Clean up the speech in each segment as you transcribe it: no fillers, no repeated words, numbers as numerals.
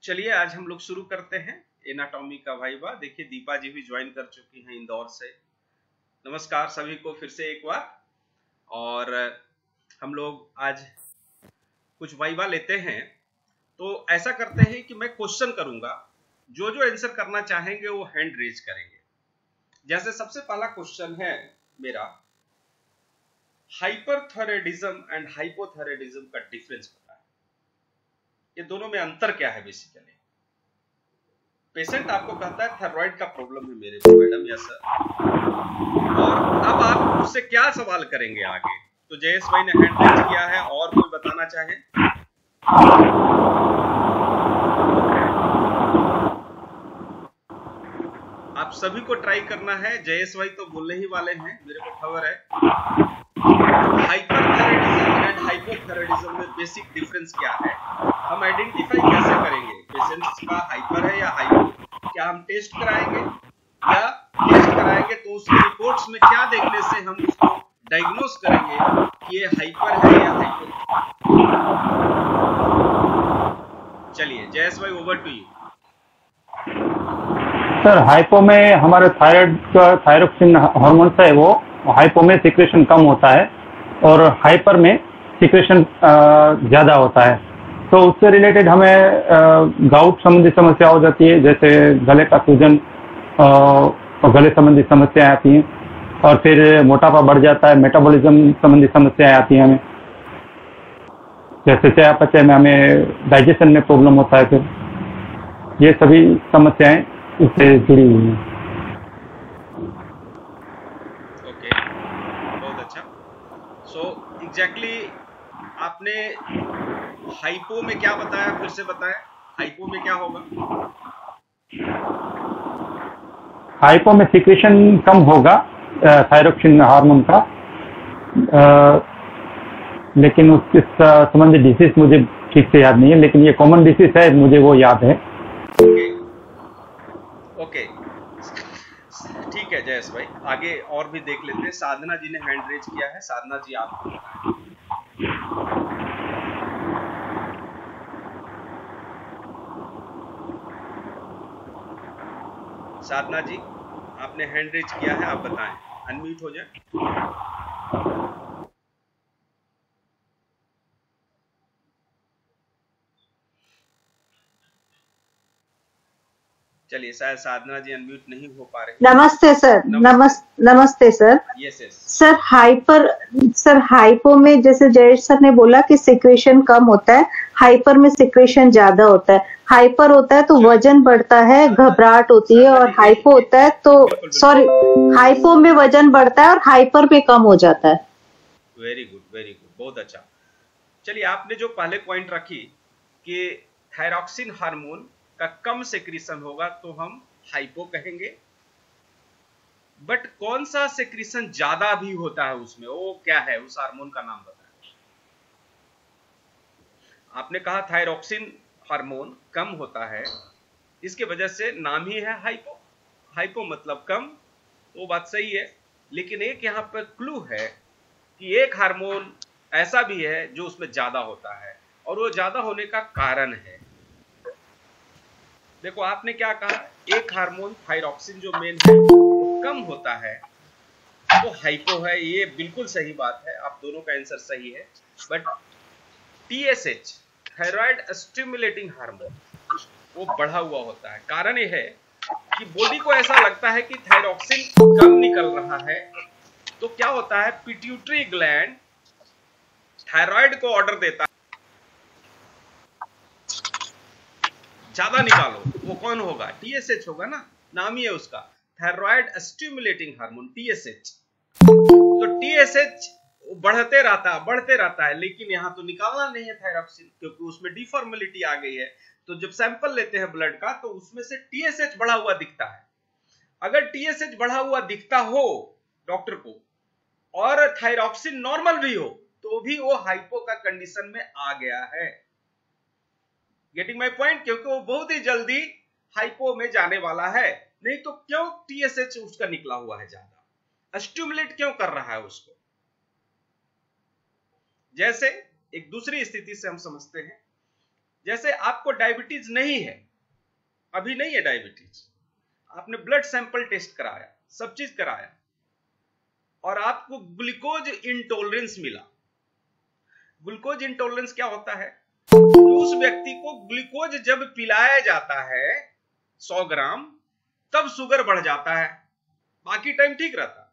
चलिए आज हम लोग शुरू करते हैं एनाटॉमी का वाइवा। देखिए दीपा जी भी ज्वाइन कर चुकी हैं इंदौर से। नमस्कार सभी को फिर से एक बार। और हम लोग आज कुछ वाइवा लेते हैं। तो ऐसा करते हैं कि मैं क्वेश्चन करूंगा, जो जो आंसर करना चाहेंगे वो हैंड रेज करेंगे। जैसे सबसे पहला क्वेश्चन है मेरा, हाइपरथायराइडिज्म एंड हाइपोथायराइडिज्म का डिफरेंस बताएं। ये दोनों में अंतर क्या है? बेसिकली पेशेंट आपको कहता है थायराइड का प्रॉब्लम है मेरे को मैडम या सर, और अब आप उससे क्या सवाल करेंगे आगे? तो जयेश भाई ने हैंड रेज किया है, और कोई बताना चाहे? आप सभी को ट्राई करना है। जयेश भाई तो बोलने ही वाले हैं, मेरे को खबर है। हाइपरथायराइडिज्म एंड हाइपोथायराइडिज्म में बेसिक डिफरेंस क्या है, हम आइडेंटिफाई कैसे करेंगे पेशेंट्स का हाइपर है या हाइपो? क्या हम टेस्ट कराएंगे, या टेस्ट कराएंगे तो उसकी रिपोर्ट्स में क्या देखने से हम उसको डायग्नोस करेंगे कि ये हाइपर है या हाइपो? चलिए जयेश भाई, over to you. Sir, hypo में हमारे थायराइड का थायरोक्सिन हार्मोन है, वो हाइपो में सिक्रेशन कम होता है और हाइपर में सिक्रेशन ज़्यादा होता है। तो उससे रिलेटेड हमें गाउट संबंधी समस्या हो जाती है, जैसे गले का सूजन और गले संबंधी समस्याएं आती हैं, और फिर मोटापा बढ़ जाता है, मेटाबॉलिज्म संबंधी समस्याएं आती हैं हमें, जैसे चयापचय में हमें डाइजेशन में प्रॉब्लम होता है। फिर ये सभी समस्याएं इससे जुड़ी हुई हैं। ओके, बहुत अच्छा। सो एग्जैक्टली आपने हाइपो में क्या बताया, फिर से बताएं। हाइपो में क्या होगा? हाइपो में सिक्रेशन कम होगा थायरोक्सिन हार्मोन का, लेकिन उसके संबंधित डिसीज मुझे ठीक से याद नहीं है, लेकिन ये कॉमन डिसीज है, मुझे वो याद है। ओके, ठीक है जयेश भाई, आगे और भी देख लेते हैं। साधना जी ने हैंड रेज किया है। साधना जी आप बताएं। साधना जी आपने हैंड रेज किया है, आप बताएं, अनम्यूट हो जाए। चलिए, शायद साधना जी अनम्यूट नहीं हो पा रहे। नमस्ते सर। नमस्ते sir. Yes yes sir hypo में जैसे जयेश सर ने बोला कि सिक्रेशन कम होता है, हाइपर में सिक्रेशन ज्यादा होता है। हाइपर होता है तो वजन बढ़ता है, घबराहट होती है, और हाइपो होता है तो हाइपो में वजन बढ़ता है और हाइपर में कम हो जाता है। वेरी गुड, बहुत अच्छा। चलिए, आपने जो पहले पॉइंट रखी कि थायरॉक्सिन हार्मोन का कम सेक्रीशन होगा तो हम हाइपो कहेंगे, बट कौन सा सेक्रीशन ज्यादा भी होता है उसमें, वो क्या है, उस हार्मोन का नाम बताएं। आपने कहा थायरॉक्सिन हार्मोन कम होता है, इसके वजह से नाम ही है हाइपो। हाइपो मतलब कम, वो बात सही है, लेकिन एक यहां पर क्लू है कि एक हार्मोन ऐसा भी है जो उसमें ज्यादा होता है, और वो ज्यादा होने का कारण है। देखो आपने क्या कहा, एक हार्मोन थायरॉक्सिन जो मेन है वो कम होता है तो हाइपो है, ये बिल्कुल सही बात है, आप दोनों का आंसर सही है। But TSH, thyroid stimulating hormone, वो बढ़ा हुआ होता है। कारण ये है कि बॉडी को ऐसा लगता है कि थायरॉक्सिन कम निकल रहा है, तो क्या होता है, पिट्यूटरी ग्लैंड थायराइड को ऑर्डर देता है ज्यादा निकालो। वो कौन होगा? टीएसएच होगा ना, नाम ही है उसका, थायराइड स्टिमुलेटिंग हार्मोन, टीएसएच। तो टीएसएच बढ़ते रहता है, लेकिन यहां तो निकालना नहीं है थायरॉक्सिन, क्योंकि उसमें डिफॉर्मेलिटी आ गई है। तो जब सैंपल लेते हैं ब्लड का तो उसमें से टीएसएच बढ़ा हुआ दिखता है। अगर टीएसएच बढ़ा हुआ दिखता हो डॉक्टर को और थायरॉक्सिन नॉर्मल भी हो, तो भी वो हाइपो का कंडीशन में आ गया है। Getting my point? क्योंकि वो बहुत ही जल्दी हाइपो में जाने वाला है। नहीं तो क्यों टीएसएच उसका निकला हुआ है ज्यादा, स्टिमुलेट क्यों कर रहा है उसको? जैसे एक दूसरी स्थिति से हम समझते हैं, जैसे आपको डायबिटीज नहीं है, अभी नहीं है डायबिटीज, आपने ब्लड सैंपल टेस्ट कराया, सब चीज कराया, और आपको ग्लूकोज इंटॉलरेंस मिला। ग्लूकोज इंटॉलरेंस क्या होता है? उस व्यक्ति को ग्लूकोज जब पिलाया जाता है 100 ग्राम, तब शुगर बढ़ जाता है, बाकी टाइम ठीक रहता है।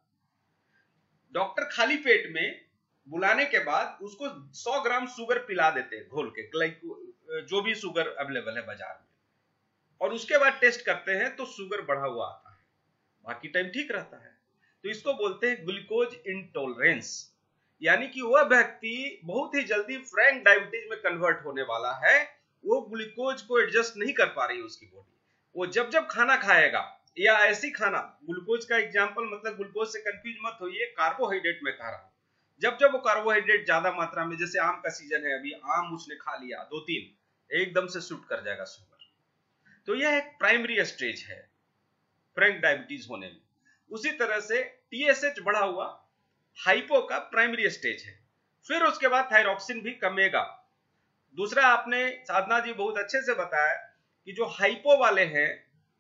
डॉक्टर खाली पेट में बुलाने के बाद उसको 100 ग्राम शुगर पिला देते हैं घोल के, जो भी शुगर अवेलेबल है बाजार में, और उसके बाद टेस्ट करते हैं तो शुगर बढ़ा हुआ आता है, बाकी टाइम ठीक रहता है। तो इसको बोलते हैं ग्लूकोज इंटॉलरेंस, यानी कि वह व्यक्ति बहुत ही जल्दी फ्रैंक डायबिटीज में कन्वर्ट होने वाला है। वो ग्लूकोज को एडजस्ट नहीं कर पा रही है उसकी बॉडी। वो जब जब खाना खाएगा, या ऐसी खाना, ग्लूकोज का एग्जांपल मतलब ग्लूकोज से कंफ्यूज मत होइए, कार्बोहाइड्रेट में कह रहा हूं। जब जब वो कार्बोहाइड्रेट ज्यादा मात्रा में, जैसे आम का सीजन है अभी, आम उसने खा लिया 2-3, एकदम से शूट कर जाएगा शुगर। तो यह एक प्राइमरी स्टेज है फ्रैंक डायबिटीज होने में। उसी तरह से टीएसएच बढ़ा हुआ हाइपो का प्राइमरी स्टेज है। फिर उसके बाद थायरॉक्सिन भी कमेगा। दूसरा, आपने साधना जी बहुत अच्छे से बताया कि जो हाइपो वाले हैं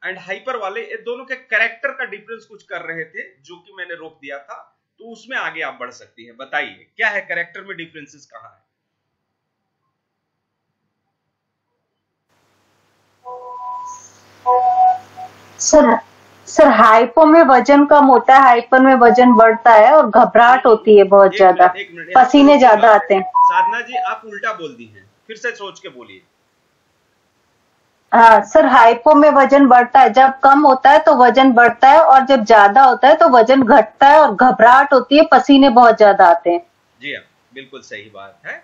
एंड हाइपर वाले, ये दोनों के कैरेक्टर का डिफरेंस कुछ कर रहे थे, जो कि मैंने रोक दिया था, तो उसमें आगे आप बढ़ सकती हैं। बताइए क्या है कैरेक्टर में डिफरेंसेस, कहां है? सर हाइपो में वजन कम होता है, हाइपर में वजन बढ़ता है और घबराहट होती है बहुत ज्यादा, पसीने ज्यादा आते हैं। साधना जी आप उल्टा बोल दी हैं, फिर से सोच के बोलिए। हाँ सर, हाइपो में वजन बढ़ता है, जब कम होता है तो वजन बढ़ता है, और जब ज्यादा होता है तो वजन घटता है और घबराहट होती है, पसीने बहुत ज्यादा आते हैं। जी हाँ, बिल्कुल सही बात है।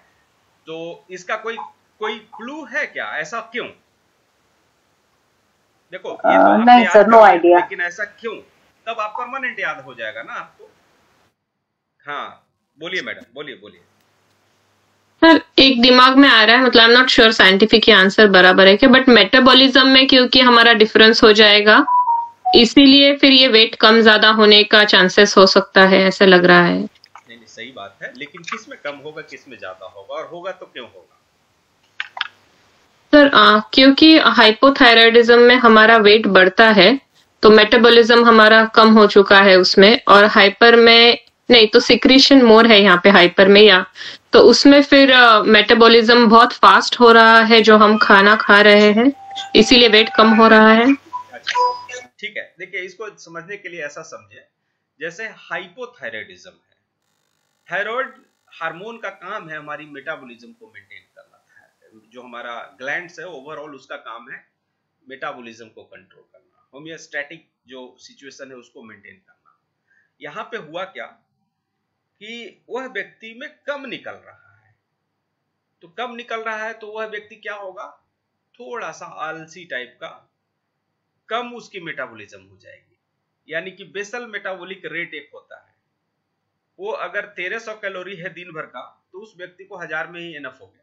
तो इसका कोई क्लू है क्या, ऐसा क्यों? देखो ये तो नहीं सर, नो आइडिया। लेकिन ऐसा क्यों? तब आप परमानेंट याद हो जाएगा ना आपको। हाँ बोलिए मैडम, बोलिए। सर एक दिमाग में आ रहा है, मतलब आई am not sure scientific answer बराबर है क्या, बट मेटाबॉलिज्म में क्योंकि हमारा डिफरेंस हो जाएगा, इसीलिए फिर ये वेट कम ज्यादा होने का चांसेस हो सकता है, ऐसा लग रहा है। नहीं सही बात है, लेकिन किस में कम होगा, किस में ज्यादा होगा, और होगा तो क्यों होगा? सर क्योंकि हाइपोथायराइडिज्म में हमारा वेट बढ़ता है, तो मेटाबॉलिज्म हमारा कम हो चुका है उसमें, और हाइपर में नहीं, तो सिक्रीशन मोर है यहाँ पे हाइपर में, या तो उसमें फिर मेटाबॉलिज्म बहुत फास्ट हो रहा है जो हम खाना खा रहे हैं, इसीलिए वेट कम हो रहा है। अच्छा ठीक है, देखिए इसको समझने के लिए ऐसा समझे, जैसे हाइपोथायराइडिज्म है, थायराइड हार्मोन का काम है हमारी मेटाबॉलिज्म को मेंटेन करना। जो हमारा ग्लैंड्स है ओवरऑल उसका काम है मेटाबॉलिज्म को कंट्रोल करना, होमियोस्टैटिक जो सिचुएशन है उसको मेंटेन करना। यहाँ पे हुआ क्या कि वह व्यक्ति में कम निकल रहा है, तो कम निकल रहा है तो वह व्यक्ति क्या होगा, थोड़ा सा आलसी टाइप का, कम उसकी मेटाबॉलिज्म हो जाएगी। यानी कि बेसल मेटाबॉलिक रेट एक होता है, वो अगर 1300 कैलोरी है दिन भर का, तो उस व्यक्ति को 1000 में ही एनफ हो गया।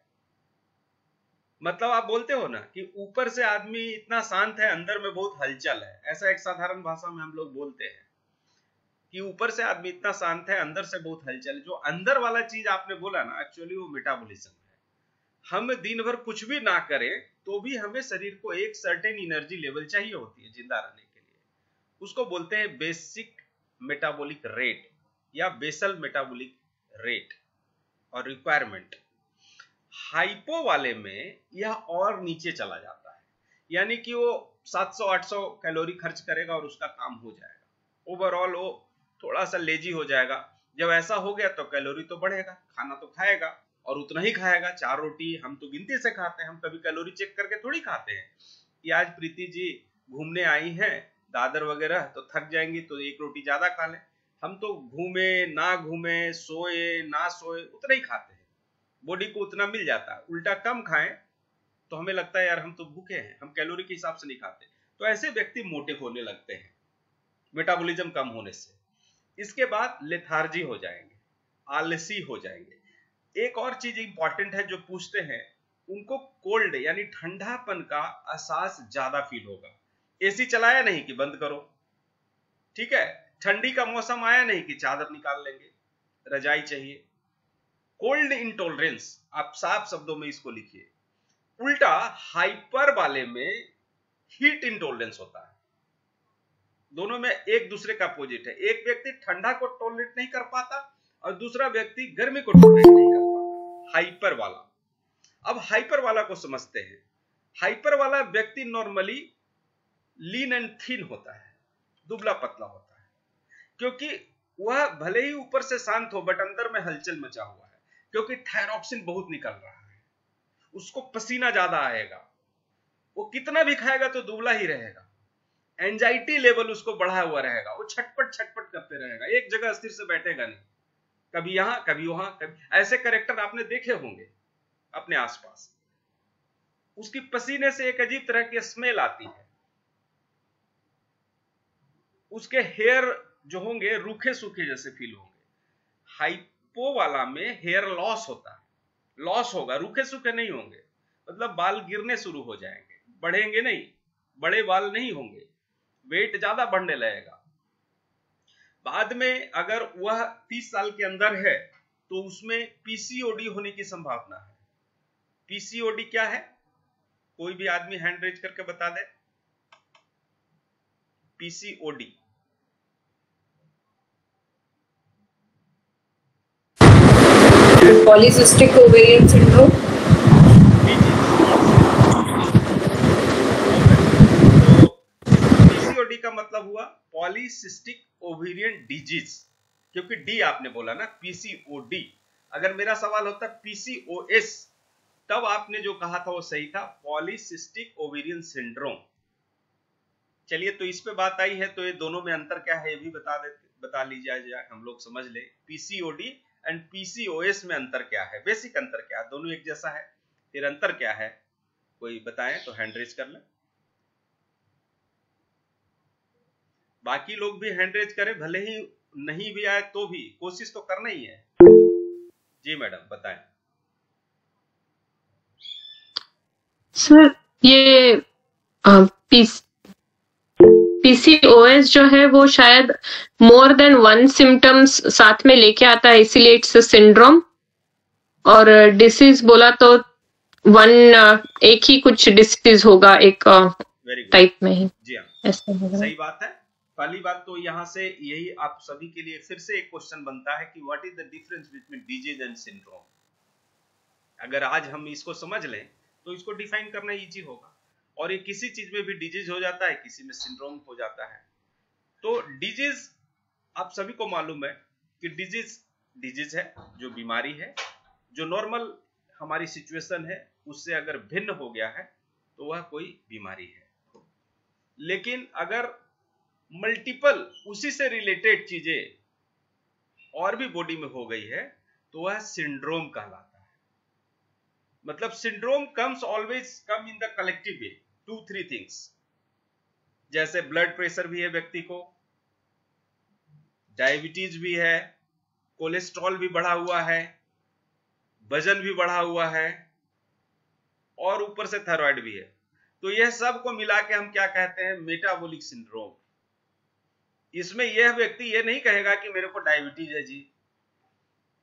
मतलब आप बोलते हो ना कि ऊपर से आदमी इतना शांत है, अंदर में बहुत हलचल है, ऐसा एक साधारण भाषा में हम लोग बोलते हैं कि ऊपर से आदमी इतना शांत है, अंदर से बहुत हलचल है। जो अंदर वाला चीज आपने बोला ना, एक्चुअली वो मेटाबॉलिज्म है। हम दिन भर कुछ भी ना करें तो भी हमें शरीर को एक सर्टेन एनर्जी लेवल चाहिए होती है जिंदा रहने के लिए, उसको बोलते हैं बेसिक मेटाबॉलिक रेट या बेसल मेटाबॉलिक रेट और रिक्वायरमेंट। हाइपो वाले में यह और नीचे चला जाता है, यानी कि वो 700-800 कैलोरी खर्च करेगा और उसका काम हो जाएगा। ओवरऑल वो थोड़ा सा लेजी हो जाएगा। जब ऐसा हो गया तो कैलोरी तो बढ़ेगा, खाना तो खाएगा और उतना ही खाएगा। 4 रोटी हम तो गिनती से खाते हैं, हम कभी कैलोरी चेक करके थोड़ी खाते हैं कि आज प्रीति जी घूमने आई हैं दादर वगैरह तो थक जाएंगी तो 1 रोटी ज्यादा खा लें। हम तो घूमे ना घूमे, सोए ना सोए, उतना ही खाते हैं, बॉडी को उतना मिल जाता है। उल्टा कम खाएं तो हमें लगता है यार हम तो भूखे हैं, हम कैलोरी के हिसाब से नहीं खाते। तो ऐसे व्यक्ति मोटे होने लगते हैं मेटाबॉलिज्म कम होने से। इसके बाद लेथार्जी हो जाएंगे, आलसी हो जाएंगे। एक और चीज इंपॉर्टेंट है जो पूछते हैं, उनको कोल्ड यानी ठंडापन का एहसास ज्यादा फील होगा। एसी चलाया नहीं कि बंद करो, ठीक है, ठंडी का मौसम आया नहीं कि चादर निकाल लेंगे, रजाई चाहिए। कोल्ड इंटॉलरेंस, आप साफ शब्दों में इसको लिखिए, उल्टा हाइपर वाले में हीट इंटॉलरेंस होता है। दोनों में एक दूसरे का अपोजिट है। एक व्यक्ति ठंडा को टॉलरेट नहीं कर पाता और दूसरा व्यक्ति गर्मी को टॉलरेट नहीं कर पाता, हाइपर वाला। अब हाइपर वाला को समझते हैं। हाइपर वाला व्यक्ति नॉर्मली लीन एंड थिन होता है, दुबला पतला होता है, क्योंकि वह भले ही ऊपर से शांत हो बट अंदर में हलचल मचा हुआ है, क्योंकि थायरॉक्सिन बहुत निकल रहा है, उसको पसीना ज्यादा आएगा, वो कितना भी खाएगा तो दुबला ही रहेगा, एंजाइटी लेवल उसको बढ़ा हुआ रहेगा, वो छटपट छटपट करते रहेगा, एक जगह स्थिर से बैठेगा नहीं, कभी यहां कभी वहां कभी। ऐसे कैरेक्टर आपने देखे होंगे अपने आसपास। उसकी पसीने से एक अजीब तरह की स्मेल आती है, उसके हेयर जो होंगे रूखे सूखे जैसे फील होंगे। हाइपो वाला में हेयर लॉस होता है, लॉस होगा, रूखे सूखे नहीं होंगे, मतलब बाल गिरने शुरू हो जाएंगे, बढ़ेंगे नहीं, बड़े बाल नहीं होंगे, वेट ज्यादा बढ़ने लगेगा। बाद में अगर वह 30 साल के अंदर है तो उसमें पीसीओडी होने की संभावना है। पीसीओडी क्या है? कोई भी आदमी हैंड रेज करके बता दे। PCOD polycystic ovarian syndrome. PCOD का मतलब हुआ पॉलीसिस्टिक ओवेरियन डिजीज, क्योंकि डी आपने बोला ना, पीसीओडी। अगर मेरा सवाल होता पीसीओएस तब आपने जो कहा था वो सही था, पॉलीसिस्टिक ओवेरियन सिंड्रोम। चलिए, तो इस पे बात आई है तो ये दोनों में अंतर क्या है ये भी बता लीजिए, हम लोग समझ ले। पीसीओडी एंड पीसीओएस में अंतर क्या है, बेसिक अंतर क्या है? दोनों एक जैसा है, फिर अंतर क्या है कोई बताएं तो हैंड रेज कर ले। बाकी लोग भी हैंड रेज करें, भले ही नहीं भी आए तो भी कोशिश तो करना ही है। जी मैडम बताएं। सर ये पीसीओएस जो है वो शायद मोर देन वन सिम्टम्स साथ में लेके आता है, इसीलिए इट्स सिंड्रोम। और डिसीज बोला तो एक ही कुछ डिसीज होगा एक टाइप में ही। जी हाँ, ऐसा सही बात है। पहली बात तो यहाँ से यही आप सभी के लिए फिर से एक क्वेश्चन बनता है कि what is the difference between disease and syndrome. अगर आज हम इसको समझ लें तो इसको डिफाइन करना इजी होगा। और ये किसी चीज में भी डिजीज हो जाता है, किसी में सिंड्रोम हो जाता है। तो डिजीज आप सभी को मालूम है कि डिजीज है जो बीमारी है, जो नॉर्मल हमारी सिचुएशन है उससे अगर भिन्न हो गया है तो वह कोई बीमारी है। लेकिन अगर मल्टीपल उसी से रिलेटेड चीजें और भी बॉडी में हो गई है तो वह सिंड्रोम कहलाता है। मतलब syndrome comes always come in the collective way, 2-3 things. जैसे ब्लड प्रेशर भी है व्यक्ति को, डायबिटीज भी है, कोलेस्ट्रॉल भी बढ़ा हुआ है, वजन भी बढ़ा हुआ है और ऊपर से थायराइड भी है। तो यह सब को मिला के हम क्या कहते हैं? Metabolic syndrome. इसमें यह व्यक्ति ये नहीं कहेगा कि मेरे को डायबिटीज है जी,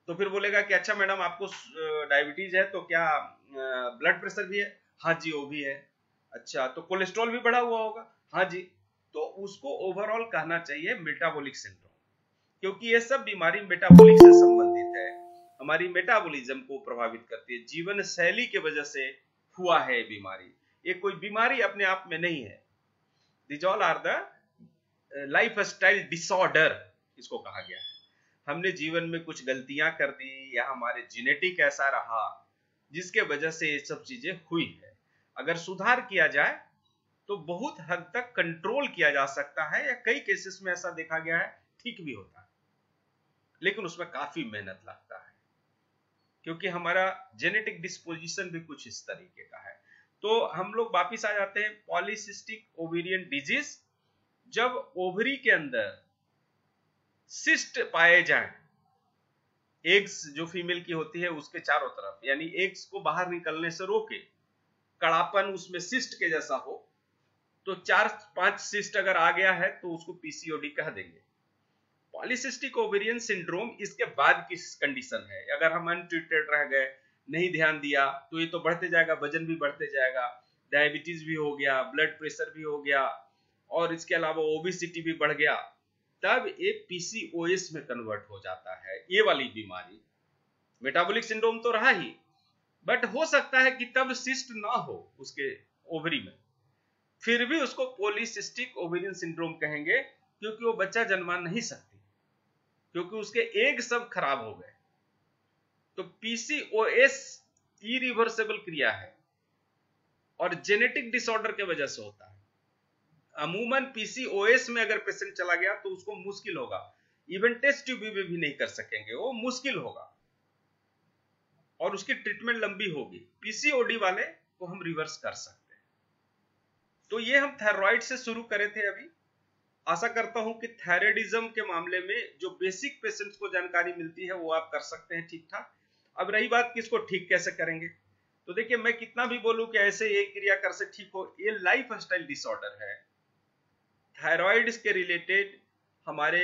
तो फिर बोलेगा कि अच्छा मैडम आपको डायबिटीज है तो क्या ब्लड प्रेशर भी है? हाँ जी वो भी है। अच्छा तो कोलेस्ट्रॉल भी बढ़ा हुआ होगा? हाँ जी। तो उसको ओवरऑल कहना चाहिए मेटाबॉलिक सिंड्रोम, क्योंकि ये सब बीमारी मेटाबॉलिक से संबंधित है, हमारी मेटाबॉलिज्म को प्रभावित करती है, जीवन शैली के वजह से हुआ है बीमारी। ये कोई बीमारी अपने आप में नहीं है। This all are the lifestyle disorder इसको कहा गया है। हमने जीवन में कुछ गलतियां कर दी या हमारे जेनेटिक ऐसा रहा जिसके वजह से ये सब चीजें हुई है। अगर सुधार किया जाए तो बहुत हद तक कंट्रोल किया जा सकता है, या कई केसेस में ऐसा देखा गया है ठीक भी होता है, लेकिन उसमें काफी मेहनत लगता है क्योंकि हमारा जेनेटिक डिस्पोजिशन भी कुछ इस तरीके का है। तो हम लोग वापिस आ जाते हैं पॉलीसिस्टिक ओवेरियन डिजीज। जब ओवरी के अंदर सिस्ट पाए जाएं, एग्स जो फीमेल की होती है उसके चारों तरफ, यानी एग्स को बाहर निकलने से रोके, कड़ापन उसमें सिस्ट के जैसा हो, तो 4-5 सिस्ट अगर आ गया है तो उसको पीसीओडी कह देंगे। पॉलीसिस्टिक ओवेरियन सिंड्रोम इसके बाद की कंडीशन है। अगर हम अनट्रीटेड रह गए, नहीं ध्यान दिया तो ये तो बढ़ते जाएगा, वजन भी बढ़ते जाएगा, डायबिटीज भी हो गया, ब्लड प्रेशर भी हो गया, और इसके अलावा ओबेसिटी भी बढ़ गया, तब ये पीसीओएस में कन्वर्ट हो जाता है। ये वाली बीमारी मेटाबॉलिक सिंड्रोम तो रहा ही, बट हो सकता है कि तब सिस्ट ना हो उसके ओवरी में, फिर भी उसको पॉलीसिस्टिक ओवेरियन सिंड्रोम कहेंगे, क्योंकि वो बच्चा जन्मा नहीं सकती, क्योंकि उसके एग सब खराब हो गए। तो पीसीओएस इरिवर्सिबल क्रिया है और जेनेटिक डिसऑर्डर के वजह से होता है। अमूमन पीसीओएस में अगर पेशेंट चला गया तो उसको मुश्किल होगा, इवन टेस्ट ट्यूब भी नहीं कर सकेंगे, वो मुश्किल होगा और उसकी ट्रीटमेंट लंबी होगी। पीसीओडी वाले को हम रिवर्स कर सकते हैं। तो ये हम थायराइड से शुरू करे थे अभी। आशा करता हूं कि थायराइडिज्म के मामले में जो बेसिक पेशेंट्स को जानकारी मिलती है वो आप कर सकते हैं ठीक ठाक। अब रही बात कि इसको ठीक कैसे करेंगे, तो देखिए मैं कितना भी बोलूं कि ऐसे ये क्रिया कर से ठीक हो, ये लाइफ स्टाइल डिसऑर्डर है। थायराइड के रिलेटेड हमारे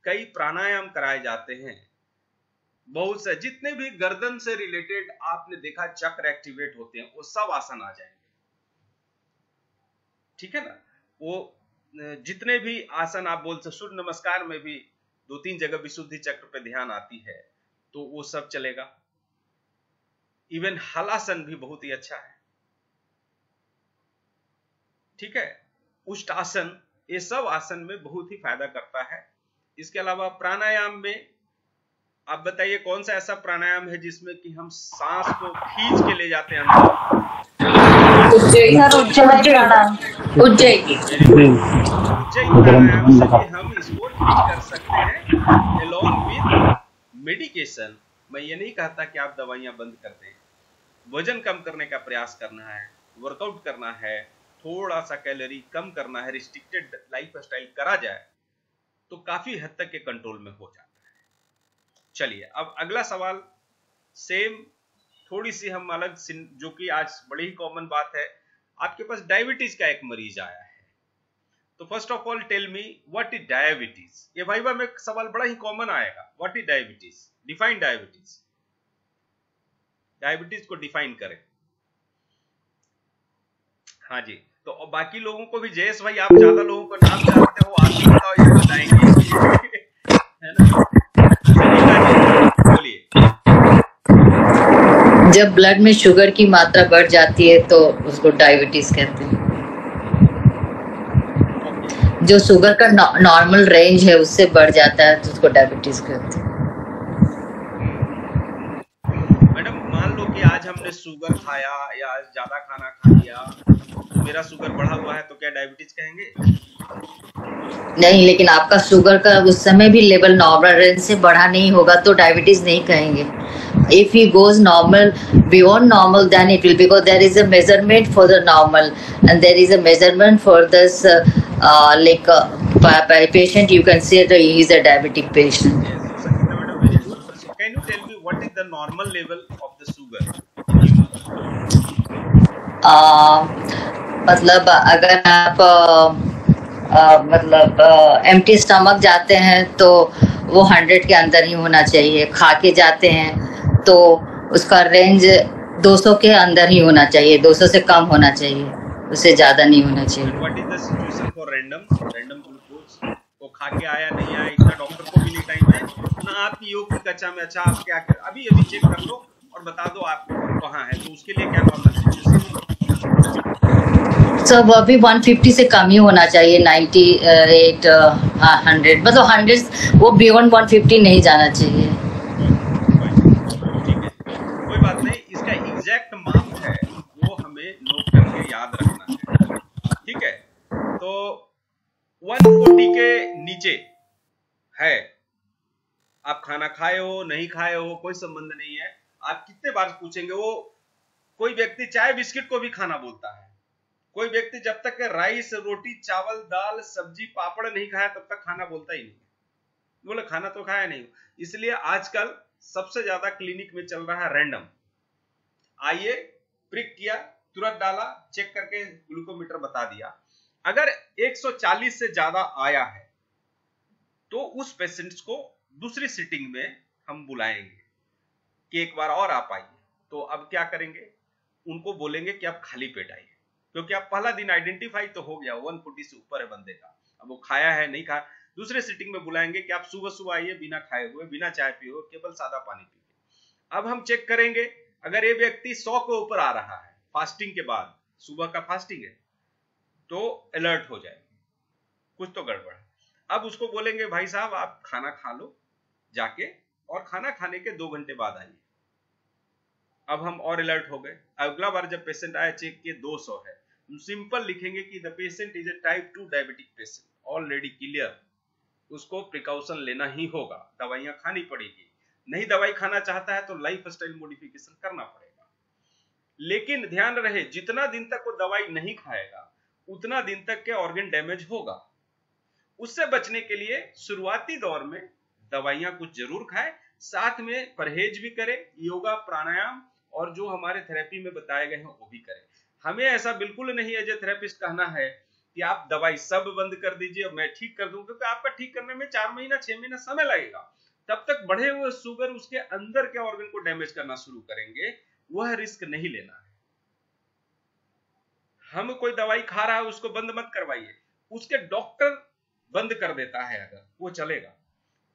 कई प्राणायाम कराए जाते हैं, बहुत से जितने भी गर्दन से रिलेटेड आपने देखा चक्र एक्टिवेट होते हैं वो सब आसन आ जाएंगे, ठीक है ना। वो जितने भी आसन आप बोल सकते, सूर्य नमस्कार में भी 2-3 जगह विशुद्धि चक्र पे ध्यान आती है तो वो सब चलेगा। इवन हलासन भी बहुत ही अच्छा है, ठीक है। उष्टासन, ये सब आसन में बहुत ही फायदा करता है। इसके अलावा प्राणायाम में आप बताइए कौन सा ऐसा प्राणायाम है जिसमें कि हम सांस को खींच के ले जाते हैं अंदर? उज्जयी प्राणायाम से हम इसको ठीक कर सकते हैं एलोंग विद मेडिकेशन। मैं ये नहीं कहता कि आप दवाइयां बंद कर दें, वजन कम करने का प्रयास करना है, वर्कआउट करना है, थोड़ा सा कैलोरी कम करना है, रिस्ट्रिक्टेड लाइफ स्टाइल करा जाए तो काफी हद तक के कंट्रोल में हो जाता है। चलिए अब अगला सवाल सेम, थोड़ी सी हम अलग, जो कि आज बड़ी ही कॉमन बात है। आपके पास डायबिटीज का एक मरीज आया है, तो first of all tell me what is diabetes. ये वाइवा में सवाल बड़ा ही कॉमन आएगा, what is diabetes, define diabetes, diabetes को डिफाइन करें। हाँ जी, तो बाकी लोगों को भी, जयेश भाई आप ज्यादा लोगों को नाम जानते हो, आप ही बताओ, ये बताएंगे है ना। बोलिए। जब ब्लड में शुगर की मात्रा बढ़ जाती है तो उसको डायबिटीज कहते हैं। जो शुगर का नॉर्मल रेंज है उससे बढ़ जाता है तो उसको डायबिटीज कहते हैं। मैडम मान लो कि आज हमने शुगर खाया या ज्यादा खाना खा लिया, मेरा शुगर बढ़ा हुआ है, तो क्या डायबिटीज कहेंगे? नहीं, लेकिन आपका शुगर का उस समय भी लेवल नॉर्मल रेंज से बढ़ा नहीं होगा तो डायबिटीज नहीं कहेंगे। If he goes normal, beyond normal, then it will, because there is a measurement for the normal and there is a measurement for this by patient you can say that he is a diabetic patient. Yes, Sangeeta madam, very good. So can you tell me what is the normal level of the sugar? मतलब अगर आप मतलब empty stomach जाते हैं तो वो 100 के अंदर ही होना चाहिए। खा के जाते हैं तो उसका रेंज 200 के अंदर ही होना चाहिए, 200 से कम होना चाहिए, उससे ज्यादा नहीं होना चाहिए। What is the situation for random glucose? वो खा के आया नहीं आया, इतना डॉक्टर को भी नहीं टाइम है ना, आपकी योग की कक्षा में। अच्छा आप क्या कर, अभी चेक कर लो और बता दो आप कहाँ है, तो उसके लिए क्या नॉर्मल सिचुएशन? सब अभी 150 से कम ही होना चाहिए, 98 100, मतलब 100 वो बियॉन्ड 150 नहीं जाना चाहिए। ठीक है, कोई बात नहीं, इसका एग्जैक्ट माप है वो हमें नोट करके याद रखना है, ठीक है। तो 140 के नीचे है, आप खाना खाए हो नहीं खाए हो कोई संबंध नहीं है। आप कितने बार पूछेंगे, वो कोई व्यक्ति चाय बिस्किट को भी खाना बोलता है, कोई व्यक्ति जब तक राइस रोटी चावल दाल सब्जी पापड़ नहीं खाया तब तक खाना बोलता ही नहीं, बोले खाना तो खाया नहीं। इसलिए आजकल सबसे ज्यादा क्लिनिक में चल रहा है रैंडम, आइए प्रिक किया, तुरंत डाला, चेक करके ग्लूकोमीटर बता दिया। अगर 140 से ज्यादा आया है तो उस पेशेंट्स को दूसरी सिटिंग में हम बुलाएंगे कि एक बार और आप आइए। तो अब क्या करेंगे, उनको बोलेंगे कि आप खाली पेट आइए, क्योंकि आप पहला दिन आइडेंटिफाई तो हो गया 140 से ऊपर है बंदे का, अब वो खाया है नहीं खाया। दूसरे सिटिंग में बुलाएंगे कि आप सुबह सुबह आइए बिना खाए हुए, बिना चाय पिए हुए, केवल सादा पानी पीजिए। अब हम चेक करेंगे, अगर ये व्यक्ति 100 के ऊपर आ रहा है फास्टिंग के बाद, सुबह का फास्टिंग है, तो अलर्ट हो जाएंगे, कुछ तो गड़बड़ है। अब उसको बोलेंगे भाई साहब आप खाना खा लो जाके, और खाना खाने के 2 घंटे बाद आइए। अब हम और अलर्ट हो गए। अगला बार जब पेशेंट आया चेक किए 200 है, सिंपल लिखेंगे कि the patient is a type 2 diabetic patient, already clear, उसको प्रिकॉशन लेना ही होगा, दवाइयां खानी पड़ेगी, नहीं दवाई खाना चाहता है तो लाइफ स्टाइल मॉडिफिकेशन करना पड़ेगा। लेकिन ध्यान रहे, जितना दिन तक वो दवाई नहीं खाएगा उतना दिन तक के ऑर्गन डैमेज होगा। उससे बचने के लिए शुरुआती दौर में दवाइयां कुछ जरूर खाए, साथ में परहेज भी करे, योगा प्राणायाम और जो हमारे थेरेपी में बताए गए हैं वो भी करें। हमें ऐसा बिल्कुल नहीं है जो थेरेपिस्ट कहना है कि आप दवाई सब बंद कर दीजिए और मैं ठीक कर दूं, क्योंकि आपका ठीक करने में 4 महीना 6 महीना समय लगेगा। तब तक बढ़े हुए शुगर उसके अंदर के ऑर्गन को डैमेज करना शुरू करेंगे, वह रिस्क नहीं लेना है। हम कोई दवाई खा रहा है उसको बंद मत करवाइए, उसके डॉक्टर बंद कर देता है अगर वो चलेगा,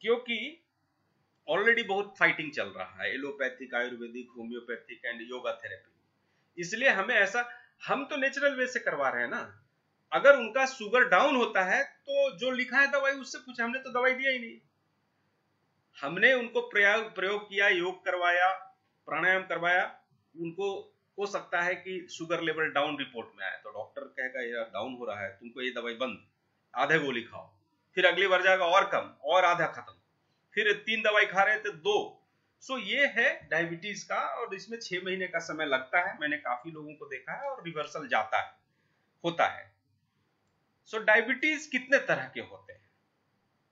क्योंकि ऑलरेडी बहुत फाइटिंग चल रहा है allopathic, Ayurvedic, homeopathic and yoga therapy. इसलिए हमें ऐसा, हम तो नेचुरल वे से करवा रहे हैं ना। अगर उनका शुगर डाउन होता है तो जो लिखा है दवाई उससे पूछे, हमने तो दवाई दिया ही नहीं। हमने उनको प्रयोग किया, योग करवाया, प्राणायाम करवाया। उनको हो सकता है कि शुगर लेवल डाउन रिपोर्ट में आए तो डॉक्टर कहेगा यार डाउन हो रहा है, तुमको ये दवाई बंद, आधे गोली खाओ, फिर अगली बार जाएगा और कम, और आधा खत्म, फिर 3 दवाई खा रहे थे 2। सो ये है डायबिटीज का, और इसमें 6 महीने का समय लगता है। मैंने काफी लोगों को देखा है और रिवर्सल जाता है, होता है। सो डायबिटीज कितने तरह के होते हैं,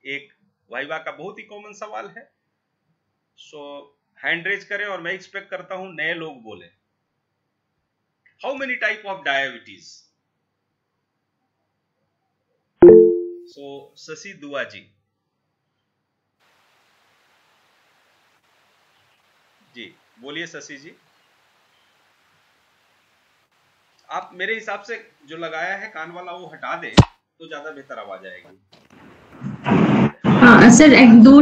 एक वाइवा का बहुत ही कॉमन सवाल है। सो हैंड रेज करें और मैं एक्सपेक्ट करता हूं नए लोग बोले, how many type of diabetes? So Shashi Dua ji बोलिए। शशि जी आप मेरे हिसाब से जो लगाया है कान वाला वो हटा दे तो ज्यादा बेहतर आवाज आएगी। हाँ सर, एक दो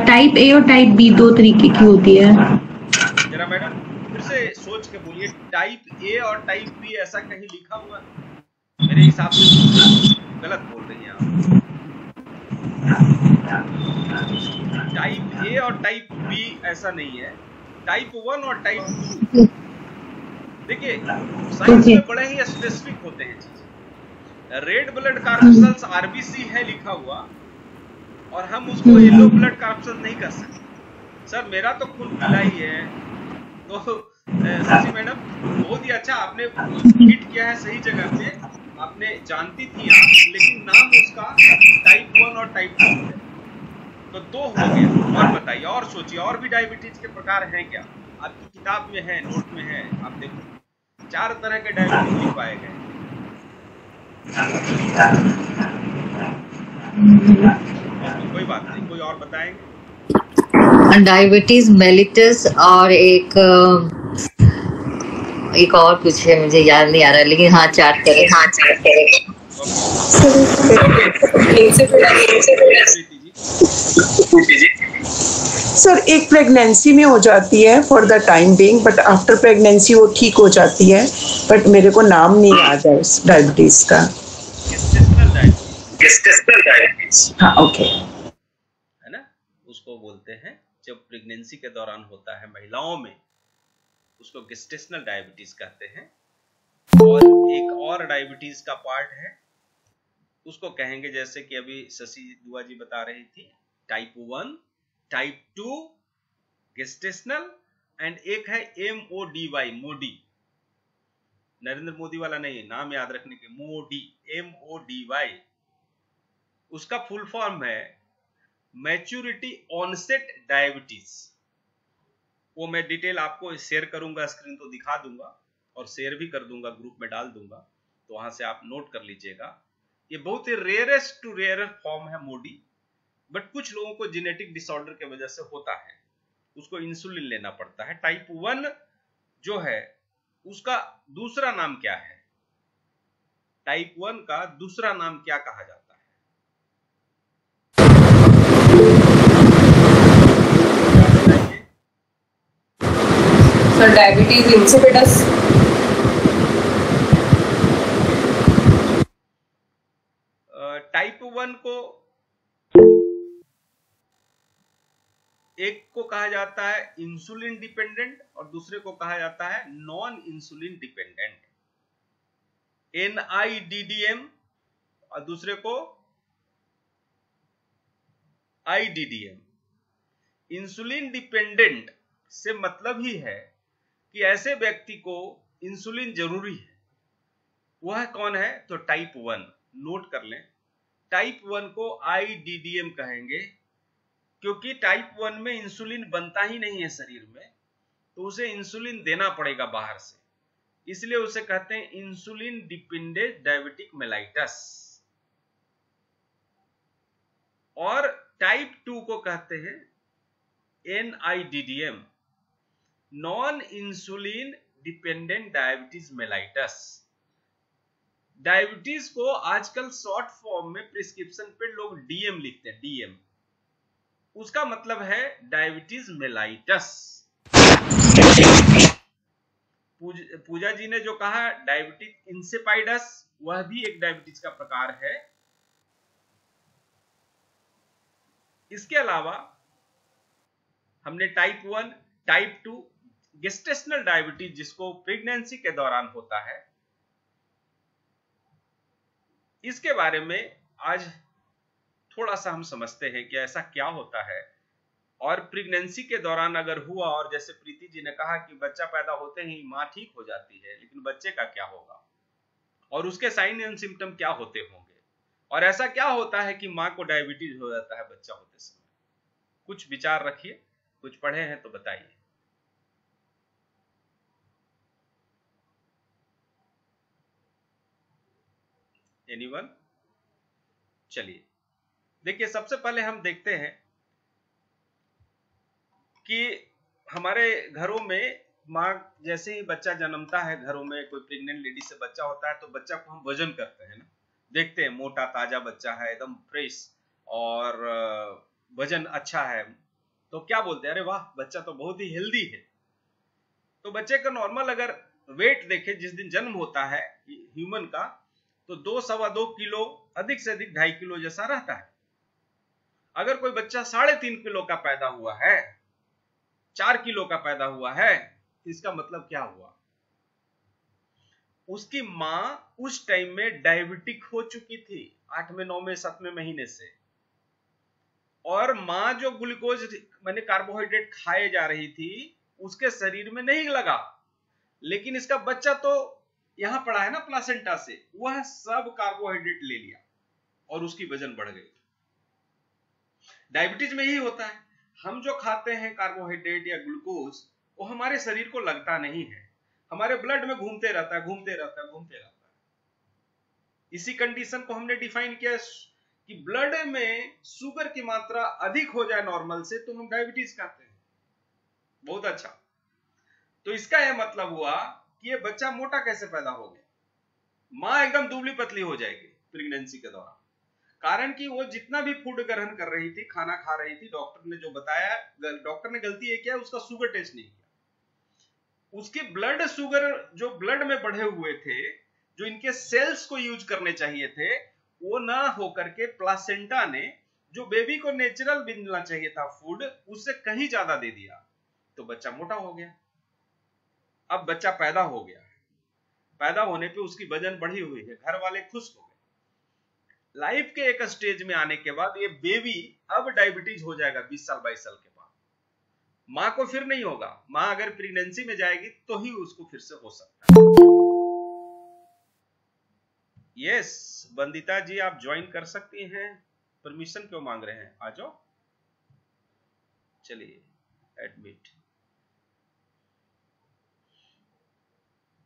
टाइप ए और टाइप बी 2 तरीके की होती है। जरा मैडम फिर से सोच के बोलिए, टाइप ए और टाइप बी ऐसा कहीं लिखा हुआ? मेरे हिसाब से गलत बोल रही हैं आप। टाइप ए और टाइप बी ऐसा नहीं है, टाइप 1 और टाइप 2। देखिए साइंस में बड़े ही स्पेसिफिक होते हैं चीजें। रेड ब्लड कॉर्पस्कल्स आरबीसी है लिखा हुआ और हम उसको येलो ब्लड कॉर्पस्कल्स नहीं कर सकते। सर मेरा तो खून पीला ही है। तो शशि मैडम बहुत ही अच्छा आपने हिट किया है सही जगह पे, आपने जानती थी आप, लेकिन नाम उसका टाइप 1 और टाइप 2 है। तो 2 हो गया। और बताइए, और सोचिए, और भी डायबिटीज के प्रकार हैं क्या? आपकी किताब में है, नोट में है, आप देखो 4 तरह के डायबिटीज लिख पाए गए। कोई बात नहीं, कोई और बताएंगे? डायबिटीज मेलिटस और एक और कुछ है, मुझे याद नहीं आ रहा, लेकिन हाँ 4 तरह। सर एक प्रेगनेंसी में हो जाती है for the time being, but after pregnancy वो ठीक हो जाती है, बट मेरे को नाम नहीं याद है उस डायबिटीज का। Gestational diabetes. हाँ ओके, है ना, उसको बोलते हैं जब प्रेगनेंसी के दौरान होता है महिलाओं में, उसको गेस्टेशनल डायबिटीज कहते हैं। और एक और डायबिटीज का पार्ट है, उसको कहेंगे जैसे कि अभी शशि दुआ जी बता रही थी, टाइप 1, टाइप 2 गेस्टेशनल, एंड एक है MODY, मोडी, नरेंद्र मोदी वाला नहीं, नाम याद रखने के, मोडी, MODY। उसका फुल फॉर्म है मैच्योरिटी ऑनसेट डायबिटीज। वो मैं डिटेल आपको शेयर करूंगा, स्क्रीन तो दिखा दूंगा और शेयर भी कर दूंगा, ग्रुप में डाल दूंगा, तो वहां से आप नोट कर लीजिएगा। ये बहुत ही रेयरेस्ट टू रेयर फॉर्म है मोडी, बट कुछ लोगों को जेनेटिक डिसऑर्डर की वजह से होता है। उसको इंसुलिन लेना पड़ता है। टाइप 1 जो है उसका दूसरा नाम क्या है? टाइप 1 का दूसरा नाम क्या कहा जाता है? Sir diabetes insipidus. टाइप 1 को एक को कहा जाता है इंसुलिन डिपेंडेंट और दूसरे को कहा जाता है नॉन इंसुलिन डिपेंडेंट, NIDDM, और दूसरे को IDDM। इंसुलिन डिपेंडेंट से मतलब ही है कि ऐसे व्यक्ति को इंसुलिन जरूरी है। वह कौन है? तो टाइप 1। नोट कर लें, टाइप 1 को IDDM कहेंगे क्योंकि टाइप 1 में इंसुलिन बनता ही नहीं है शरीर में, तो उसे इंसुलिन देना पड़ेगा बाहर से, इसलिए उसे कहते हैं इंसुलिन डिपेंडेंट डायबिटिक मेलाइटस। और टाइप 2 को कहते हैं NIDDM, non insulin dependent diabetes mellitus. Diabetes को आजकल शॉर्ट फॉर्म में प्रिस्क्रिप्शन पे लोग DM लिखते हैं, DM, उसका मतलब है डायबिटीज मेलाइटस। पूजा जी ने जो कहा डायबिटीज इंसिपिडस, वह भी एक डायबिटीज का प्रकार है। इसके अलावा हमने टाइप 1, टाइप 2, गेस्टेशनल डायबिटीज जिसको प्रेगनेंसी के दौरान होता है, इसके बारे में आज थोड़ा सा हम समझते हैं कि ऐसा क्या होता है। और प्रेगनेंसी के दौरान अगर हुआ, और जैसे प्रीति जी ने कहा कि बच्चा पैदा होते ही मां ठीक हो जाती है, लेकिन बच्चे का क्या होगा और उसके साइन एंड सिम्टम क्या होते होंगे, और ऐसा क्या होता है कि मां को डायबिटीज हो जाता है बच्चा होते समय। कुछ विचार रखिए, कुछ पढ़े हैं तो बताइए। एनीवन? चलिए देखिए, सबसे पहले हम देखते हैं कि हमारे घरों में माँ जैसे ही बच्चा जन्मता है, घरों में कोई प्रेग्नेंट लेडी से बच्चा होता है तो बच्चा को हम वजन करते हैं ना, देखते हैं मोटा ताजा बच्चा है, एकदम फ्रेश और वजन अच्छा है, तो क्या बोलते हैं, अरे वाह बच्चा तो बहुत ही हेल्दी है। तो बच्चे का नॉर्मल अगर वेट देखे जिस दिन जन्म होता है ह्यूमन का, तो 2-2.25 किलो, अधिक से अधिक 2.5 किलो जैसा रहता है। अगर कोई बच्चा 3.5 किलो का पैदा हुआ है, 4 किलो का पैदा हुआ है, तो इसका मतलब क्या हुआ, उसकी मां उस टाइम में डायबिटिक हो चुकी थी 8वें 9वें 7वें महीने से, और मां जो ग्लूकोज माने कार्बोहाइड्रेट खाए जा रही थी उसके शरीर में नहीं लगा, लेकिन इसका बच्चा तो यहां पड़ा है ना प्लासेंटा से, वह सब कार्बोहाइड्रेट ले लिया और उसकी वजन बढ़ गई। डायबिटीज में यही होता है, हम जो खाते हैं कार्बोहाइड्रेट या ग्लूकोज, वो हमारे शरीर को लगता नहीं है, हमारे ब्लड में घूमते रहता है, घूमते रहता है, घूमते रहता है। इसी कंडीशन को हमने डिफाइन किया कि ब्लड में शुगर की मात्रा अधिक हो जाए नॉर्मल से तो हम डायबिटीज कहते हैं। बहुत अच्छा, तो इसका यह मतलब हुआ कि ये बच्चा मोटा कैसे पैदा हो गया, मां एकदम दुबली पतली हो जाएगी प्रेगनेंसी के दौरान, कारण कि वो जितना भी फूड ग्रहण कर रही थी, खाना खा रही थी, डॉक्टर ने जो बताया, डॉक्टर ने गलती ये किया, उसका शुगर टेस्ट नहीं किया, उसके ब्लड शुगर जो ब्लड में बढ़े हुए थे, जो इनके सेल्स को यूज करने चाहिए थे, वो ना होकर के प्लासेंटा ने जो बेबी को नेचुरल मिलना चाहिए था फूड, उससे कहीं ज्यादा दे दिया, तो बच्चा मोटा हो गया। अब बच्चा पैदा हो गया है, पैदा होने पे उसकी वजन बढ़ी हुई है, घर वाले खुश हो गए। लाइफ के एक स्टेज में आने के बाद ये बेबी अब डायबिटीज हो जाएगा 20 साल 22 साल के बाद, मां को फिर नहीं होगा, मां अगर प्रेगनेंसी में जाएगी तो ही उसको फिर से हो सकता है। यस, बंदिता जी आप ज्वाइन कर सकती हैं, परमिशन क्यों मांग रहे हैं, आ जाओ। चलिए एडमिट,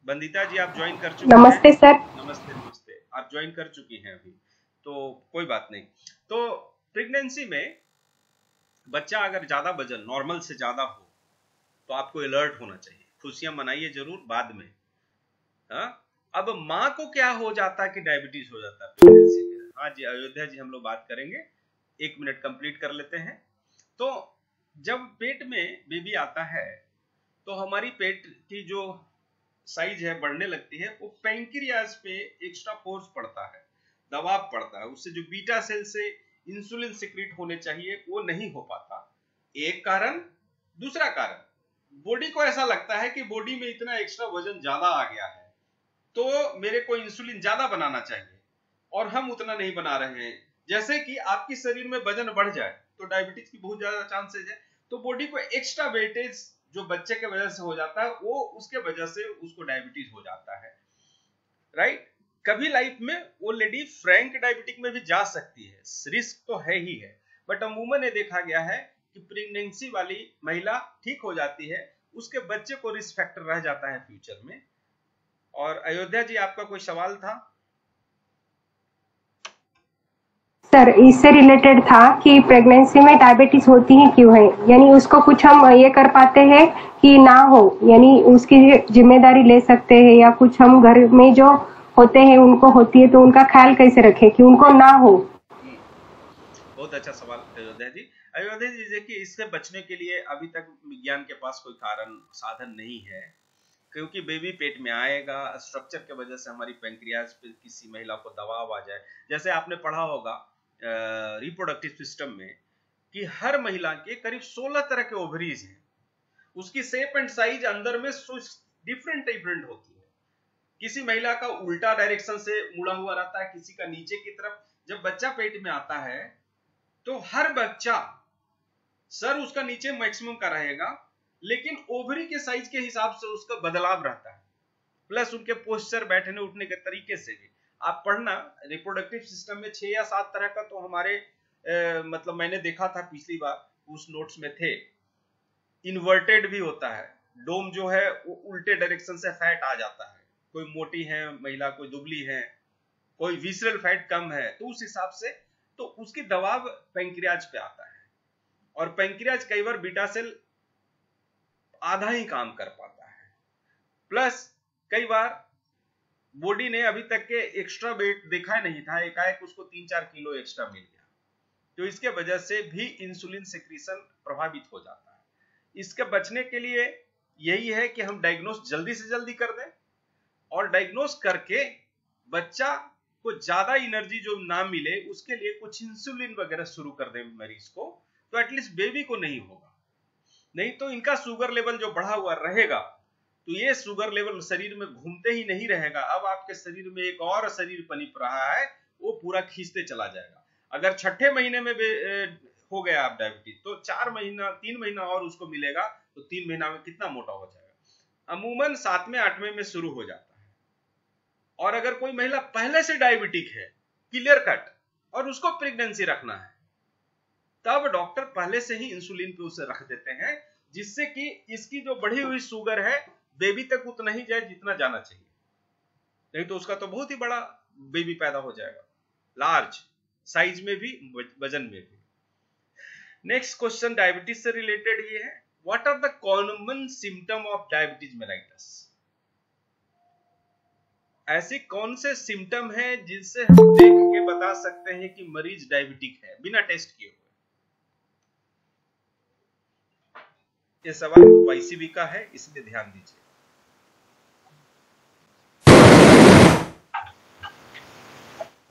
बंदिता जी आप ज्वाइन कर चुकी हैं। नमस्ते सर। नमस्ते नमस्ते, आप ज्वाइन कर चुकी हैं अभी, तो कोई बात नहीं। तो प्रेगनेंसी में बच्चा अगर ज्यादा वजन नॉर्मल से ज्यादा हो तो आपको अलर्ट होना चाहिए, खुशियां मनाइए जरूर बाद में। हाँ, अब माँ को क्या हो जाता है कि डायबिटीज हो जाता है प्रेगनेंसी में। हाँ जी अयोध्या जी, हम लोग बात करेंगे, 1 मिनट कंप्लीट कर लेते हैं। तो जब पेट में बेबी आता है तो हमारी पेट की जो साइज है बढ़ने लगती है, वो पैंक्रियाज पे एक्स्ट्रा फोर्स पड़ता है, दबाव पड़ता है, उससे जो बीटा सेल से इंसुलिन सिक्रीट होने चाहिए वो नहीं हो पाता, एक कारण। दूसरा कारण, बॉडी को ऐसा लगता है कि बॉडी में इतना एक्स्ट्रा वजन ज्यादा आ गया है तो मेरे को इंसुलिन ज्यादा बनाना चाहिए और हम उतना नहीं बना रहे हैं। जैसे कि आपके शरीर में वजन बढ़ जाए तो डायबिटीज की बहुत ज्यादा चांसेस है, तो बॉडी को एक्स्ट्रा वेटेज जो बच्चे के वजह से हो जाता है वो उसके वजह से उसको डायबिटीज हो जाता है, राइट। कभी लाइफ में वो लेडी फ्रैंक डायबिटिक में भी जा सकती है, रिस्क तो है ही है, बट अमूमन ये देखा गया है कि प्रेगनेंसी वाली महिला ठीक हो जाती है, उसके बच्चे को रिस्क फैक्टर रह जाता है फ्यूचर में। और अयोध्या जी आपका कोई सवाल था? सर इससे रिलेटेड था कि प्रेगनेंसी में डायबिटीज होती ही क्यों है, यानी उसको कुछ हम ये कर पाते हैं कि ना हो, यानी उसकी जिम्मेदारी ले सकते हैं, या कुछ हम घर में जो होते हैं उनको होती है तो उनका ख्याल कैसे रखें कि उनको ना हो। बहुत अच्छा सवाल अयोध्या जी। अयोध्या जी देखिए, इससे बचने के लिए अभी तक विज्ञान के पास कोई कारण साधन नहीं है, क्योंकि बेबी पेट में आएगा, स्ट्रक्चर के वजह से हमारी पैंक्रियाज पे किसी महिला को दबाव आ जाए। जैसे आपने पढ़ा होगा रिप्रोडक्टिव सिस्टम में कि हर महिला के करीब 16 तरह के ओवरीज हैं, उसकी शेप एंड साइज अंदर में डिफरेंट होती है। किसी महिला का उल्टा डायरेक्शन से मुड़ा हुआ रहता है, किसी का नीचे की तरफ। जब बच्चा पेट में आता है तो हर बच्चा सर उसका नीचे मैक्सिमम का रहेगा, लेकिन ओवरी के साइज के हिसाब से उसका बदलाव रहता है, प्लस उनके पोस्चर, बैठने उठने के तरीके से भी। आप पढ़ना रिप्रोडक्टिव सिस्टम में 6 या 7 तरह का तो हमारे मतलब मैंने देखा था पिछली बार उस नोट्स में थे। इन्वर्टेड भी होता है, डोम जो है वो उल्टे डायरेक्शन से फैट आ जाता है, कोई मोटी है महिला, कोई दुबली है, कोई विसरल फैट कम है, तो उस हिसाब से तो उसकी दबाव पैंक्रियाज पे आता है। और पैंक्रियाज कई बार बीटा सेल आधा ही काम कर पाता है, प्लस कई बार बॉडी ने अभी तक के एक्स्ट्रा वेट देखा नहीं था, एकाएक उसको 3-4 किलो एक्स्ट्रा मिल गया, तो इसके वजह से भी इंसुलिन सिक्रीशन प्रभावित हो जाता है। इसके बचने के लिए यही है कि हम डायग्नोस जल्दी से जल्दी कर दें, और डायग्नोस करके बच्चा को ज्यादा एनर्जी जो ना मिले उसके लिए कुछ इंसुलिन वगैरह शुरू कर दें मरीज को, तो एटलीस्ट बेबी को नहीं होगा। नहीं तो इनका शुगर लेवल जो बढ़ा हुआ रहेगा तो ये शुगर लेवल शरीर में घूमते ही नहीं रहेगा। अब आपके शरीर में एक और शरीर पनप रहा है, वो पूरा खींचते चला जाएगा। अगर 6ठे महीने में हो गया आप डायबिटीज, तो 3 महीना और उसको मिलेगा, तो 3 महीना में कितना मोटा हो जाएगा। अमूमन 7वें 8वें में शुरू हो जाता है। और अगर कोई महिला पहले से डायबिटिक है क्लियर कट और उसको प्रेगनेंसी रखना है, तब डॉक्टर पहले से ही इंसुलिन पे उसे रख देते हैं, जिससे कि इसकी जो बढ़ी हुई शुगर है बेबी तक उतना ही जाए जितना जाना चाहिए, नहीं तो उसका तो बहुत ही बड़ा बेबी पैदा हो जाएगा, लार्ज साइज में भी वजन में भी। नेक्स्ट क्वेश्चन डायबिटीज से रिलेटेड ही है, what are the common symptom of diabetes mellitus. ऐसे कौन से सिम्टम है जिनसे हम देख के बता सकते हैं कि मरीज डायबिटिक है बिना टेस्ट किए हुए। ये सवाल वाईसीबी का है, इसलिए ध्यान दीजिए।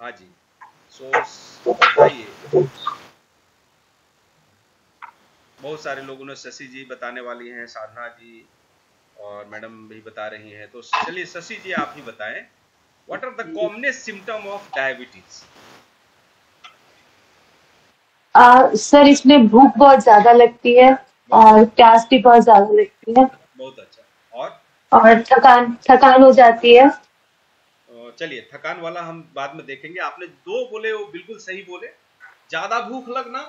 हाँ जी, सोर्स बताइए। बहुत सारे लोगों ने, शशि जी बताने वाली हैं, साधना जी और मैडम भी बता रही हैं, तो चलिए शशि जी आप ही बताएं, what are the commonest symptom of diabetes. Sir इसमें भूख बहुत ज्यादा लगती है और प्यास भी बहुत ज्यादा लगती है। बहुत अच्छा। और थकान हो जाती है। चलिए थकान वाला हम बाद में देखेंगे। आपने 2 बोले वो बिल्कुल सही बोले, ज्यादा भूख लगना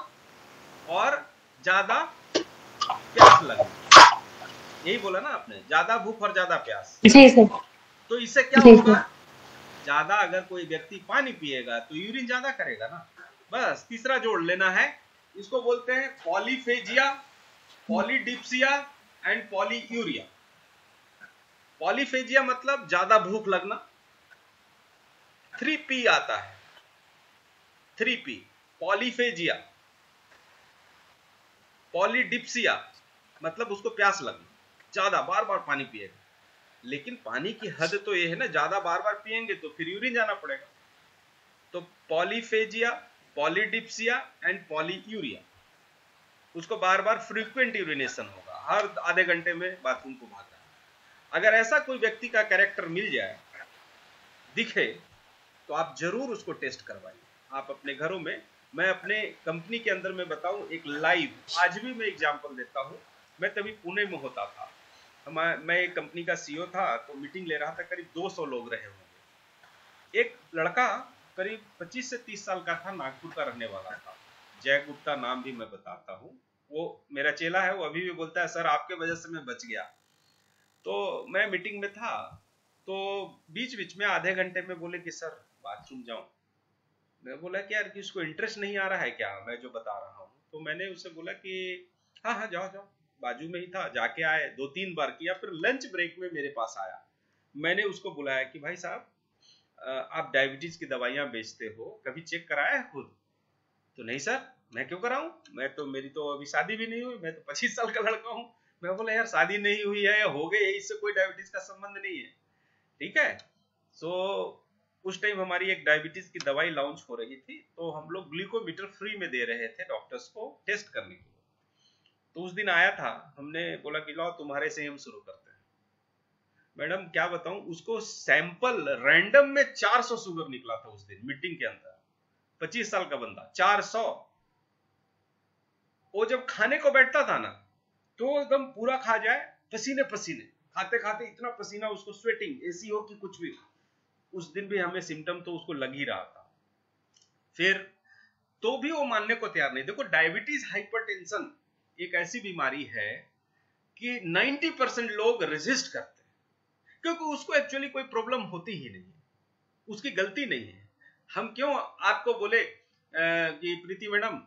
और ज्यादा प्यास लगना, यही बोला ना आपने, ज्यादा भूख और ज्यादा प्यास। जी सर। तो इससे क्या होगा, ज्यादा अगर कोई व्यक्ति पानी पिएगा तो यूरिन ज्यादा करेगा ना, बस तीसरा जोड़ लेना है, इसको बोलते हैं polyphagia, polydipsia and polyuria. Polyphagia मतलब ज्यादा भूख लगना, 3P आता है, 3P पॉलीफेजिया। पॉलीडिप्सिया मतलब उसको प्यास लगना, ज्यादा बार बार पानी पिएगा, लेकिन पानी की हद तो ये है ना, ज्यादा बार बार पिएंगे तो फिर यूरिन जाना पड़ेगा। तो पॉलीफेजिया, पॉलीडिप्सिया एंड पॉलीयूरिया, उसको बार बार फ्रीक्वेंट यूरिनेशन होगा, हर आधे घंटे में बाथरूम को भागना। अगर ऐसा कोई व्यक्ति का कैरेक्टर मिल जाए, दिखे, तो आप जरूर उसको टेस्ट करवाइए। आप अपने घरों में, मैं अपने कंपनी के अंदर में बताऊं एक लाइव, आज भी मैं एग्जांपल देता हूं। मैं तभी पुणे में होता था, मैं एक कंपनी का सीईओ था, तो मीटिंग ले रहा था, करीब 200 लोग रहे होंगे। एक लड़का करीब 25 से 30 साल का था, नागपुर का रहने वाला था, जय गुप्ता नाम भी मैं बताता हूँ, वो मेरा चेला है, वो अभी भी बोलता है सर आपके वजह से मैं बच गया। तो मैं मीटिंग में था, तो बीच बीच में आधे घंटे में बोले कि सर बाथरूम जाऊं। मैं बोला कि यार कि उसको इंटरेस्ट नहीं आ रहा है क्या मैं जो बता रहा हूँ? तो मैंने उससे बोला कि हाँ हाँ जाओ जाओ, बाजू में ही था, जाके आए, 2-3 बार किया। फिर लंच ब्रेक में मेरे पास आया, मैंने उसको बुलाया कि भाई साहब आप डायबिटीज की दवाइयां बेचते हो, कभी चेक कराया है खुद? तो नहीं सर, मैं क्यों कराऊं, मेरी तो अभी शादी भी नहीं हुई, मैं तो 25 साल का लड़का हूं। मैं बोला यार शादी नहीं हुई है या हो गई है, इससे कोई डायबिटीज का संबंध नहीं है, ठीक है। सो उस टाइम हमारी एक डायबिटीज की दवाई लॉन्च हो रही थी, तो हम लोग ग्लूकोमीटर फ्री में दे रहे थे डॉक्टर्स को टेस्ट करने के लिए। तो उस दिन आया था, हमने बोला कि लो तुम्हारे से हम शुरू करते हैं। मैडम क्या बताऊं, उसको सैंपल रैंडम में 400 शुगर निकला था उस दिन मीटिंग के अंदर। 25 साल का बंदा, 400। वो जब खाने को बैठता था ना, तो एकदम पूरा खा जाए, पसीने पसीने, खाते खाते इतना पसीना उसको, स्वेटिंग, एसी हो कि कुछ भी। उस दिन भी हमें सिम्टम तो उसको लग ही रहा था। फिर तो भी वो मानने को तैयार नहीं। देखो डायबिटीज हाइपरटेंशन एक ऐसी बीमारी है कि 90% लोग रेजिस्ट करते हैं, क्योंकि उसको एक्चुअली कोई प्रॉब्लम होती ही नहीं है, उसकी गलती नहीं है। हम क्यों आपको बोले कि प्रीति मैडम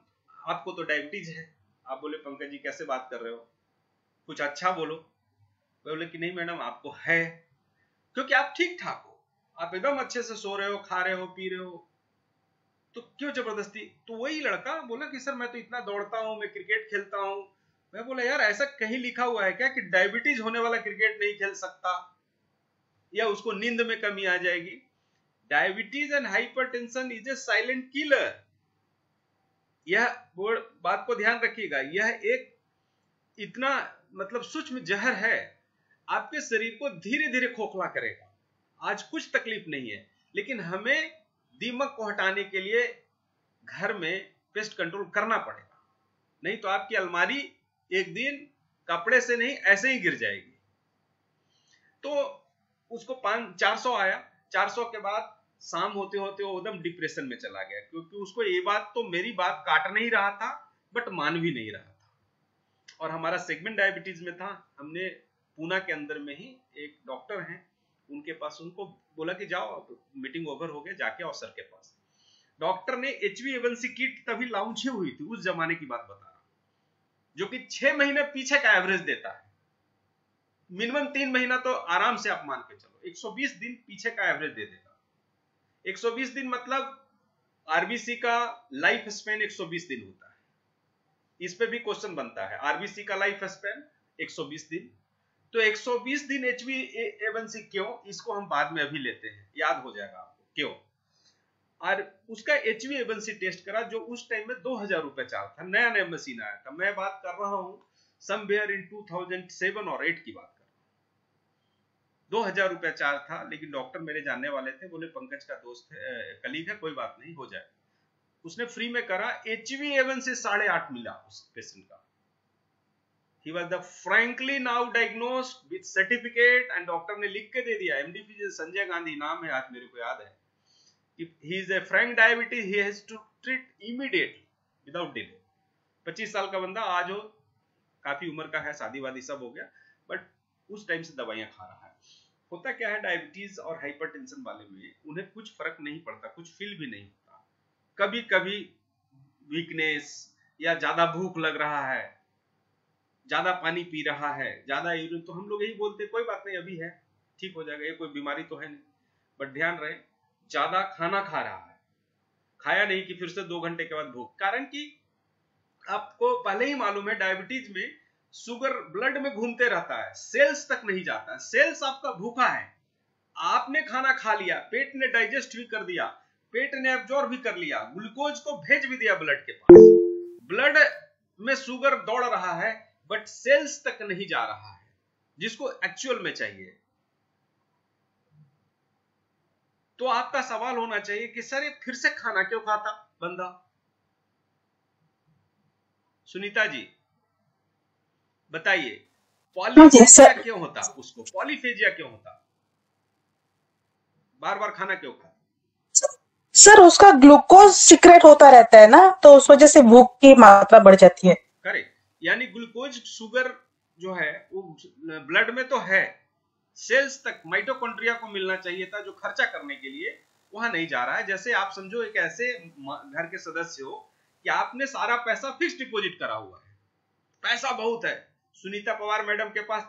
आपको तो डायबिटीज है, आप बोले पंकज जी कैसे बात कर रहे हो, कुछ अच्छा बोलो। बोले कि नहीं मैडम आपको है, क्योंकि आप ठीक ठाक हो, आप एकदम अच्छे से सो रहे हो, खा रहे हो, पी रहे हो, तो क्यों जबरदस्ती। तो वही लड़का बोला कि सर मैं तो इतना दौड़ता हूं, मैं क्रिकेट खेलता हूं। मैं बोला यार ऐसा कहीं लिखा हुआ है क्या कि डायबिटीज होने वाला क्रिकेट नहीं खेल सकता या उसको नींद में कमी आ जाएगी? Diabetes and hypertension is a silent killer. यह बात को ध्यान रखिएगा, यह एक इतना मतलब सूक्ष्म जहर है, आपके शरीर को धीरे धीरे खोखला करेगा। आज कुछ तकलीफ नहीं है, लेकिन हमें दीमक को हटाने के लिए घर में पेस्ट कंट्रोल करना पड़ेगा, नहीं तो आपकी अलमारी एक दिन कपड़े से नहीं ऐसे ही गिर जाएगी। तो उसको 400 आया, 400 के बाद शाम होते होते वो एकदम डिप्रेशन में चला गया, क्योंकि उसको ये बात तो मेरी बात काट नहीं रहा था, बट मान भी नहीं रहा था। और हमारा सेगमेंट डायबिटीज में था, हमने पूना के अंदर में ही एक डॉक्टर हैं, उनके पास, उनको बोला कि जाओ मीटिंग ओवर हो गया, जाके आओ सर के पास। डॉक्टर ने HbA1c किट तभी लॉन्च ही हुई थी, उस जमाने की बात बता रहा हूं, जो कि 6 महीने पीछे का एवरेज देता है। मिनिमम 3 महीना तो आराम से आप मान के चलो, 120 दिन पीछे का एवरेज दे देगा। 120 दिन मतलब आरबीसी का लाइफ स्पेन 120 दिन होता है। इस पे भी क्वेश्चन बनता है, आरबीसी का लाइफ स्पेन 120 दिन, तो 120 दिन HbA1c क्यों, इसको हम बाद में अभी लेते हैं, याद हो जाएगा आपको क्यों। और उसका HbA1c टेस्ट करा, जो उस टाइम में 2000 रुपए चार्ज था, नया नया मशीन आया था। मैं बात कर रहा हूं समवेयर इन 2007 और 8 की बात कर रहा हूं। 2000 रुपया चार्ज था, लेकिन डॉक्टर मेरे जानने वाले थे, बोले पंकज का दोस्त है, कलीग है, कोई बात नहीं हो जाए। उसने फ्री में करा, HbA1c 8.5 मिला उस पेशेंट का। He was the frankly now diagnosed with certificate, and doctor ने लिख के दे दिया, MD फिजिशियन संजय गांधी नाम है, आज मेरे को याद है, he is a frank diabetes, he has to treat immediately without delay। 25 साल का बंदा, आज हो काफी उम्र का है, शादी वादी सब हो गया, बट उस टाइम से दवाइयां खा रहा है। होता क्या है डायबिटीज और हाइपरटेंशन वाले में, उन्हें कुछ फर्क नहीं पड़ता, कुछ फील भी नहीं होता। कभी कभी वीकनेस, या ज्यादा भूख लग रहा है, ज्यादा पानी पी रहा है, ज्यादा यूरिन, तो हम लोग यही बोलते कोई बात नहीं अभी है, ठीक हो जाएगा, ये कोई बीमारी तो है नहीं। बट ध्यान रहे ज्यादा खाना खा रहा है, खाया नहीं कि फिर से 2 घंटे के बाद भूख, कारण कि आपको पहले ही मालूम है डायबिटीज में शुगर ब्लड में घूमते रहता है, सेल्स तक नहीं जाता है, सेल्स आपका भूखा है, आपने खाना खा लिया, पेट ने डाइजेस्ट भी कर दिया, पेट ने एब्जॉर्ब भी कर लिया, ग्लूकोज को भेज भी दिया ब्लड के पास, ब्लड में शुगर दौड़ रहा है बट सेल्स तक नहीं जा रहा है जिसको एक्चुअल में चाहिए। तो आपका सवाल होना चाहिए कि सर ये फिर से खाना क्यों खाता बंदा? सुनीता जी बताइए, पॉलीफेजिया क्यों होता उसको, पॉलीफेजिया क्यों होता, बार बार खाना क्यों खाता? सर उसका ग्लूकोज सीक्रेट होता रहता है ना, तो उस वजह से भूख की मात्रा बढ़ जाती है। करेक्ट, यानी ग्लूकोज शुगर जो है वो ब्लड में तो है, सेल्स तक माइटोकॉन्ड्रिया को मिलना चाहिए था जो खर्चा करने के लिए, वहां नहीं जा रहा है। जैसे आप समझो एक ऐसे घर के सदस्य हो कि आपने सारा पैसा फिक्स डिपॉजिट करा हुआ है, पैसा बहुत है, सुनीता पवार मैडम के पास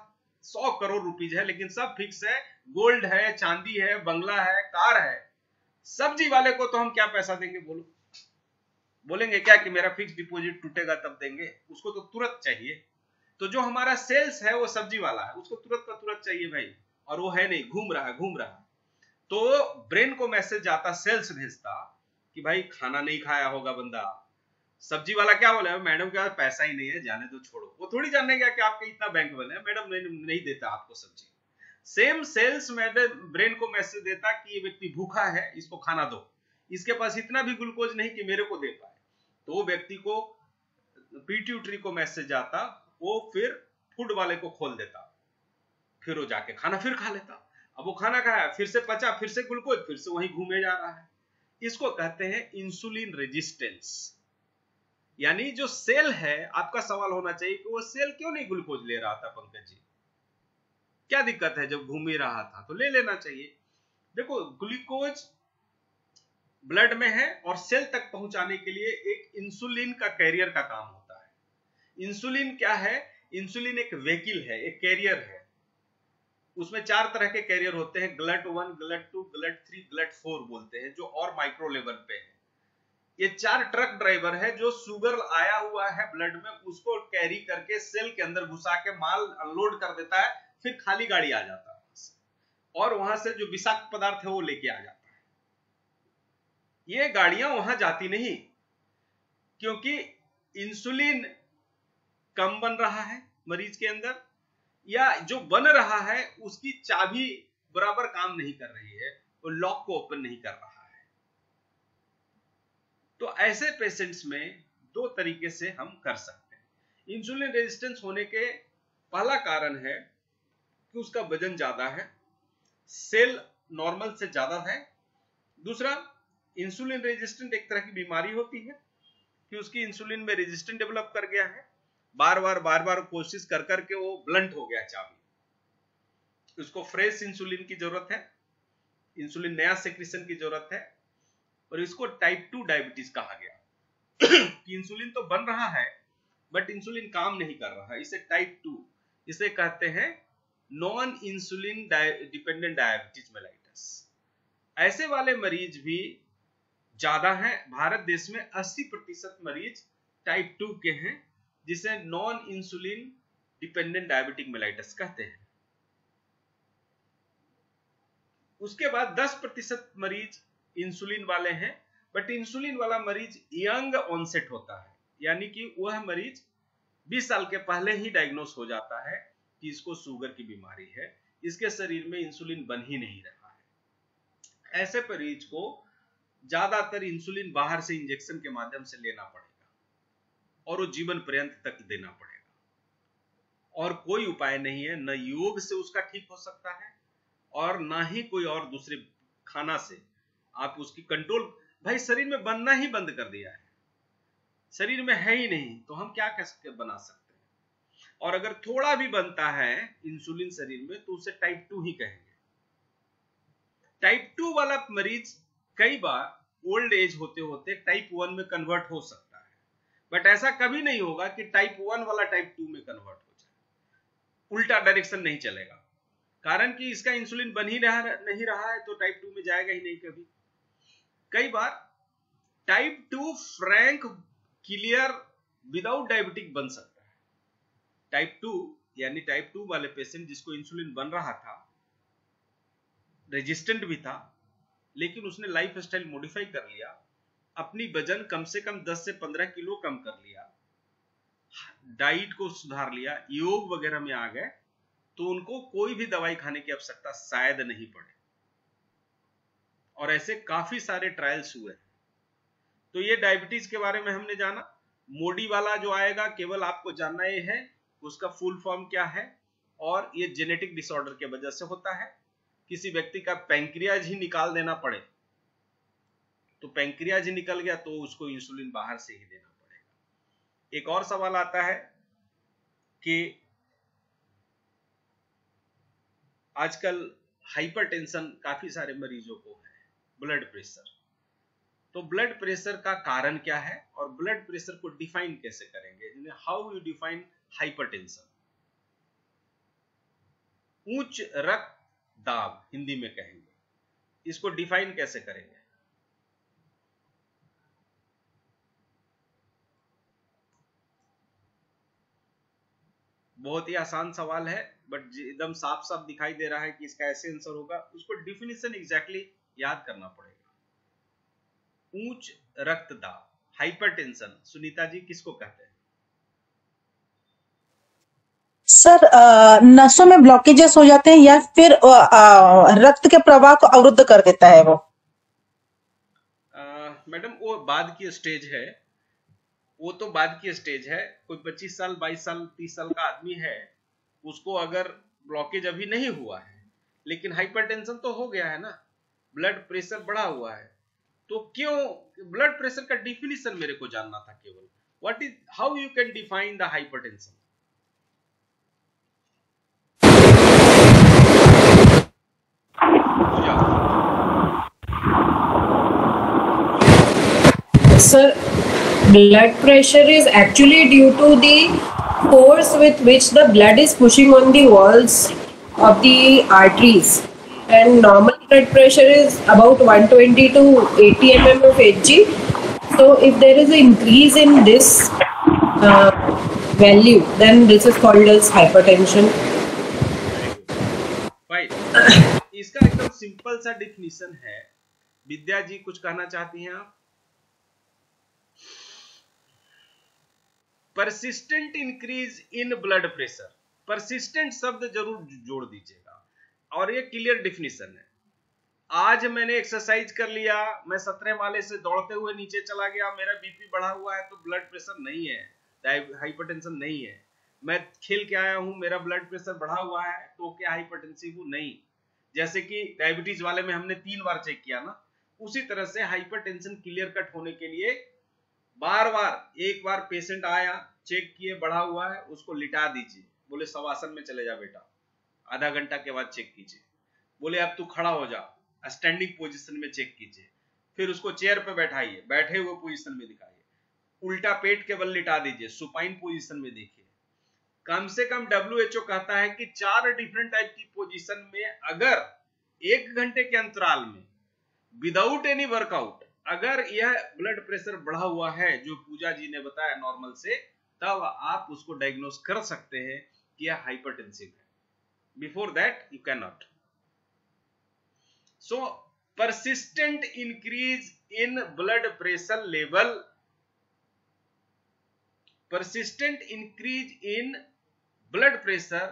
100 करोड़ रुपीज है लेकिन सब फिक्स है, गोल्ड है, चांदी है, बंगला है, कार है। सब्जी वाले को तो हम क्या पैसा देंगे बोलो, बोलेंगे क्या कि मेरा फिक्स डिपॉजिट टूटेगा तब देंगे, उसको तो तुरंत चाहिए। तो जो हमारा सेल्स है वो सब्जी वाला है, उसको तुरंत का तुरंत चाहिए भाई, और वो है नहीं, घूम रहा है। तो ब्रेन को मैसेज जाता, सेल्स भेजता कि भाई खाना नहीं खाया होगा बंदा। सब्जी वाला क्या बोला, मैडम के पास पैसा ही नहीं है, जाने दो छोड़ो, वो थोड़ी जानने गया कि आपके इतना बैंक बैलेंस है, मैडम नहीं देता आपको सब्जी। सेम सेल्स ब्रेन को मैसेज देता कि ये व्यक्ति भूखा है, इसको खाना दो, इसके पास इतना भी ग्लूकोज नहीं कि मेरे को दे पाए। तो वो व्यक्ति को पिट्यूटरी को मैसेज आता, वो फिर फूड वाले को खोल देता, फिर वो जाके खाना फिर खा लेता। अब वो खाना खाया, फिर से पचा, फिर से ग्लूकोज, फिर से वही घूमे जा रहा है। इसको कहते हैं इंसुलिन रेजिस्टेंस। यानी जो सेल है, आपका सवाल होना चाहिए कि वो सेल क्यों नहीं ग्लूकोज ले रहा था पंकज जी, क्या दिक्कत है, जब घूम ही रहा था तो ले लेना चाहिए। देखो ग्लूकोज ब्लड में है और सेल तक पहुंचाने के लिए एक इंसुलिन का कैरियर का काम होता है। इंसुलिन क्या है, इंसुलिन एक व्हीकल है, एक कैरियर है। उसमें 4 तरह के कैरियर होते हैं, ग्लट 1, ग्लट 2, ग्लट 3, ग्लट 4 बोलते हैं, जो और माइक्रो लेवल पे है। ये 4 ट्रक ड्राइवर है जो शुगर आया हुआ है ब्लड में, उसको कैरी करके सेल के अंदर घुसा के माल अनलोड कर देता है, फिर खाली गाड़ी आ जाता है और वहां से जो विषाक्त पदार्थ है वो लेके आ जाता है। ये गाड़ियां वहां जाती नहीं, क्योंकि इंसुलिन कम बन रहा है मरीज के अंदर, या जो बन रहा है उसकी चाबी बराबर काम नहीं कर रही है, वो लॉक को ओपन नहीं कर रहा है। तो ऐसे पेशेंट्स में 2 तरीके से हम कर सकते हैं। इंसुलिन रेजिस्टेंस होने के पहला कारण है कि उसका वजन ज्यादा है, सेल नॉर्मल से ज्यादा है। दूसरा, इंसुलिन रेजिस्टेंट एक तरह की बीमारी होती है कि उसकी इंसुलिन में रेजिस्टेंस डेवलप कर गया है, बार बार कोशिश कर करके वो ब्लंट हो गया चाबी। उसको फ्रेश इंसुलिन की जरूरत है, इंसुलिन नया सेक्रेशन की जरूरत है, और इसको टाइप 2 डायबिटीज कहा गया कि इंसुलिन तो बन रहा है बट इंसुलिन काम नहीं कर रहा है, इसे टाइप 2, इसे कहते हैं non insulin dependent diabetes mellitus. ऐसे वाले मरीज भी ज्यादा हैं, भारत देश में 80% मरीज टाइप 2 के हैं, जिसे non insulin dependent diabetic mellitus कहते हैं। उसके बाद 10% मरीज इंसुलिन वाले हैं, बट इंसुलिन वाला मरीज यंग ऑनसेट होता है, यानी कि वह मरीज 20 साल के पहले ही डायग्नोस हो जाता है कि इसको शुगर की बीमारी है, इसके शरीर में इंसुलिन बन ही नहीं रहा है। ऐसे मरीज को ज्यादातर इंसुलिन बाहर से इंजेक्शन के माध्यम से लेना पड़ेगा और वो जीवन पर्यंत तक देना पड़ेगा, और कोई उपाय नहीं है, न योग से उसका ठीक हो सकता है और ना ही कोई और दूसरे खाना से आप उसकी कंट्रोल। भाई शरीर में बनना ही बंद कर दिया है, शरीर में है ही नहीं, तो हम क्या कैसे बना सकते हैं? और अगर थोड़ा भी बनता है इंसुलिन शरीर में तो उसे टाइप 2 ही कहेंगे। टाइप 2 वाला मरीज कई बार ओल्ड एज होते होते टाइप 1 में कन्वर्ट हो सकता है, बट ऐसा कभी नहीं होगा कि टाइप 1 वाला टाइप 2 में कन्वर्ट हो जाए, उल्टा डायरेक्शन नहीं चलेगा, कारण कि इसका इंसुलिन बन ही नहीं रहा है तो टाइप 2 में जाएगा ही नहीं कभी। कई बार type 2 frank clear without diabetic बन सकता है। टाइप 2 यानी टाइप 2 वाले पेशेंट जिसको इंसुलिन बन रहा था, रेजिस्टेंट भी था, लेकिन उसने लाइफ स्टाइल मॉडिफाई कर लिया, अपनी वजन कम से कम 10 से 15 किलो कम कर लिया, डाइट को सुधार लिया, योग वगैरह में आ गए, तो उनको कोई भी दवाई खाने की आवश्यकता शायद नहीं पड़े। और ऐसे काफी सारे ट्रायल्स हुए। तो ये डायबिटीज के बारे में हमने जाना। मोडी वाला जो आएगा, केवल आपको जानना ये है उसका फुल फॉर्म क्या है, और ये जेनेटिक डिसऑर्डर के वजह से होता है। किसी व्यक्ति का पैंक्रियाज ही निकाल देना पड़े, तो पैंक्रियाज ही निकल गया तो उसको इंसुलिन बाहर से ही देना पड़ेगा। एक और सवाल आता है कि आजकल हाइपरटेंशन काफी सारे मरीजों को है, ब्लड प्रेशर। तो ब्लड प्रेशर का कारण क्या है और ब्लड प्रेशर को डिफाइन कैसे करेंगे? How you define hypertension? उच्च रक्तदाब हिंदी में कहेंगे, इसको डिफाइन कैसे करेंगे? बहुत ही आसान सवाल है, बट एकदम साफ साफ दिखाई दे रहा है कि इसका ऐसे आंसर होगा। उसको डिफिनेशन एग्जैक्टली याद करना पड़ेगा। उच्च रक्तदाब, हाइपरटेंशन, सुनीता जी किसको कहते हैं? सर नसों में ब्लॉकेजेस हो जाते हैं या फिर रक्त के प्रवाह को अवरुद्ध कर देता है वो? मैडम वो बाद की स्टेज है, वो तो बाद की स्टेज है। कोई 25 साल 22 साल 30 साल का आदमी है, उसको अगर ब्लॉकेज अभी नहीं हुआ है लेकिन हाइपरटेंशन तो हो गया है ना, ब्लड प्रेशर बढ़ा हुआ है, तो क्यों? ब्लड प्रेशर का डिफिनीशन मेरे को जानना था केवल। What is, how you can define the hypertension? Sir, blood pressure is actually due to the force with which the blood is pushing on the walls of the arteries, and normal blood pressure is about 120 to 80 mm of Hg. So if there is an increase in this value, then this is called as hypertension. इसका एकदम simple सा definition है। विद्या जी कुछ कहना चाहती हैं आप? Persistent increase in blood pressure, persistent शब्द जरूर जोड़ दीजिएगा, और ये क्लियर डिफिनीशन है। आज मैंने एक्सरसाइज कर लिया, मैं 17 माले से दौड़ते हुए नीचे चला गया, मेरा बीपी बढ़ा हुआ है, तो ब्लड प्रेशर नहीं है, हाइपरटेंशन नहीं है। मैं खेल के आया हूं, मेरा ब्लड प्रेशर बढ़ा हुआ है, तो क्या हाइपरटेंसिव हूं? नहीं। जैसे कि डायबिटीज वाले में हमने 3 बार चेक किया ना, उसी तरह से हाइपरटेंशन क्लियर कट होने के लिए बार बार, एक बार पेशेंट आया, चेक किए बढ़ा हुआ है, उसको लिटा दीजिए, बोले शवासन में चले जा बेटा, आधा घंटा के बाद चेक कीजिए। बोले अब तू खड़ा हो जा, स्टैंडिंग पोजीशन में चेक कीजिए। फिर उसको चेयर पे बैठाइए, बैठे हुए पोजीशन में दिखाइए, उल्टा पेट के बल लिटा दीजिए, सुपाइन पोजीशन में देखिए। कम से कम WHO कहता है कि 4 डिफरेंट टाइप की पोजीशन में अगर 1 घंटे के अंतराल में विदाउट एनी वर्कआउट अगर यह ब्लड प्रेशर बढ़ा हुआ है, जो पूजा जी ने बताया नॉर्मल से, तब आप उसको डायग्नोस कर सकते हैं कि यह हाइपरटेंसिव है। Before that you can not. So persistent increase in blood pressure level, persistent increase in blood pressure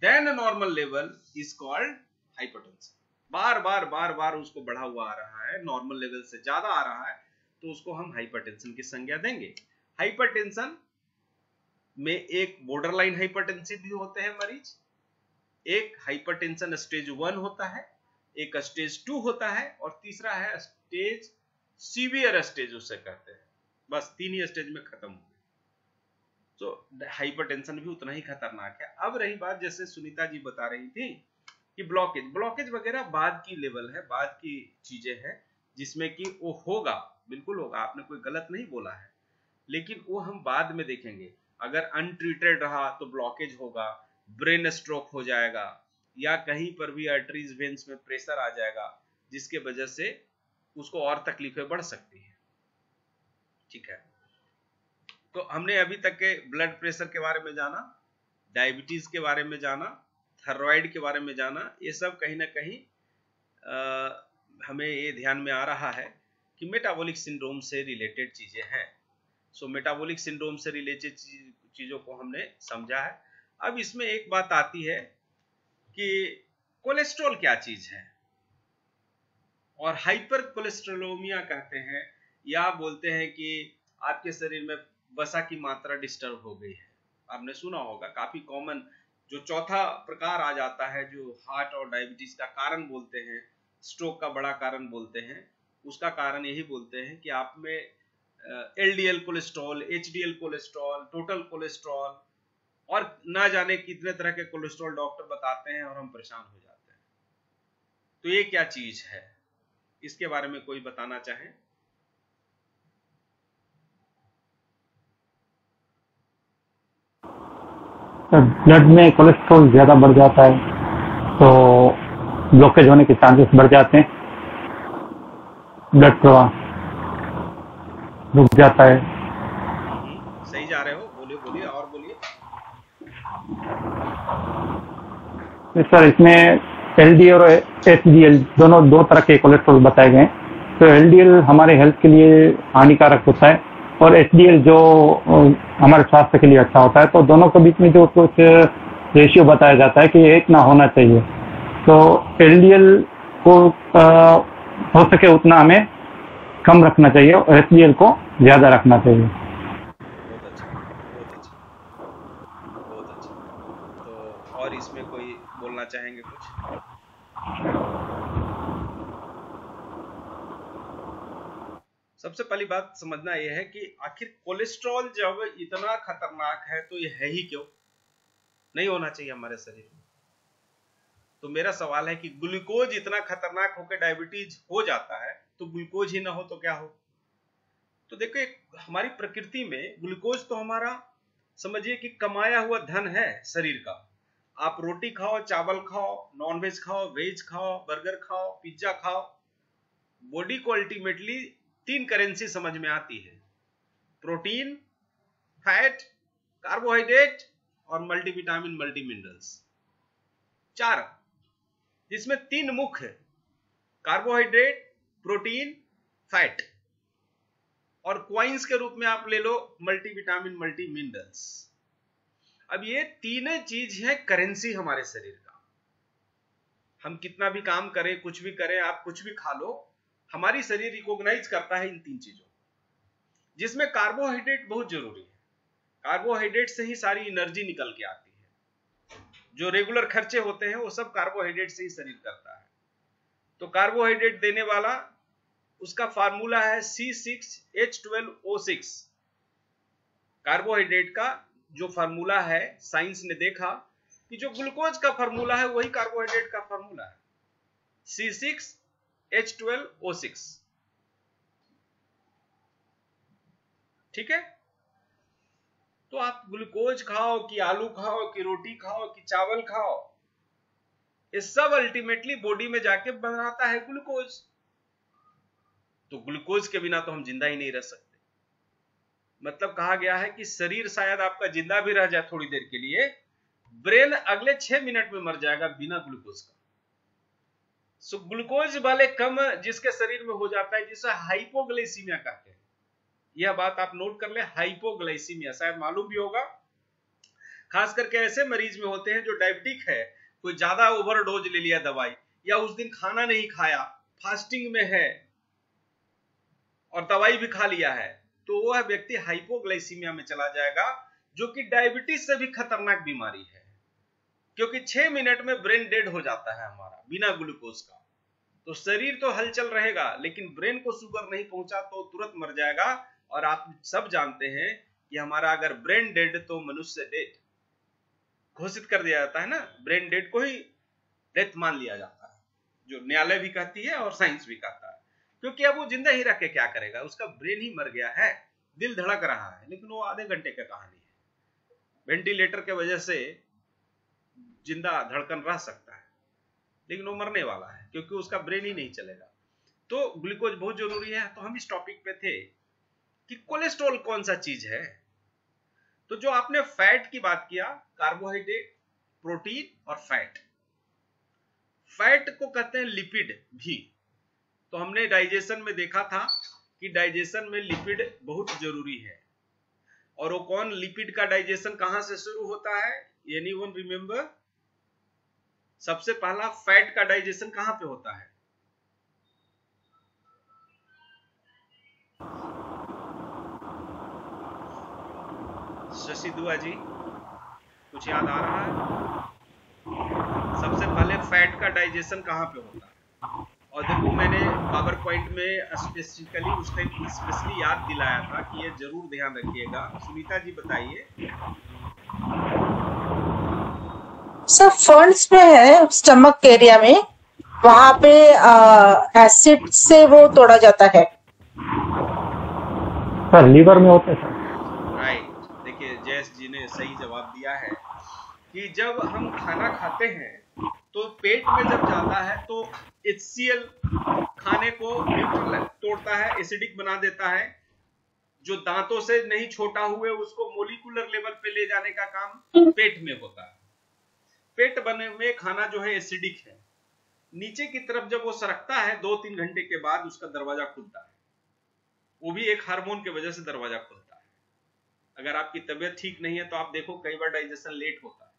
than a normal level is called hypertension। बार बार बार बार उसको बढ़ा हुआ आ रहा है, नॉर्मल लेवल से ज्यादा आ रहा है, तो उसको हम हाइपरटेंशन की संज्ञा देंगे। हाइपरटेंशन में एक बॉर्डरलाइन हाइपरटेंसिव भी होते हैं मरीज, एक हाइपरटेंशन स्टेज 1 होता है, एक स्टेज 2 होता है, और तीसरा है स्टेज सीवियर स्टेज उसे कहते हैं। बस 3 ही स्टेज में खत्म हो गए। तो हाइपरटेंशन भी उतना ही खतरनाक है। अब रही बात, जैसे सुनीता जी बता रही थी कि ब्लॉकेज वगैरह बाद की लेवल है, बाद की चीजें हैं, जिसमें कि वो होगा, बिल्कुल होगा, आपने कोई गलत नहीं बोला है। लेकिन वो हम बाद में देखेंगे। अगर अनट्रीटेड रहा तो ब्लॉकेज होगा, ब्रेन स्ट्रोक हो जाएगा, या कहीं पर भी आर्टरीज वेन्स में प्रेशर आ जाएगा, जिसके वजह से उसको और तकलीफें बढ़ सकती है। ठीक है, तो हमने अभी तक के ब्लड प्रेशर के बारे में जाना, डायबिटीज के बारे में जाना, थायराइड के बारे में जाना। ये सब कहीं ना कहीं हमें ये ध्यान में आ रहा है कि मेटाबॉलिक सिंड्रोम से रिलेटेड चीजें हैं। सो मेटाबॉलिक सिंड्रोम से रिलेटेड चीजों को हमने समझा है। अब इसमें एक बात आती है कि कोलेस्ट्रॉल क्या चीज है, और हाइपर कोलेस्ट्रोलोमिया कहते हैं, या बोलते हैं कि आपके शरीर में वसा की मात्रा डिस्टर्ब हो गई है। आपने सुना होगा, काफी कॉमन जो चौथा प्रकार आ जाता है, जो हार्ट और डायबिटीज का कारण बोलते हैं, स्ट्रोक का बड़ा कारण बोलते हैं, उसका कारण यही बोलते हैं कि आप में LDL cholesterol, HDL cholesterol, total cholesterol और ना जाने कितने तरह के कोलेस्ट्रॉल डॉक्टर बताते हैं और हम परेशान हो जाते हैं। तो ये क्या चीज है, इसके बारे में कोई बताना चाहे? ब्लड में कोलेस्ट्रॉल ज्यादा बढ़ जाता है तो ब्लॉकेज होने के चांसेस बढ़ जाते हैं, ब्लड प्रवाह रुक जाता है। सही जा रहे हो, बोलिए बोलिए और बोलिए। सर इसमें एलडीएल और एचडीएल दोनों दो तरह के कोलेस्ट्रॉल बताए गए हैं। तो एलडीएल हमारे हेल्थ के लिए हानिकारक होता है और एचडीएल जो हमारे स्वास्थ्य के लिए अच्छा होता है। तो दोनों के बीच में जो कुछ रेशियो बताया जाता है कि एक ना होना चाहिए। तो एलडीएल को हो सके उतना हमें कम रखना चाहिए और एचडीएल को ज्यादा रखना चाहिए। बहुत अच्छा, बहुत अच्छा, बहुत अच्छा। तो और इसमें कोई बोलना चाहेंगे कुछ? सबसे पहली बात समझना यह है कि आखिर कोलेस्ट्रॉल जब इतना खतरनाक है तो ये है ही क्यों? नहीं होना चाहिए हमारे शरीर में। तो मेरा सवाल है कि ग्लूकोज इतना खतरनाक होकर डायबिटीज हो जाता है, तो ग्लूकोज ही ना हो तो क्या हो? तो देखो, हमारी प्रकृति में ग्लूकोज तो हमारा समझिए कि कमाया हुआ धन है शरीर का। आप रोटी खाओ, चावल खाओ, नॉनवेज खाओ, वेज खाओ, बर्गर खाओ, पिज्जा खाओ, बॉडी को अल्टीमेटली 3 करेंसी समझ में आती है: प्रोटीन, फैट, कार्बोहाइड्रेट और मल्टीविटामिन, मल्टी मिनरल्स। 4, जिसमें 3 मुख्य है: कार्बोहाइड्रेट, प्रोटीन, फैट, और क्वाइंस के रूप में आप ले लो मल्टीविटामिन, मल्टी मिनरल्स। अब ये तीनों चीज है करेंसी हमारे शरीर का। हम कितना भी काम करें, कुछ भी करें, आप कुछ भी खा लो, हमारी शरीर रिकॉग्नाइज करता है इन 3 चीजों, जिसमें कार्बोहाइड्रेट बहुत जरूरी है। कार्बोहाइड्रेट से ही सारी एनर्जी निकल के आती है। जो रेगुलर खर्चे होते हैं वो सब कार्बोहाइड्रेट से ही शरीर करता है। तो कार्बोहाइड्रेट देने वाला, उसका फार्मूला है C6H12O6। कार्बोहाइड्रेट का जो फार्मूला है, साइंस ने देखा कि जो ग्लूकोज का फार्मूला है वही कार्बोहाइड्रेट का फार्मूला है, C6H12O6। ठीक है, तो आप ग्लूकोज खाओ कि आलू खाओ कि रोटी खाओ कि चावल खाओ, ये सब अल्टीमेटली बॉडी में जाके बनाता है ग्लूकोज। तो ग्लूकोज के बिना तो हम जिंदा ही नहीं रह सकते। मतलब कहा गया है कि शरीर शायद आपका जिंदा भी रह जाए थोड़ी देर के लिए, ब्रेन अगले 6 मिनट में मर जाएगा बिना ग्लूकोज का। सो ग्लूकोज वाले कम जिसके शरीर में हो जाता है, जिसे हाइपोग्लाइसीमिया कहते हैं। यह बात आप नोट कर ले, हाइपोग्लाइसीमिया शायद मालूम भी होगा। खास करके ऐसे मरीज में होते हैं जो डायबिटिक है, कोई ज्यादा ओवरडोज ले लिया दवाई, या उस दिन खाना नहीं खाया, फास्टिंग में है और दवाई भी खा लिया है, तो वह व्यक्ति हाइपोग्लाइसीमिया में चला जाएगा, जो कि डायबिटीज से भी खतरनाक बीमारी है। क्योंकि 6 मिनट में ब्रेन डेड हो जाता है हमारा बिना ग्लूकोज का। तो शरीर तो हलचल रहेगा, लेकिन ब्रेन को शुगर नहीं पहुंचा तो तुरंत मर जाएगा। और आप सब जानते हैं कि हमारा अगर ब्रेन डेड तो मनुष्य डेड घोषित कर दिया जाता है ना, ब्रेन डेड को ही डेथ मान लिया जाता है, जो न्यायालय भी कहती है और साइंस भी कहता है। क्योंकि अब वो जिंदा ही रह के क्या करेगा, उसका ब्रेन ही मर गया है। दिल धड़क रहा है, लेकिन वो आधे घंटे का कहानी है। वेंटिलेटर के वजह से जिंदा धड़कन रह सकता है, लेकिन वो मरने वाला है क्योंकि उसका ब्रेन ही नहीं चलेगा। तो ग्लूकोज बहुत जरूरी है। तो हम इस टॉपिक पे थे कि कोलेस्ट्रॉल कौन सा चीज है। तो जो आपने फैट की बात किया, कार्बोहाइड्रेट, प्रोटीन और फैट, फैट को कहते हैं लिपिड भी। तो हमने डाइजेशन में देखा था कि डाइजेशन में लिपिड बहुत जरूरी है। और वो कौन लिपिड का डाइजेशन कहां से शुरू होता है? Anyone remember? सबसे पहला फैट का डाइजेशन कहां पे होता है? शशि दुआ जी, कुछ याद आ रहा है? सबसे पहले फैट का डाइजेशन कहां पे होता है? और देखो मैंने पावर पॉइंट में स्पेसिफिकली उस टाइम स्पेशली याद दिलाया था कि ये जरूर ध्यान रखिएगा। सुनीता जी बताइए। सर फंड्स में है स्टमक एरिया में, वहां पे एसिड से वो तोड़ा जाता है। सर लीवर में होता है सर। राइट, देखिए जयेश जी ने सही जवाब दिया है कि जब हम खाना खाते हैं तो पेट में जब जाता है तो HCl खाने को न्यूट्रल तोड़ता है, एसिडिक बना देता है। जो दांतों से नहीं छोटा हुए उसको मोलिकुलर लेवल पे ले जाने का काम पेट में होता है। पेट बने में खाना जो है एसिडिक है। नीचे की तरफ जब वो सरकता है 2-3 घंटे के बाद उसका दरवाजा खुलता है। वो भी एक हार्मोन की वजह से दरवाजा खुलता है। अगर आपकी तबीयत ठीक नहीं है तो आप देखो कई बार डाइजेशन लेट होता है,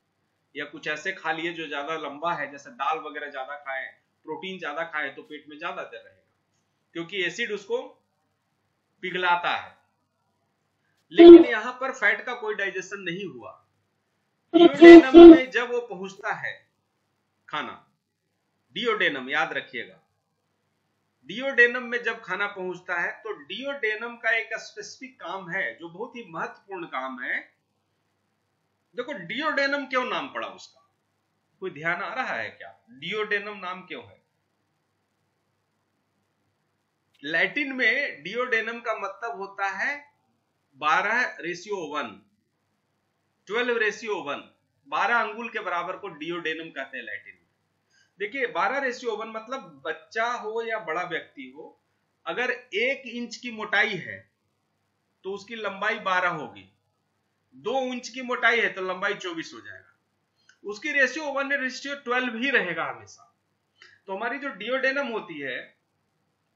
या कुछ ऐसे खा लिए जो ज्यादा लंबा है, जैसे दाल वगैरह ज्यादा खाएं, प्रोटीन ज्यादा खाएं तो पेट में ज्यादा देर रहेगा क्योंकि एसिड उसको पिघलाता है। लेकिन यहां पर फैट का कोई डाइजेशन नहीं हुआ। डियोडेनम में जब वो पहुंचता है खाना, डियोडेनम याद रखिएगा, डियोडेनम में जब खाना पहुंचता है तो डियोडेनम का एक स्पेसिफिक काम है जो बहुत ही महत्वपूर्ण काम है। देखो डियोडेनम क्यों नाम पड़ा उसका, कोई ध्यान आ रहा है क्या? डियोडेनम नाम क्यों है? लैटिन में डियोडेनम का मतलब होता है 12:1, 12:1, 12 अंगुल के बराबर को डियोडेनम कहते हैं लैटिन में। देखिए 12:1 मतलब बच्चा हो या बड़ा व्यक्ति हो, अगर 1 इंच की मोटाई है तो उसकी लंबाई 12 होगी। 2 इंच की मोटाई है तो लंबाई 24 हो जाएगा। उसकी रेशियो 1:12 ही रहेगा हमेशा। तो हमारी जो डियोडेनम होती है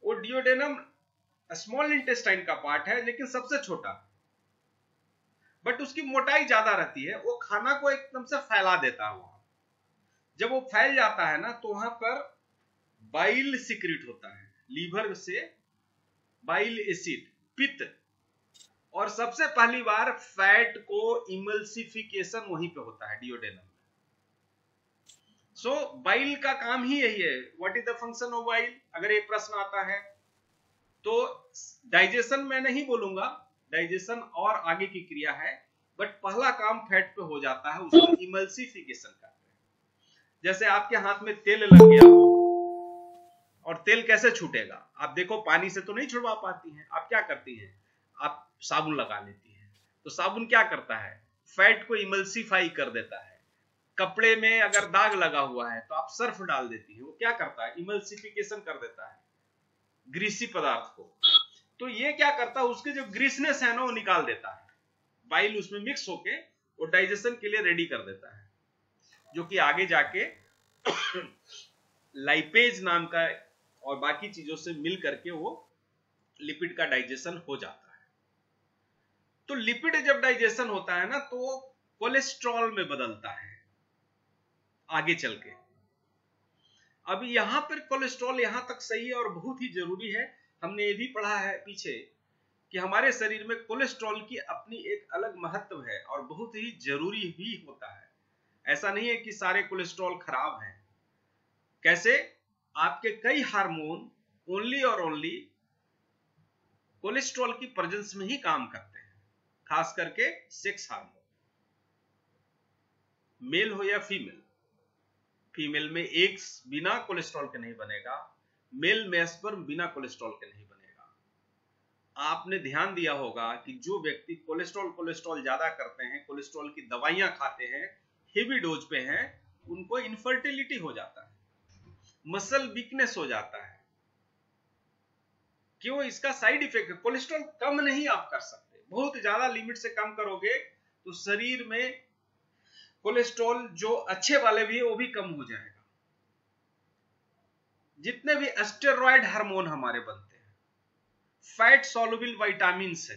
वो डियोडेनम स्मॉल इंटेस्टाइन का पार्ट है, लेकिन सबसे छोटा, बट उसकी मोटाई ज्यादा रहती है। वो खाना को एकदम से फैला देता है। वहां जब वो फैल जाता है ना तो वहां पर बाइल सिक्रेट होता है, लीवर से बाइल एसिड, पित्त, और सबसे पहली बार फैट को इमल्सिफिकेशन वहीं पे होता है डियोडेनम में। सो बाइल का काम ही यही है। What is the function of bile? अगर एक प्रश्न आता है तो डाइजेशन में नहीं बोलूंगा, डाइजेशन और आगे की क्रिया है, बट पहला काम फैट पे हो जाता है, उसको इमल्सिफिकेशन करते हैं। जैसे आपके हाथ में तेल लग गया और तेल कैसे छूटेगा? आप देखो पानी से तो नहीं छुड़वा पाती हैं, आप क्या करती हैं? आप साबुन लगा लेती हैं। तो साबुन क्या करता है? फैट को इमल्सिफाई कर देता है। कपड़े में अगर दाग लगा हुआ है तो आप सर्फ डाल देती है, वो क्या करता है? इमल्सिफिकेशन कर देता है ग्रीसी पदार्थ को। तो ये क्या करता है? उसके जो ग्रीसनेस है ना वो निकाल देता है। बाइल उसमें मिक्स होके वो डाइजेशन के लिए रेडी कर देता है, जो कि आगे जाके लाइपेज नाम का और बाकी चीजों से मिल करके वो लिपिड का डाइजेशन हो जाता है। तो लिपिड जब डाइजेशन होता है ना तो कोलेस्ट्रॉल में बदलता है आगे चल के। अब यहां पर कोलेस्ट्रॉल यहां तक सही है और बहुत ही जरूरी है। हमने ये भी पढ़ा है पीछे कि हमारे शरीर में कोलेस्ट्रॉल की अपनी एक अलग महत्व है और बहुत ही जरूरी भी होता है। ऐसा नहीं है कि सारे कोलेस्ट्रॉल खराब हैं। कैसे? आपके कई हार्मोन ओनली और ओनली कोलेस्ट्रॉल की प्रेजेंस में ही काम करते हैं, खास करके सेक्स हार्मोन, मेल हो या फीमेल। फीमेल में एग्स बिना कोलेस्ट्रॉल के नहीं बनेगा, मेल में स्पर्म बिना कोलेस्ट्रॉल के नहीं बनेगा। आपने ध्यान दिया होगा कि जो व्यक्ति कोलेस्ट्रॉल ज्यादा करते हैं, कोलेस्ट्रॉल की दवाइयां खाते हैं, हेवी डोज पे हैं, उनको इनफर्टिलिटी हो जाता है, मसल वीकनेस हो जाता है। क्यों? इसका साइड इफेक्ट है। कोलेस्ट्रॉल कम नहीं आप कर सकते, बहुत ज्यादा लिमिट से कम करोगे तो शरीर में कोलेस्ट्रॉल जो अच्छे वाले भी है वो भी कम हो जाएगा। जितने भी स्टेरॉयड हार्मोन हमारे बनते हैं, फैट सॉल्युबल विटामिन है।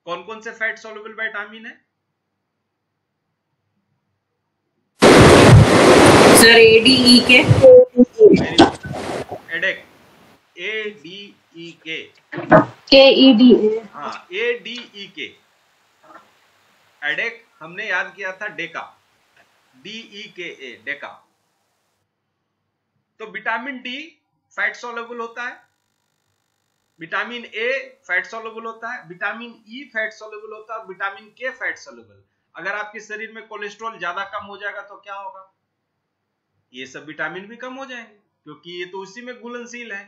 कौन कौन से फैट सॉल्युबल विटामिन है? सर ADE के, एडेक, ADEK, KEDA, हाँ ADEK, एडेक हमने याद किया था डेका, DEKA, डेका। तो विटामिन डी फैट सॉल्युबल होता है, विटामिन ए फैट सॉल्युबल होता है, विटामिन ई फैट सॉल्युबल होता है, विटामिन के फैट सॉल्युबल। अगर आपके शरीर में कोलेस्ट्रॉल ज्यादा कम हो जाएगा तो क्या होगा? ये सब विटामिन भी कम हो जाएंगे, क्योंकि ये तो उसी में घुलनशील है।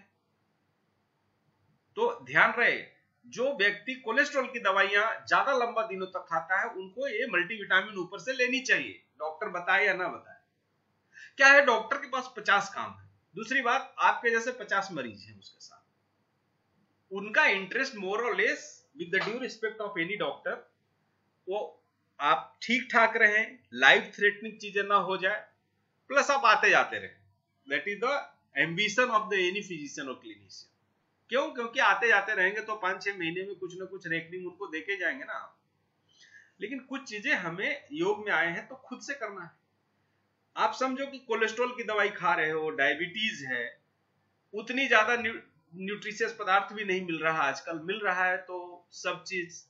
तो ध्यान रहे, जो व्यक्ति कोलेस्ट्रॉल की दवाइयां ज्यादा लंबा दिनों तक खाता है, उनको ये मल्टीविटामिन ऊपर से लेनी चाहिए, डॉक्टर बताए या ना बताए। क्या है, डॉक्टर के पास 50 काम है। दूसरी बात, आपके जैसे 50 मरीज हैं उसके साथ, उनका इंटरेस्ट मोर और less with the due respect of any doctor, वो आप ठीक ठाक रहें, लाइफ थ्रेटनिंग चीजें ना हो जाए, प्लस आप आते जाते रहें। That is the ambition of the any physician और क्लिनिशियन। क्यों? क्योंकि आते जाते रहेंगे तो 5-6 महीने में कुछ ना कुछ रेकनिंग उनको देके जाएंगे ना। लेकिन कुछ चीजें हमें योग में आए हैं तो खुद से करना है। आप समझो कि कोलेस्ट्रॉल की दवाई खा रहे हो, डायबिटीज है, उतनी ज्यादा न्यूट्रिशियस पदार्थ भी नहीं मिल रहा, आजकल मिल रहा है तो सब चीज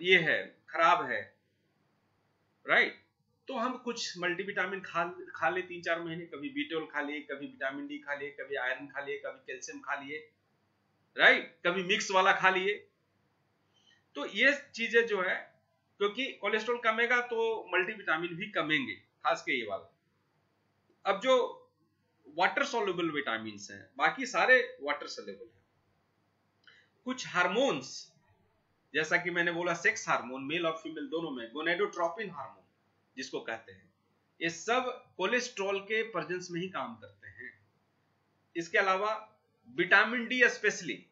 ये है, खराब है, राइट। तो हम कुछ मल्टीविटामिन खा ले 3-4 महीने, कभी B12 खा लिए, कभी विटामिन डी खा लिए, कभी आयरन खा लिए, कभी कैल्शियम खा लिए, राइट, कभी मिक्स वाला खा लिए। तो ये चीजें जो है, क्योंकि कोलेस्ट्रॉल कमेगा तो मल्टीविटामिन भी कमेंगे, खास के ये वाला। अब जो वाटर सॉल्युबल विटामिन हैं, बाकी सारे वाटर सॉल्युबल हैं। कुछ हार्मोन्स, जैसा कि मैंने बोला सेक्स हार्मोन, मेल और फीमेल दोनों में, गोनेडोट्रोपिन हार्मोन जिसको कहते हैं, ये सब कोलेस्ट्रॉल के प्रेजेंस में ही काम करते हैं। इसके अलावा vitamin D, specially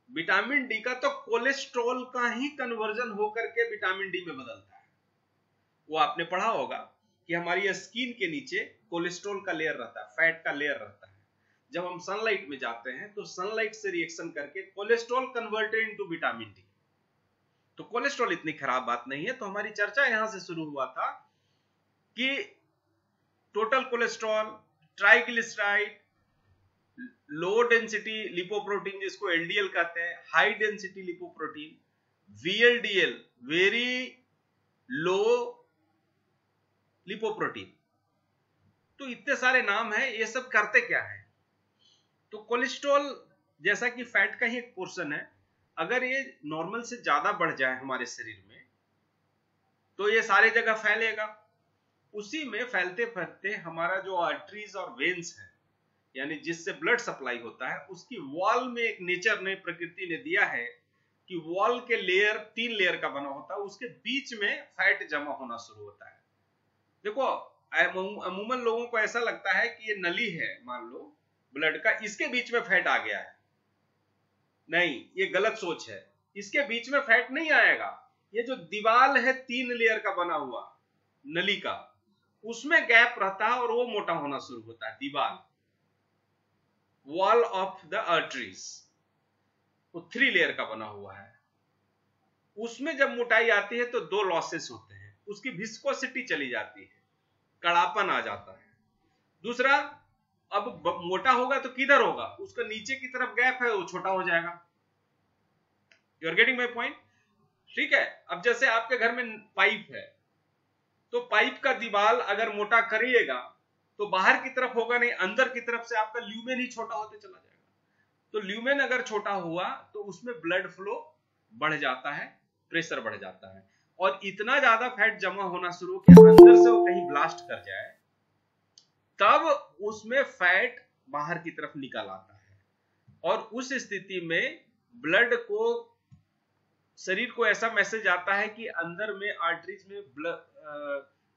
vitamin D का तो कोलेस्ट्रॉल का ही कन्वर्जन होकर के विटामिन डी में बदलता है। वो आपने पढ़ा होगा कि हमारी स्किन के नीचे कोलेस्ट्रॉल का लेयर रहता है, फैट का लेयर रहता है। जब हम सनलाइट में जाते हैं तो सनलाइट से रिएक्शन करके cholesterol converted into vitamin D. तो कोलेस्ट्रॉल इतनी खराब बात नहीं है। तो हमारी चर्चा यहां से शुरू हुआ था कि total cholesterol, triglyceride, low density lipoprotein जिसको LDL कहते हैं, high density lipoprotein, VLDL very low lipoprotein. तो इतने सारे नाम हैं, ये सब करते क्या है? तो कोलेस्ट्रॉल जैसा कि फैट का ही एक पोर्शन है, अगर ये नॉर्मल से ज्यादा बढ़ जाए हमारे शरीर में तो ये सारे जगह फैलेगा। उसी में फैलते फैलते हमारा जो आर्टरीज और वेन्स है, यानी जिससे ब्लड सप्लाई होता है, उसकी वॉल में एक नेचर ने, प्रकृति ने दिया है कि वॉल के लेयर 3 लेयर का बना होता है, उसके बीच में फैट जमा होना शुरू होता है। देखो, अमूमन लोगों को ऐसा लगता है कि ये नली है, मान लो ब्लड का, इसके बीच में फैट आ गया है। नहीं, ये गलत सोच है। इसके बीच में फैट नहीं आएगा। ये जो दीवार है 3 लेयर का बना हुआ नली का, उसमें गैप रहता है और वो मोटा होना शुरू होता है। दीवार, वॉल ऑफ द आर्टरीज, वो 3 लेयर का बना हुआ है। उसमें जब मोटाई आती है तो 2 लॉसेस होते हैं। उसकी विस्कोसिटी चली जाती है, कड़ापन आ जाता है। दूसरा, अब मोटा होगा तो किधर होगा? उसका नीचे की तरफ गैप है, वो छोटा हो जाएगा। You are getting my point? ठीक है। अब जैसे आपके घर में पाइप है, तो पाइप का दीवार अगर मोटा करिएगा तो बाहर की तरफ होगा नहीं, अंदर की तरफ से आपका ल्यूमेन ही छोटा होते चला जाएगा। तो ल्यूमेन अगर छोटा हुआ तो उसमें ब्लड फ्लो बढ़ जाता है, प्रेशर बढ़ जाता है, और इतना ज्यादा फैट जमा होना शुरू कि अंदर से वो कहीं ब्लास्ट कर जाए, तब उसमें फैट बाहर की तरफ निकल आता है। और उस स्थिति में ब्लड को, शरीर को ऐसा मैसेज आता है कि अंदर में आर्टरीज में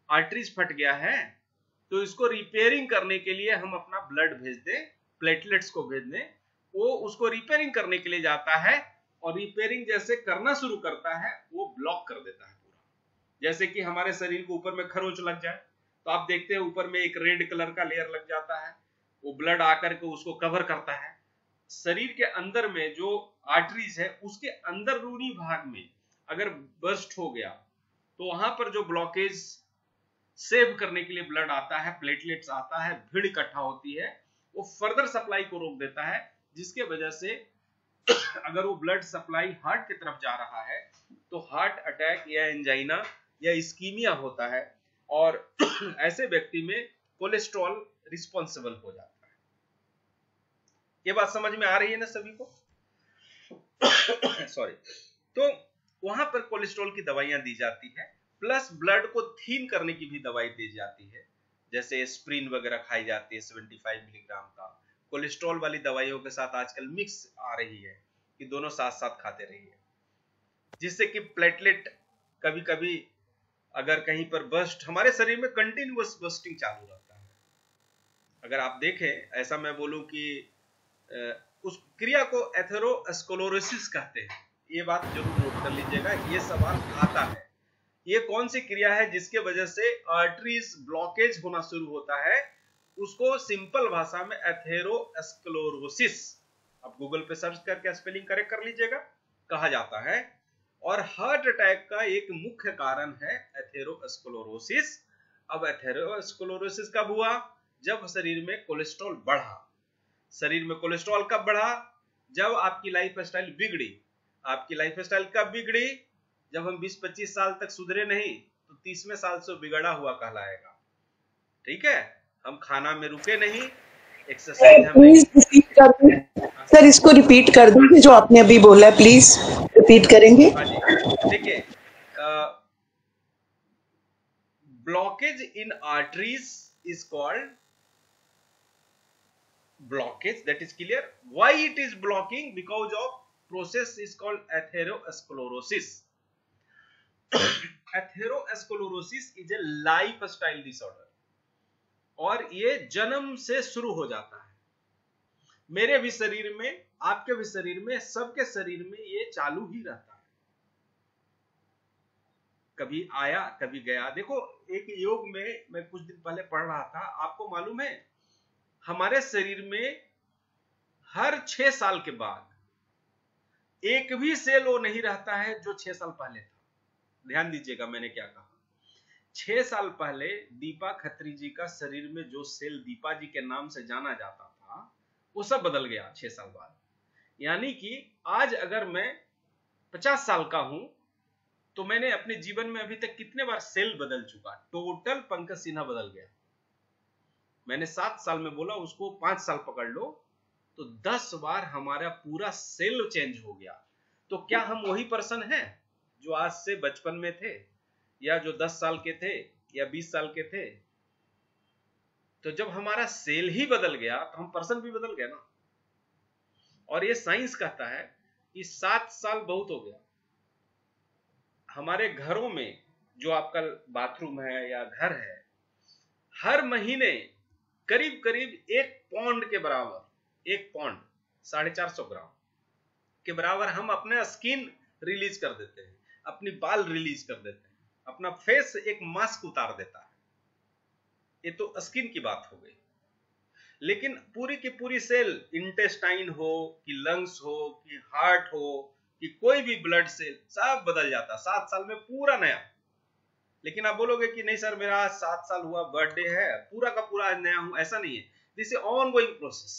आर्टरीज फट गया है, तो इसको रिपेयरिंग करने के लिए हम अपना ब्लड भेज दें, प्लेटलेट्स को भेज दें, वो उसको रिपेयरिंग करने के लिए जाता है और रिपेयरिंग जैसे करना शुरू करता है वो ब्लॉक कर देता है पूरा। जैसे कि हमारे शरीर को ऊपर में खरोच लग जाए तो आप देखते हैं ऊपर में एक रेड कलर का लेयर लग जाता है, वो ब्लड आकर के उसको कवर करता है। शरीर के अंदर में जो आर्टरीज है उसके अंदरूनी भाग में अगर बर्स्ट हो गया तो वहां पर जो ब्लॉकेज सेव करने के लिए ब्लड आता है, प्लेटलेट्स आता है, भीड़ इकट्ठा होती है, वो फर्दर सप्लाई को रोक देता है, जिसके वजह से अगर वो ब्लड सप्लाई हार्ट की तरफ जा रहा है तो हार्ट अटैक या एंजाइना या इस्कीमिया होता है और ऐसे व्यक्ति में कोलेस्ट्रॉल रिस्पॉन्सिबल हो जाता है। ये बात समझ में आ रही है ना सभी को? सॉरी। तो वहां पर कोलेस्ट्रॉल की दवाइयां दी जाती है, प्लस ब्लड को थीन करने की भी दवाई दी जाती है, जैसे एस्प्रिन वगैरह खाई जाती है 75 मिलीग्राम का। कोलेस्ट्रॉल वाली दवाइयों के साथ आजकल मिक्स आ रही है कि दोनों साथ साथ खाते रहिए, जिससे कि प्लेटलेट कभी कभी अगर कहीं पर बस्ट, हमारे शरीर में कंटिन्यूअस बस्टिंग चालू रहता है। अगर आप देखें, ऐसा मैं बोलूं कि उस क्रिया को एथेरोस्क्लेरोसिस कहते हैं, ये बात जरूर नोट कर लीजिएगा, ये सवाल आता है। ये कौन सी क्रिया है जिसके वजह से आर्टरीज ब्लॉकेज होना शुरू होता है? उसको सिंपल भाषा में एथेरोस्क्लेरोसिस, आप गूगल पे सर्च करके स्पेलिंग करेक्ट कर लीजिएगा, कहा जाता है। और हार्ट अटैक का एक मुख्य कारण है एथेरोस्क्लेरोसिस। अब एथेरोस्क्लेरोसिस कब हुआ? जब शरीर में कोलेस्ट्रॉल बढ़ा। शरीर में कोलेस्ट्रॉल कब बढ़ा? जब आपकी लाइफस्टाइल बिगड़ी। आपकी लाइफस्टाइल कब बिगड़ी? जब हम 20-25 साल तक सुधरे नहीं तो 30वें साल से बिगड़ा हुआ कहलाएगा। ठीक है, हम खाना में रुके नहीं, एक्सरसाइज हम नहीं। सर इसको रिपीट कर दीजिए जो आपने अभी बोला है, प्लीज रिपीट करेंगे? देखिए, blockage in arteries is called blockage, that is clear. Why it is blocking? Because of process is called atherosclerosis. Atherosclerosis is a lifestyle disorder और ये जन्म से शुरू हो जाता है। मेरे भी शरीर में, आपके भी शरीर में, सबके शरीर में ये चालू ही रहता है, कभी आया कभी गया। देखो, एक योग में मैं कुछ दिन पहले पढ़ रहा था, आपको मालूम है हमारे शरीर में हर 6 साल के बाद एक भी सेल वो नहीं रहता है जो 6 साल पहले था। ध्यान दीजिएगा मैंने क्या कहा। 6 साल पहले दीपा खत्री जी का शरीर में जो सेल दीपा जी के नाम से जाना जाता था वो सब बदल गया 6 साल बाद। यानी कि आज अगर मैं 50 साल का हूं तो मैंने अपने जीवन में अभी तक कितने बार सेल बदल चुका? टोटल पंकज सिन्हा बदल गया। मैंने 7 साल में बोला, उसको 5 साल पकड़ लो तो 10 बार हमारा पूरा सेल चेंज हो गया। तो क्या हम वही पर्सन हैं जो आज से बचपन में थे, या जो 10 साल के थे या 20 साल के थे? तो जब हमारा सेल ही बदल गया तो हम पर्सन भी बदल गए ना। और ये साइंस कहता है कि 7 साल बहुत हो गया। हमारे घरों में जो आपका बाथरूम है या घर है, हर महीने करीब करीब 1 पौंड के बराबर, 1 पौंड 450 ग्राम के बराबर हम अपने स्किन रिलीज कर देते हैं, अपनी बाल रिलीज कर देते हैं, अपना फेस एक मास्क उतार देता है। ये तो स्किन की बात हो गई। लेकिन पूरी की पूरी सेल, इंटेस्टाइन हो कि लंग्स हो कि हार्ट हो कि कोई भी ब्लड सेल, सब बदल जाता 7 साल में, पूरा नया। लेकिन आप बोलोगे कि नहीं सर मेरा 7 साल हुआ, बर्थडे है, पूरा का पूरा नया हूं, ऐसा नहीं है। This is on going process.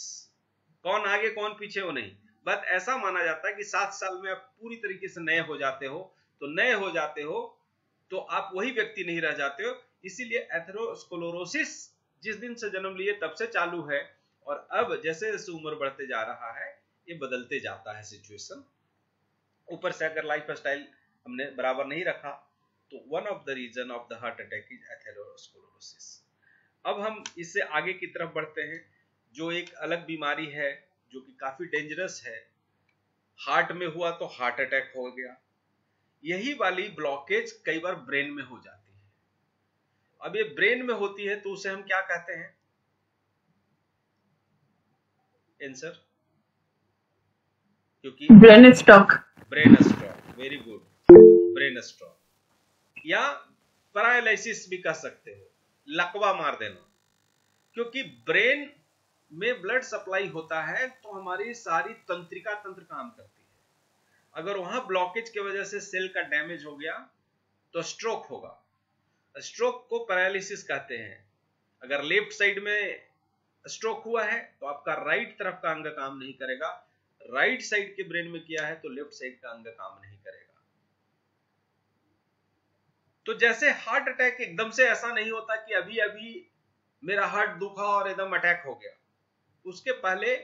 कौन आगे कौन पीछे वो नहीं, बट ऐसा माना जाता है कि 7 साल में आप पूरी तरीके से नए हो जाते हो। तो नए हो जाते हो तो आप वही व्यक्ति नहीं रह जाते हो। इसीलिए एथेरोस्क्लेरोसिस जिस दिन से जन्म लिए तब से चालू है, और अब जैसे जैसे उम्र बढ़ते जा रहा है ये बदलते जाता है सिचुएशन। ऊपर से अगर लाइफ स्टाइल हमने बराबर नहीं रखा तो one of the reason of the heart attack is atherosclerosis. अब हम इससे आगे की तरफ बढ़ते हैं, जो एक अलग बीमारी है जो कि काफी डेंजरस है, हार्ट में हुआ तो हार्ट अटैक हो गया। यही वाली ब्लॉकेज कई बार ब्रेन में हो जाती है। अब ये ब्रेन में होती है तो उसे हम क्या कहते हैं? आंसर, क्योंकि brain stroke. Brain stroke, very good, brain stroke या पैरालिसिस भी कह सकते हो, लकवा मार देना। क्योंकि ब्रेन में ब्लड सप्लाई होता है तो हमारी सारी तंत्रिका तंत्र काम करती है। अगर वहां ब्लॉकेज की वजह से सेल का डैमेज हो गया तो स्ट्रोक होगा। स्ट्रोक को पैरालिसिस कहते हैं। अगर लेफ्ट साइड में स्ट्रोक हुआ है तो आपका राइट तरफ का अंग काम नहीं करेगा, राइट साइड के ब्रेन में किया है तो लेफ्ट साइड का अंग काम नहीं करेगा। तो जैसे हार्ट अटैक एकदम से ऐसा नहीं होता कि अभी अभी मेरा हार्ट दुखा और एकदम अटैक हो गया, उसके पहले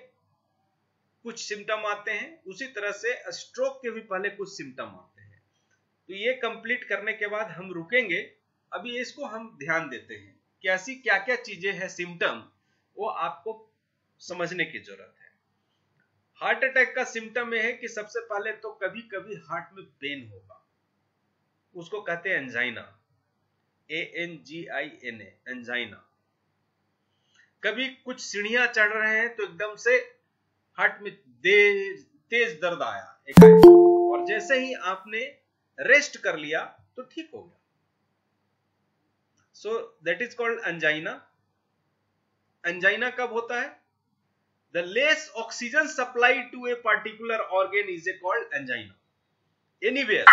कुछ सिम्टम आते हैं। उसी तरह से स्ट्रोक के भी पहले कुछ सिम्टम आते हैं। तो ये कंप्लीट करने के बाद हम रुकेंगे। अभी इसको हम ध्यान देते हैं कि ऐसी क्या क्या चीजें हैं सिम्टम, वो आपको समझने की जरूरत है। हार्ट अटैक का सिम्टम यह है कि सबसे पहले तो कभी कभी हार्ट में पेन होगा, उसको कहते हैं एंजाइना, ANGINA, एंजाइना। कभी कुछ सीढ़ियां चढ़ रहे हैं तो एकदम से हार्ट में तेज दर्द आया एकाएक, और जैसे ही आपने रेस्ट कर लिया तो ठीक हो गया। So that is called angina. Angina कब होता है? The less oxygen supply to a particular organ is called angina. Anywhere.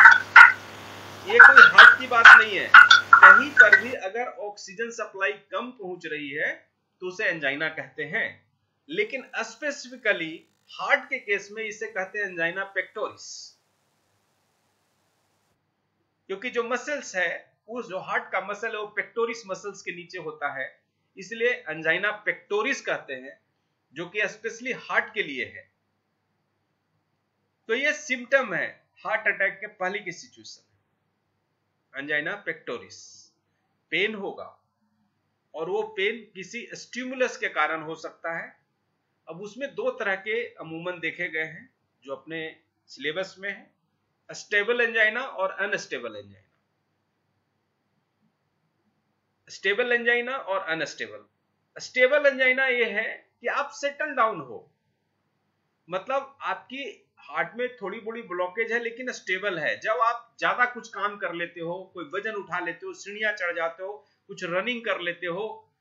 ये कोई हार्ट की बात नहीं है, कहीं पर भी अगर ऑक्सीजन सप्लाई कम पहुंच रही है तो उसे एंजाइना कहते हैं। लेकिन स्पेसिफिकली हार्ट के केस में इसे कहते हैं एंजाइना पेक्टोरिस, क्योंकि जो मसल्स है, उस जो हार्ट का मसल है वो पेक्टोरिस मसल्स के नीचे होता है, इसलिए एंजाइना पेक्टोरिस कहते हैं, जो कि स्पेशली हार्ट के लिए है। तो ये सिम्टम है हार्ट अटैक के पहले की सिचुएशन, एंजाइना पेक्टोरिस। पेन होगा और वो पेन किसी स्टिमुलस के कारण हो सकता है। अब उसमें दो तरह के अमूमन देखे गए हैं जो अपने सिलेबस में है, स्टेबल एंजाइना और अनस्टेबल एंजाइना। स्टेबल एंजाइना और अनस्टेबल। स्टेबल एंजाइना ये है कि आप सेटल डाउन हो, मतलब आपकी हार्ट में थोड़ी बड़ी ब्लॉकेज है लेकिन स्टेबल है। जब आप ज्यादा कुछ काम कर लेते हो, कोई वजन उठा लेते हो, सीढ़ियां चढ़ जाते हो, कुछ रनिंग कर लेते हो,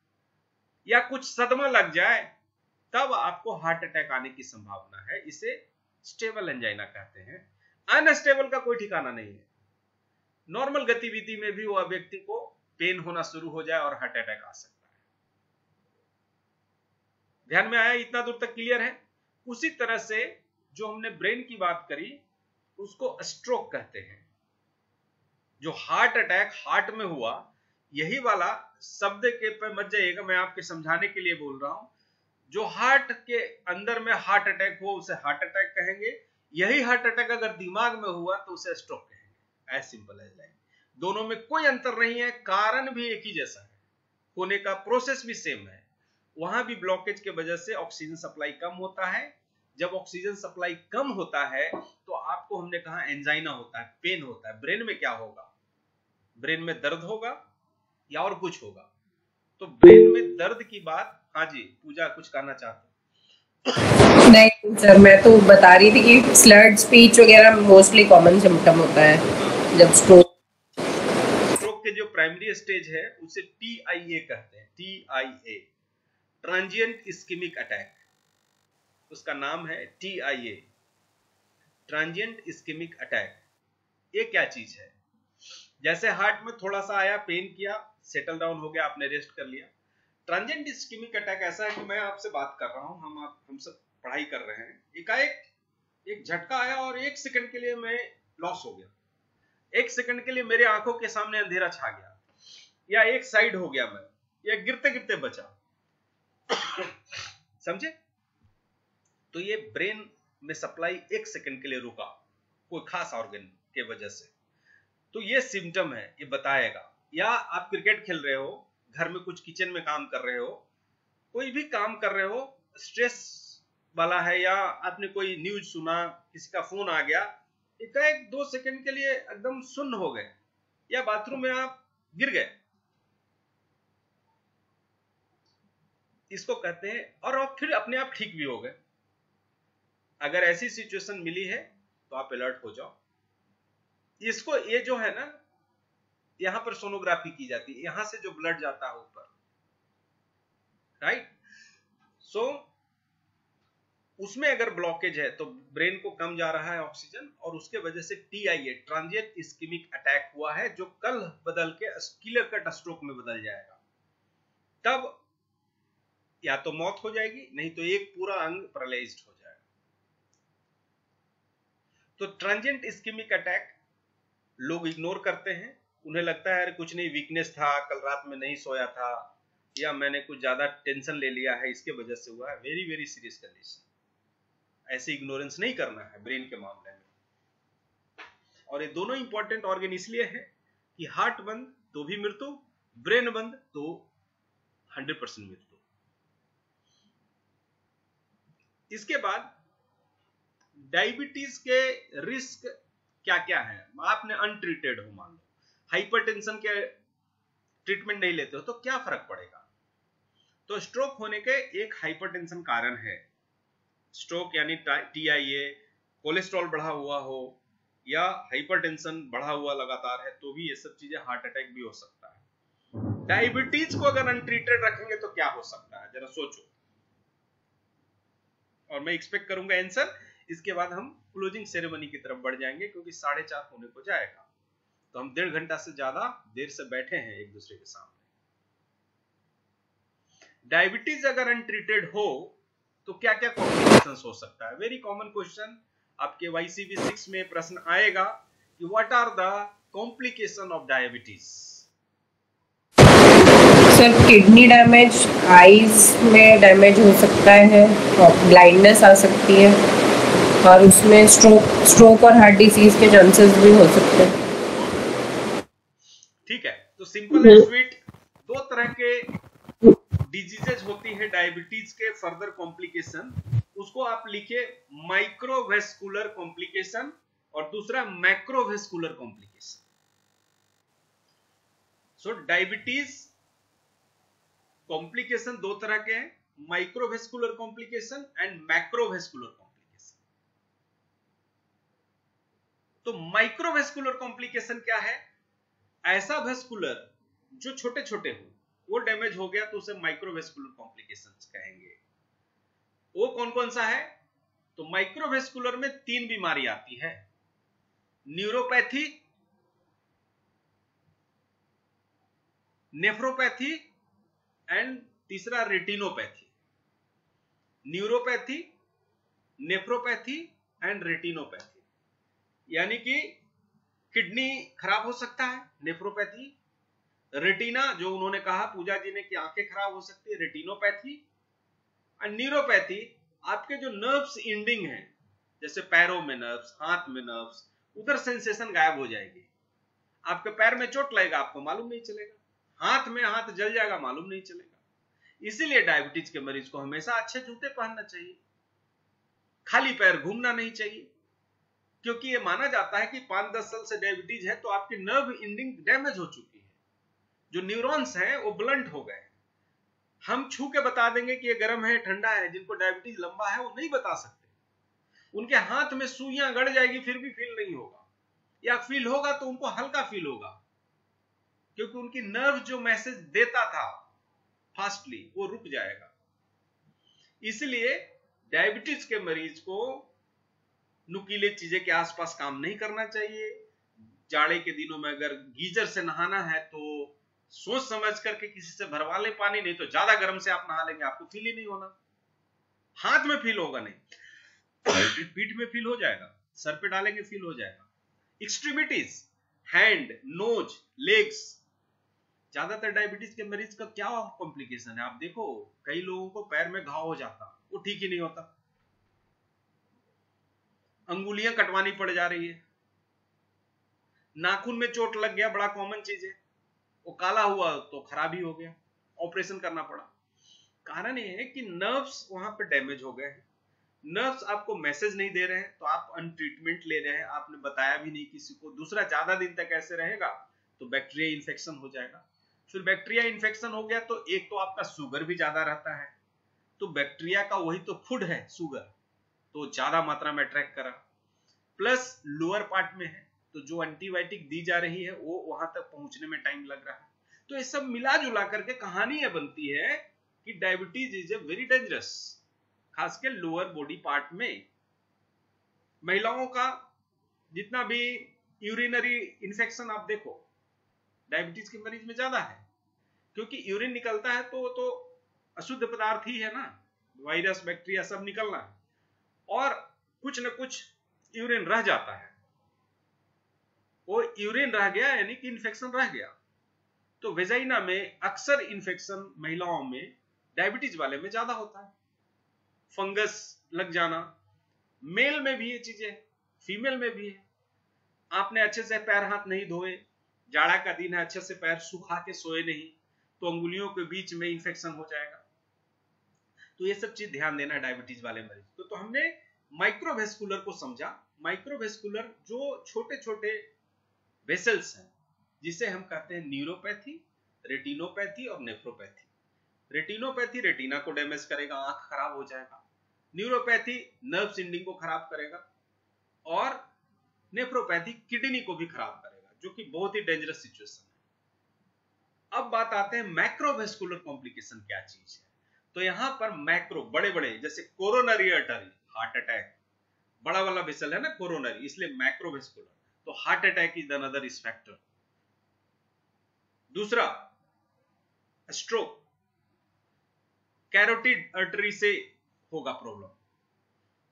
या कुछ सदमा लग जाए, तब आपको हार्ट अटैक आने की संभावना है। इसे स्टेबल एंजाइना कहते हैं। अनस्टेबल का कोई ठिकाना नहीं है, नॉर्मल गतिविधि में भी वह व्यक्ति को पेन होना शुरू हो जाए और हार्ट अटैक आ सकता है। ध्यान में आया? इतना दूर तक क्लियर है? उसी तरह से जो हमने ब्रेन की बात करी उसको स्ट्रोक कहते हैं। जो हार्ट अटैक हार्ट में हुआ, यही वाला शब्द के पे मत जाइएगा, मैं आपके समझाने के लिए बोल रहा हूं। जो हार्ट के अंदर में हार्ट अटैक हो उसे हार्ट अटैक कहेंगे। यही हार्ट अटैक अगर दिमाग में हुआ तो उसे स्ट्रोक कहेंगे। As simple as that. दोनों में कोई अंतर नहीं है, कारण भी एक ही जैसा है, होने का प्रोसेस भी सेम है। वहां भी ब्लॉकेज के वजह से ऑक्सीजन सप्लाई कम होता है। जब ऑक्सीजन सप्लाई कम होता है तो आपको हमने कहा एंजाइना होता है, पेन होता है। ब्रेन में क्या होगा? ब्रेन में दर्द होगा या और कुछ होगा? तो ब्रेन में दर्द की बात, हाँ जी पूजा कुछ कहना चाहते? नहीं सर, मैं तो बता रही थी कि स्लर्ड स्पीच वगैरह मोस्टली कॉमन सिम्टम होता है जब स्ट्रोक के जो प्राइमरी स्टेज है उसे TIA कहते हैं। TIA, ट्रांजिएंट इस्केमिक अटैक, उसका नाम है TIA, ट्रांजिएंट इस्केमिक अटैक। ये क्या चीज है? जैसे हार्ट में थोड़ा सा आया, पेन किया, सेटल डाउन हो गया, आपने रेस्ट कर लिया। ट्रांजिएंट इस्केमिक अटैक ऐसा है कि मैं आपसे बात कर रहा हूं, हम सब पढ़ाई कर रहे हैं, एकाएक एक झटका आया और 1 सेकंड के लिए मैं लॉस हो गया। 1 सेकंड के लिए मेरे आंखों के सामने अंधेरा छा गया, या एक साइड हो गया मैं, या गिरते गिरते बचा। समझे? तो ये ब्रेन में सप्लाई 1 सेकंड के लिए रुका कोई खास ऑर्गन के वजह से, तो ये सिम्टम है, ये बताएगा। या आप क्रिकेट खेल रहे हो, घर में कुछ किचन में काम कर रहे हो, कोई भी काम कर रहे हो, स्ट्रेस वाला है, या आपने कोई न्यूज सुना, किसी का फोन आ गया, एकाएक 2 सेकंड के लिए एकदम सुन्न हो गए, या बाथरूम में आप गिर गए, इसको कहते हैं, और आप फिर अपने आप ठीक भी हो गए। अगर ऐसी सिचुएशन मिली है तो आप अलर्ट हो जाओ। इसको, ये जो है ना, यहां पर सोनोग्राफी की जाती है, यहां से जो ब्लड जाता है ऊपर, राइट। सो उसमें अगर ब्लॉकेज है तो ब्रेन को कम जा रहा है ऑक्सीजन, और उसके वजह से TIA, ट्रांजिएंट इस्केमिक अटैक हुआ है, जो कल बदल के क्लियर कट स्ट्रोक में बदल जाएगा। तब या तो मौत हो जाएगी, नहीं तो एक पूरा अंग पैरालाइज्ड हो जाएगा। तो ट्रांजिएंट इस्केमिक अटैक लोग इग्नोर करते हैं, उन्हें लगता है अरे कुछ नहीं, वीकनेस था, कल रात में नहीं सोया था, या मैंने कुछ ज्यादा टेंशन ले लिया है, इसके वजह से हुआ है। Very very serious condition. ऐसे इग्नोरेंस नहीं करना है ब्रेन के मामले में। और ये दोनों इंपॉर्टेंट ऑर्गन इसलिए है कि हार्ट बंद तो भी मृत्यु, ब्रेन बंद तो 100% मृत्यु। इसके बाद डायबिटीज के रिस्क क्या क्या है। आपने अनट्रीटेड हो, मान लो हाइपरटेंशन के ट्रीटमेंट नहीं लेते हो, तो क्या फर्क पड़ेगा। तो स्ट्रोक होने के एक हाइपरटेंशन कारण है। स्ट्रोक यानी TIA, कोलेस्ट्रॉल बढ़ा हुआ हो, या हाइपरटेंशन बढ़ा हुआ लगातार है, तो भी ये सब चीजें, हार्ट अटैक भी हो सकता है। डायबिटीज को अगर अनट्रीटेड रखेंगे तो क्या हो सकता है, जरा सोचो। और मैं एक्सपेक्ट करूंगा आंसर। इसके बाद हम क्लोजिंग सेरेमनी की तरफ बढ़ जाएंगे, क्योंकि 4:30 होने को जाएगा। तो हम 1.5 घंटा से ज्यादा देर से बैठे हैं एक दूसरे के सामने। डायबिटीज अगर अनट्रीटेड हो तो क्या क्या कॉम्प्लिकेशंस हो सकता है। वेरी कॉमन क्वेश्चन, आपके YCV 6 में प्रश्न आएगा कि what are the complication of diabetes. Sir, kidney damage, eyes में डैमेज हो सकता है, और ब्लाइंडनेस आ सकती है, और उसमें स्ट्रोक और हार्ट डिसीज के चांसेस भी हो सकते हैं। ठीक है, तो सिंपल एंड स्वीट, 2 तरह के डिजीजेज होती है डायबिटीज के फर्दर कॉम्प्लिकेशन। उसको आप लिखिए माइक्रोवेस्कुलर कॉम्प्लिकेशन और दूसरा मैक्रोवेस्कुलर कॉम्प्लिकेशन। सो डायबिटीज कॉम्प्लिकेशन 2 तरह के हैं, microvascular complication and macrovascular complication. तो माइक्रोवेस्कुलर कॉम्प्लिकेशन क्या है? ऐसा वेस्कुलर जो छोटे छोटे हो, वो डैमेज हो गया तो उसे माइक्रोवेस्कुलर कॉम्प्लिकेशंस कहेंगे। वो कौन कौन सा है? तो माइक्रोवेस्कुलर में 3 बीमारी आती है, न्यूरोपैथी, नेफ्रोपैथी एंड तीसरा retinopathy. Neuropathy, nephropathy and retinopathy, यानी कि किडनी खराब हो सकता है, नेफ्रोपैथी। रेटिना, जो उन्होंने कहा पूजा जी ने कि आंखें खराब हो सकती है, रेटिनोपैथी। और न्यूरोपैथी, आपके जो नर्व्स एंडिंग है, जैसे पैरों में नर्व्स, हाथ में नर्व्स, उधर सेंसेशन गायब हो जाएगी। आपके पैर में चोट लगेगा, आपको मालूम नहीं चलेगा, हाथ में हाथ जल जाएगा, मालूम नहीं चलेगा। इसीलिए डायबिटीज के मरीज को हमेशा अच्छे जूते पहनना चाहिए, खाली पैर घूमना नहीं चाहिए, क्योंकि यह माना जाता है कि 5-10 साल से डायबिटीज है तो आपकी नर्व एंडिंग डैमेज हो चुकी है, जो न्यूरॉन्स हैं वो ब्लंट हो गए। हम छू के बता देंगे कि ये गर्म है, ठंडा है। जिनको डायबिटीज लंबा है वो नहीं बता सकते, उनके हाथ में सुइयां गड़ जाएगी फिर भी फील नहीं होगा, या फील होगा तो उनको हल्का फील होगा, क्योंकि उनकी नर्व जो मैसेज देता था फास्टली वो रुक जाएगा। इसलिए डायबिटीज के मरीज को नुकीले चीजें के आसपास काम नहीं करना चाहिए। जाड़े के दिनों में अगर गीजर से नहाना है तो सोच समझ करके किसी से भरवा ले पानी, नहीं तो ज्यादा गर्म से आप नहा लेंगे, आपको फील ही नहीं होना, हाथ में फील होगा नहीं, पीठ में फील हो जाएगा, सर पे डालेंगे फील हो जाएगा। एक्सट्रीमिटीज, हैंड, नोज, लेग्स, ज्यादातर डायबिटीज के मरीज का क्या कॉम्प्लिकेशन है? आप देखो, कई लोगों को पैर में घाव हो जाता, वो ठीक ही नहीं होता, अंगुलियां कटवानी पड़ जा रही है, नाखून में चोट लग गया, बड़ा कॉमन चीज है, वो काला हुआ तो खराब ही हो गया, ऑपरेशन करना पड़ा। कारण ये है कि नर्व्स वहां पे डैमेज हो गए हैं, नर्व्स आपको मैसेज नहीं दे रहे हैं तो आप अनट्रीटमेंट ले रहे हैं, आपने बताया भी नहीं किसी को। दूसरा, ज्यादा दिन तक ऐसे रहेगा तो बैक्टीरिया इन्फेक्शन हो जाएगा। फिर बैक्टीरिया इन्फेक्शन हो गया तो एक तो आपका शुगर भी ज्यादा रहता है, तो बैक्टीरिया का वही तो फूड है शुगर, तो ज्यादा मात्रा में अट्रैक्ट करा, प्लस लोअर पार्ट में है तो जो एंटीबायोटिक दी जा रही है वो वहां तक पहुंचने में टाइम लग रहा है। तो ये सब मिला जुला करके कहानी ये बनती है कि diabetes is a very dangerous, खास के लोअर बॉडी पार्ट में। महिलाओं का जितना भी यूरिनरी इन्फेक्शन आप देखो डायबिटीज के मरीज में ज्यादा है, क्योंकि यूरिन निकलता है तो अशुद्ध पदार्थ ही है ना, वायरस बैक्टीरिया सब निकलना है, और कुछ न कुछ यूरिन रह जाता है। वो यूरिन रह गया यानी कि इन्फेक्शन रह गया। तो वेजाइना में अक्सर इन्फेक्शन महिलाओं में डायबिटीज वाले में ज्यादा होता है। फंगस लग जाना, मेल में भी ये चीजें, फीमेल में भी है। आपने अच्छे से पैर हाथ नहीं धोए, जाड़ा का दिन है, अच्छे से पैर सुखा के सोए नहीं, तो अंगुलियों के बीच में इंफेक्शन हो जाएगा। तो ये सब चीज ध्यान देना डायबिटीज वाले मरीज। तो हमने माइक्रोवेस्कुलर को समझा। माइक्रोवेस्कुलर जो छोटे छोटे वेसल्स हैं, जिसे हम कहते हैं न्यूरोपैथी, रेटिनोपैथी और नेफ्रोपैथी। रेटिनोपैथी रेटिना को डैमेज करेगा, आंख खराब हो जाएगा। न्यूरोपैथी नर्व सिंडिंग को खराब करेगा, और नेफ्रोपैथी किडनी को भी खराब करेगा, जो कि बहुत ही डेंजरस सिचुएशन है। अब बात आते हैं मैक्रोवेस्कुलर कॉम्प्लिकेशन क्या चीज है। तो यहां पर मैक्रो बड़े बड़े, जैसे कोरोनरी आर्टरी, हार्ट अटैक, बड़ा वाला वेसल है ना कोरोनरी, इसलिए मैक्रोवेस्कुलर। तो heart attack is another risk factor. दूसरा, स्ट्रोक, कैरोटिड आर्टरी से होगा प्रॉब्लम,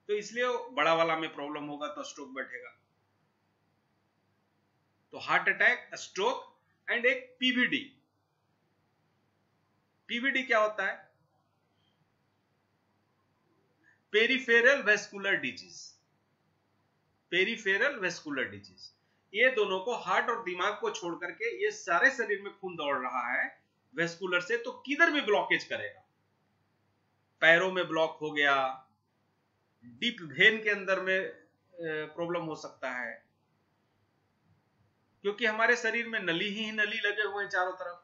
तो इसलिए बड़ा वाला में प्रॉब्लम होगा तो स्ट्रोक बैठेगा। तो हार्ट अटैक, स्ट्रोक एंड एक पीवीडी। पीवीडी क्या होता है? Peripheral vascular disease. Peripheral vascular disease, ये दोनों को, हार्ट और दिमाग को छोड़ करके ये सारे शरीर में खून दौड़ रहा है वेस्कुलर से, तो किधर भी ब्लॉकेज करेगा। पैरों में ब्लॉक हो गया, डीप वेन के अंदर में प्रॉब्लम हो सकता है, क्योंकि हमारे शरीर में नली ही नली लगे हुए हैं चारों तरफ,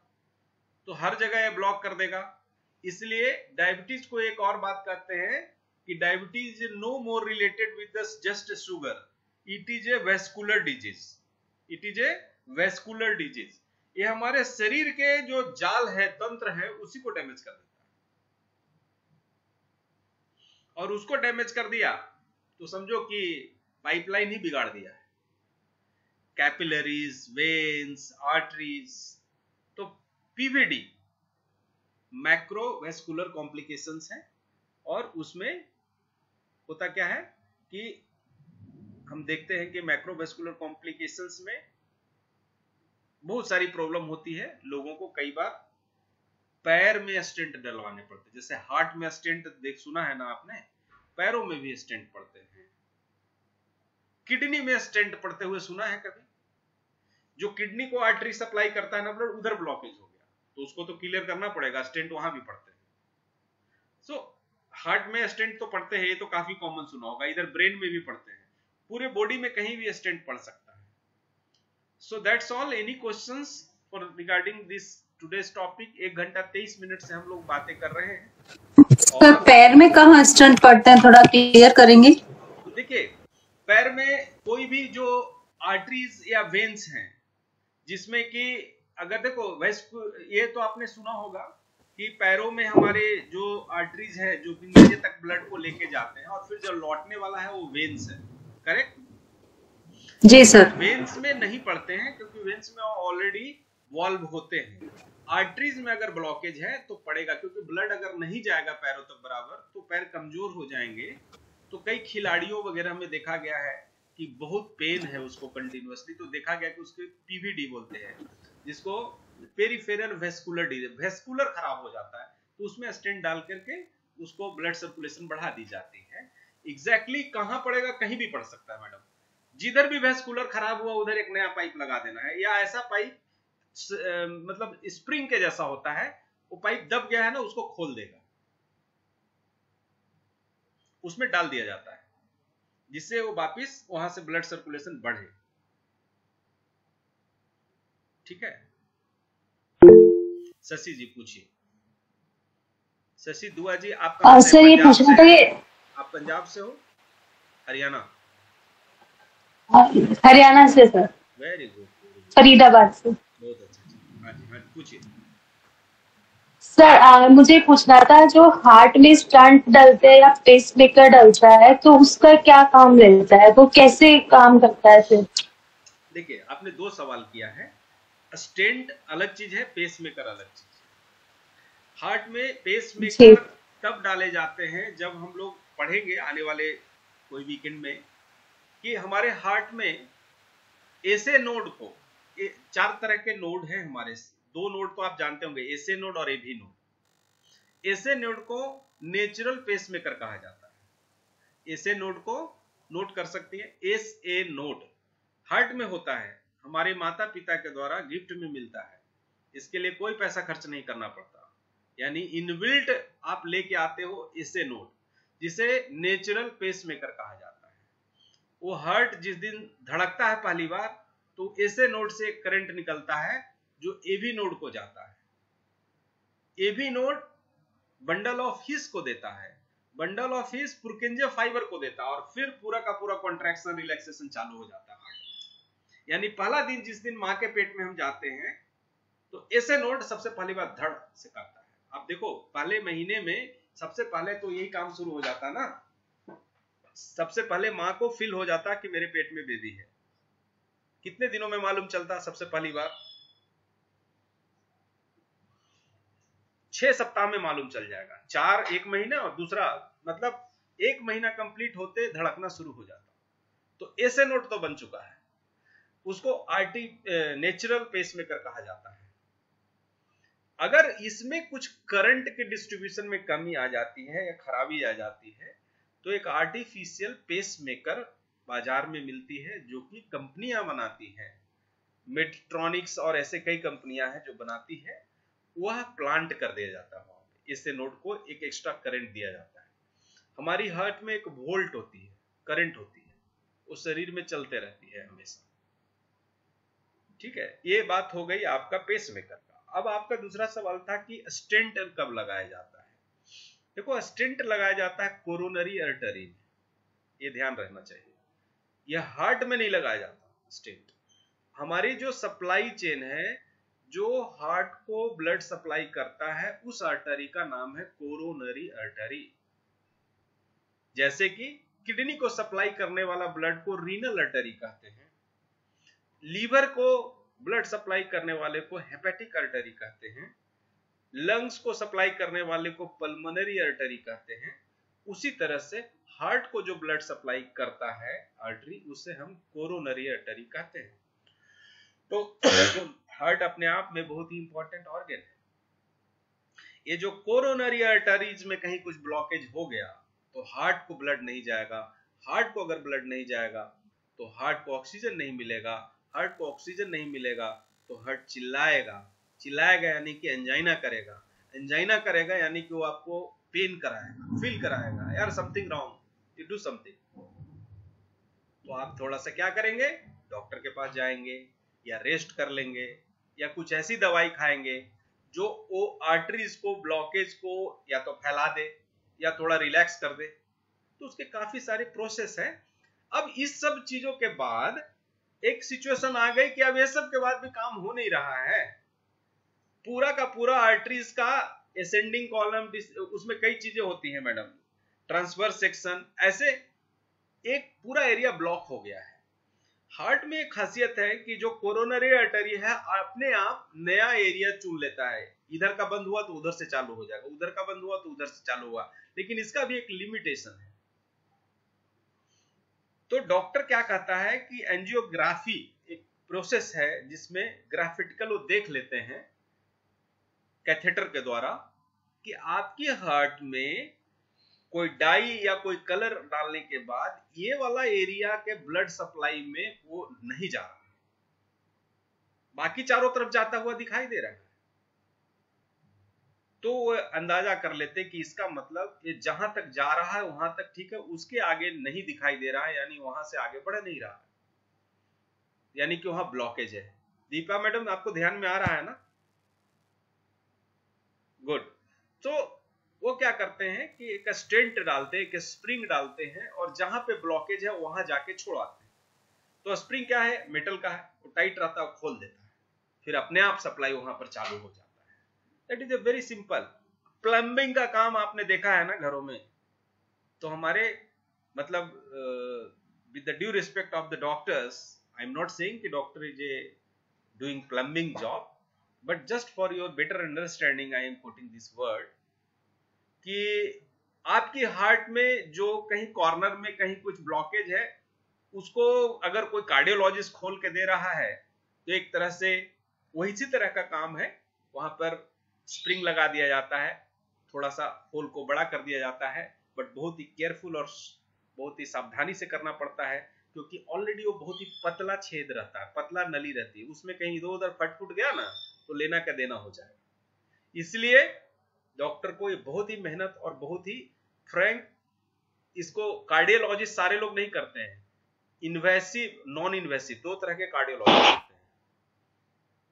तो हर जगह ये ब्लॉक कर देगा। इसलिए डायबिटीज को एक और बात कहते हैं कि diabetes is no more related with just sugar, it is a vascular disease. It is a vascular disease. ये हमारे शरीर के जो जाल है, तंत्र है, उसी को डैमेज कर देता है, और उसको डैमेज कर दिया तो समझो कि पाइपलाइन ही बिगाड़ दिया है, कैपिलरीज, वेन्स, आर्टरीज। तो पीवीडी मैक्रोवेस्कुलर कॉम्प्लिकेशंस है, और उसमें होता क्या है कि हम देखते हैं कि मैक्रोवेस्कुलर कॉम्प्लिकेशंस में बहुत सारी प्रॉब्लम होती है लोगों को। कई बार पैर में स्टेंट डलवाने पड़ते, जैसे हार्ट में स्टेंट देख सुना है ना आपने, पैरों में भी स्टेंट पड़ते हैं। किडनी में स्टेंट पड़ते हुए सुना है कभी? जो किडनी को आर्टरी सप्लाई करता है ना ब्लड, उधर ब्लॉकेज हो गया तो उसको तो क्लियर करना पड़ेगा, स्टेंट वहां भी पड़ते हैं। सो हार्ट में स्टेंट तो पड़ते हैं, ये तो काफी कॉमन सुना होगा। इधर ब्रेन में भी पड़ते हैं, पूरे बॉडी में कहीं भी स्टेंट पड़ सकता है। So that's all. Any questions for regarding this today's topic? 1 घंटा 23 मिनट से हम लोग बातें कर रहे हैं। सर पैर में कहाँ स्टंट पड़ते हैं, थोड़ा क्लियर करेंगे? देखिए, पैर में कोई भी जो आर्टरीज या वेन्स हैं, जिसमें कि अगर देखो ये तो आपने सुना होगा कि पैरों में हमारे जो आर्टरीज है जो नीचे तक ब्लड को लेके जाते हैं, और फिर जो लौटने वाला है वो वेन्स है, करेक्ट? जी सर। वेन्स में नहीं पड़ते हैं क्योंकि वेन्स में ऑलरेडी वॉल्व होते हैं। आर्टरीज में अगर ब्लॉकेज है तो पड़ेगा, क्योंकि ब्लड अगर नहीं जाएगा पैरों तक बराबर तो पैर कमजोर हो जाएंगे। तो कई खिलाड़ियों वगैरह में देखा गया है कि बहुत पेन है उसको कंटिन्यूअसली, तो देखा गया कि उसके पीवीडी बोलते हैं, जिसको पेरिफेरल वेस्कुलर डिजीज, वेस्कुलर खराब हो जाता है, तो उसमें स्टेंट डाल करके उसको ब्लड सर्कुलेशन बढ़ा दी जाती है। एग्जैक्टली कहां पड़ेगा? कहीं भी पड़ सकता है मैडम। जिधर भी वेस्कुलर खराब हुआ उधर एक नया पाइप लगा देना है, या ऐसा पाइप मतलब स्प्रिंग के जैसा होता है, वो पाइप दब गया है ना, उसको खोल देगा। उसमें डाल दिया जाता है, जिससे वो वापिस वहां से ब्लड सर्कुलेशन बढ़े। ठीक है, शशि जी पूछिए। शशि दुआ जी, आप कहाँ से? सर ये पूछना था कि आप पंजाब से हो? हरियाणा? हरियाणा से सर, वेरी गुड, फरीदाबाद से। बहुत अच्छा। हाँ जी, हाँ पूछिए। सर मुझे पूछना था, जो हार्ट में स्टंट डलते हैं या पेस मेकर डलता है तो उसका क्या काम रहता है, वो कैसे काम करता है फिर? देखिए, आपने दो सवाल किया है। स्टेंट अलग चीज है, पेस मेकर अलग चीज है। हार्ट में पेस मेकर तब डाले जाते हैं जब हम लोग पढ़ेंगे आने वाले कोई वीकेंड में कि हमारे हार्ट में ऐसे नोड को, 4 तरह के नोड हैं हमारे। 2 नोड तो आप जानते होंगे, एसे नोड और एवी नोड। एसे नोड को नेचुरल पेस मेकर कहा जाता है। एसे नोड को नोट कर सकती है, एस ए नोड हार्ट में होता है, हमारे माता पिता के द्वारा गिफ्ट में मिलता है। इसके लिए कोई पैसा खर्च नहीं करना पड़ता, यानी इनबिल्ट आप लेके आते हो एसे नोड, जिसे नेचुरल पेस मेकर कहा जाता है। वो हार्ट जिस दिन धड़कता है पहली बार, तो एसे नोड से करंट निकलता है जो एवी नोड को जाता है। AV node bundle of His को देता है, bundle of His Purkinje fibre को देता है, और फिर पूरा का पूरा कॉन्ट्रैक्शन रिलैक्सेशन चालू हो जाता है हार्ट। यानी पहला दिन जिस दिन मां के पेट में हम जाते हैं, तो एसे नोड सबसे पहली बार धड़ से करता है। आप देखो, पहले महीने में सबसे पहले तो यही काम शुरू हो जाता ना, सबसे पहले मां को फील हो जाता कि मेरे पेट में बेबी है। कितने दिनों में मालूम चलता? सबसे पहली बार 6 सप्ताह में मालूम चल जाएगा। 4 1 महीना, और दूसरा मतलब 1 महीना कंप्लीट होते धड़कना शुरू हो जाता। तो एसे नोड तो बन चुका है, उसको नेचुरल पेसमेकर कहा जाता है। अगर इसमें कुछ करंट के डिस्ट्रीब्यूशन में कमी आ जाती है या खराबी आ जाती है, तो एक आर्टिफिशियल पेसमेकर बाजार में मिलती है, जो कि कंपनियां बनाती हैं। मेडिट्रॉनिक्स और ऐसे कई कंपनियां हैं जो बनाती है, वह प्लांट कर दिया जाता है। इससे नोड को एक एक्स्ट्रा करंट दिया जाता है। हमारी हार्ट में एक वोल्ट होती है, करंट होती है, वो शरीर में चलते रहती है हमेशा। ठीक है, ये बात हो गई आपका पेसमेकर का। अब आपका दूसरा सवाल था कि स्टेंट कब लगाया जाता है। देखो, स्टेंट लगाया जाता है कोरोनरी आर्टरी में, ये ध्यान रखना चाहिए। यह हार्ट में नहीं लगाया जाता स्टेंट। हमारी जो सप्लाई चेन है, जो हार्ट को ब्लड सप्लाई करता है, उस आर्टरी का नाम है कोरोनरी आर्टरी। जैसे कि किडनी को सप्लाई करने वाला ब्लड को रीनल आर्टरी कहते हैं, लीवर को ब्लड सप्लाई करने वाले को हेपेटिक आर्टरी कहते हैं, लंग्स को सप्लाई करने वाले को पल्मोनरी आर्टरी कहते हैं। उसी तरह से हार्ट को जो ब्लड सप्लाई करता है आर्टरी, उसे हम कोरोनरी आर्टरी कहते हैं। तो हार्ट अपने आप में बहुत ही इंपॉर्टेंट ऑर्गन है। ये जो कोरोनरी आर्टरीज में कहीं कुछ ब्लॉकेज हो गया, तो हार्ट को ब्लड नहीं जाएगा। हार्ट को अगर ब्लड नहीं जाएगा, तो हार्ट को ऑक्सीजन नहीं मिलेगा। हार्ट को ऑक्सीजन नहीं मिलेगा तो हार्ट चिल्लाएगा। चिल्लाएगा यानी कि एंजाइना करेगा। एंजाइना करेगा यानी कि वो आपको पेन कराएगा, फील कराएगा, यार something wrong, you do something. तो आप थोड़ा सा क्या करेंगे, डॉक्टर के पास जाएंगे, या रेस्ट कर लेंगे, या कुछ ऐसी दवाई खाएंगे जो वो आर्टरीज को, ब्लॉकेज को या तो फैला दे या थोड़ा रिलैक्स कर दे। तो उसके काफी सारे प्रोसेस हैं। अब इस सब चीजों के बाद एक सिचुएशन आ गई कि अब ये सब के बाद भी काम हो नहीं रहा है। पूरा का पूरा आर्टरीज का एसेंडिंग कॉलम, उसमें कई चीजें होती हैं मैडम, ट्रांसवर्स सेक्शन, ऐसे एक पूरा एरिया ब्लॉक हो गया है। हार्ट में एक खासियत है कि जो कोरोनरी आर्टरी है, अपने आप नया एरिया चुन लेता है। इधर का बंद हुआ तो उधर से चालू हो जाएगा, उधर का बंद हुआ तो उधर से चालू हुआ। लेकिन इसका भी एक लिमिटेशन है। तो डॉक्टर क्या कहता है कि एंजियोग्राफी एक प्रोसेस है जिसमें ग्राफिटिकल वो देख लेते हैं कैथेटर के द्वारा कि आपकी हार्ट में कोई डाई या कोई कलर डालने के बाद ये वाला एरिया के ब्लड सप्लाई में वो नहीं जा रहा है, बाकी चारों तरफ जाता हुआ दिखाई दे रहा है। तो वो अंदाजा कर लेते कि इसका मतलब ये जहां तक जा रहा है वहां तक ठीक है, उसके आगे नहीं दिखाई दे रहा है, यानी वहां से आगे बढ़ नहीं रहा है, यानी कि वहां ब्लॉकेज है। दीपा मैडम आपको ध्यान में आ रहा है ना? गुड। तो वो क्या करते हैं कि एक स्टेंट डालते हैं, एक स्प्रिंग डालते हैं, और जहां पे ब्लॉकेज है वहां जाके छोड़ाते हैं। तो स्प्रिंग क्या है? मेटल का है, वो टाइट रहता है, वो खोल देता है, फिर अपने आप सप्लाई वहां पर चालू हो जाता है। That is a very simple. Plumbing का काम आपने देखा है ना घरों में, तो हमारे मतलब with the due respect of the doctors, I am not saying कि doctor is a doing plumbing job, but just for your better understanding I am quoting this word, कि आपकी हार्ट में जो कहीं कॉर्नर में कहीं कुछ ब्लॉकेज है, उसको अगर कोई कार्डियोलॉजिस्ट खोल के दे रहा है तो एक तरह से वही इसी तरह का काम है। वहां पर स्प्रिंग लगा दिया जाता है, थोड़ा सा होल को बड़ा कर दिया जाता है, बट बहुत ही केयरफुल और बहुत ही सावधानी से करना पड़ता है, क्योंकि ऑलरेडी वो बहुत ही पतला छेद रहता है, पतला नली रहती है, उसमें कहीं इधर उधर फट फुट गया ना तो लेना का देना हो जाएगा। इसलिए डॉक्टर को ये बहुत ही मेहनत और बहुत ही फ्रैंक, इसको कार्डियोलॉजिस्ट सारे लोग नहीं करते हैं, इन्वेसिव नॉन इन्वेसिव दो तरह के कार्डियोलॉजिस्ट होते हैं।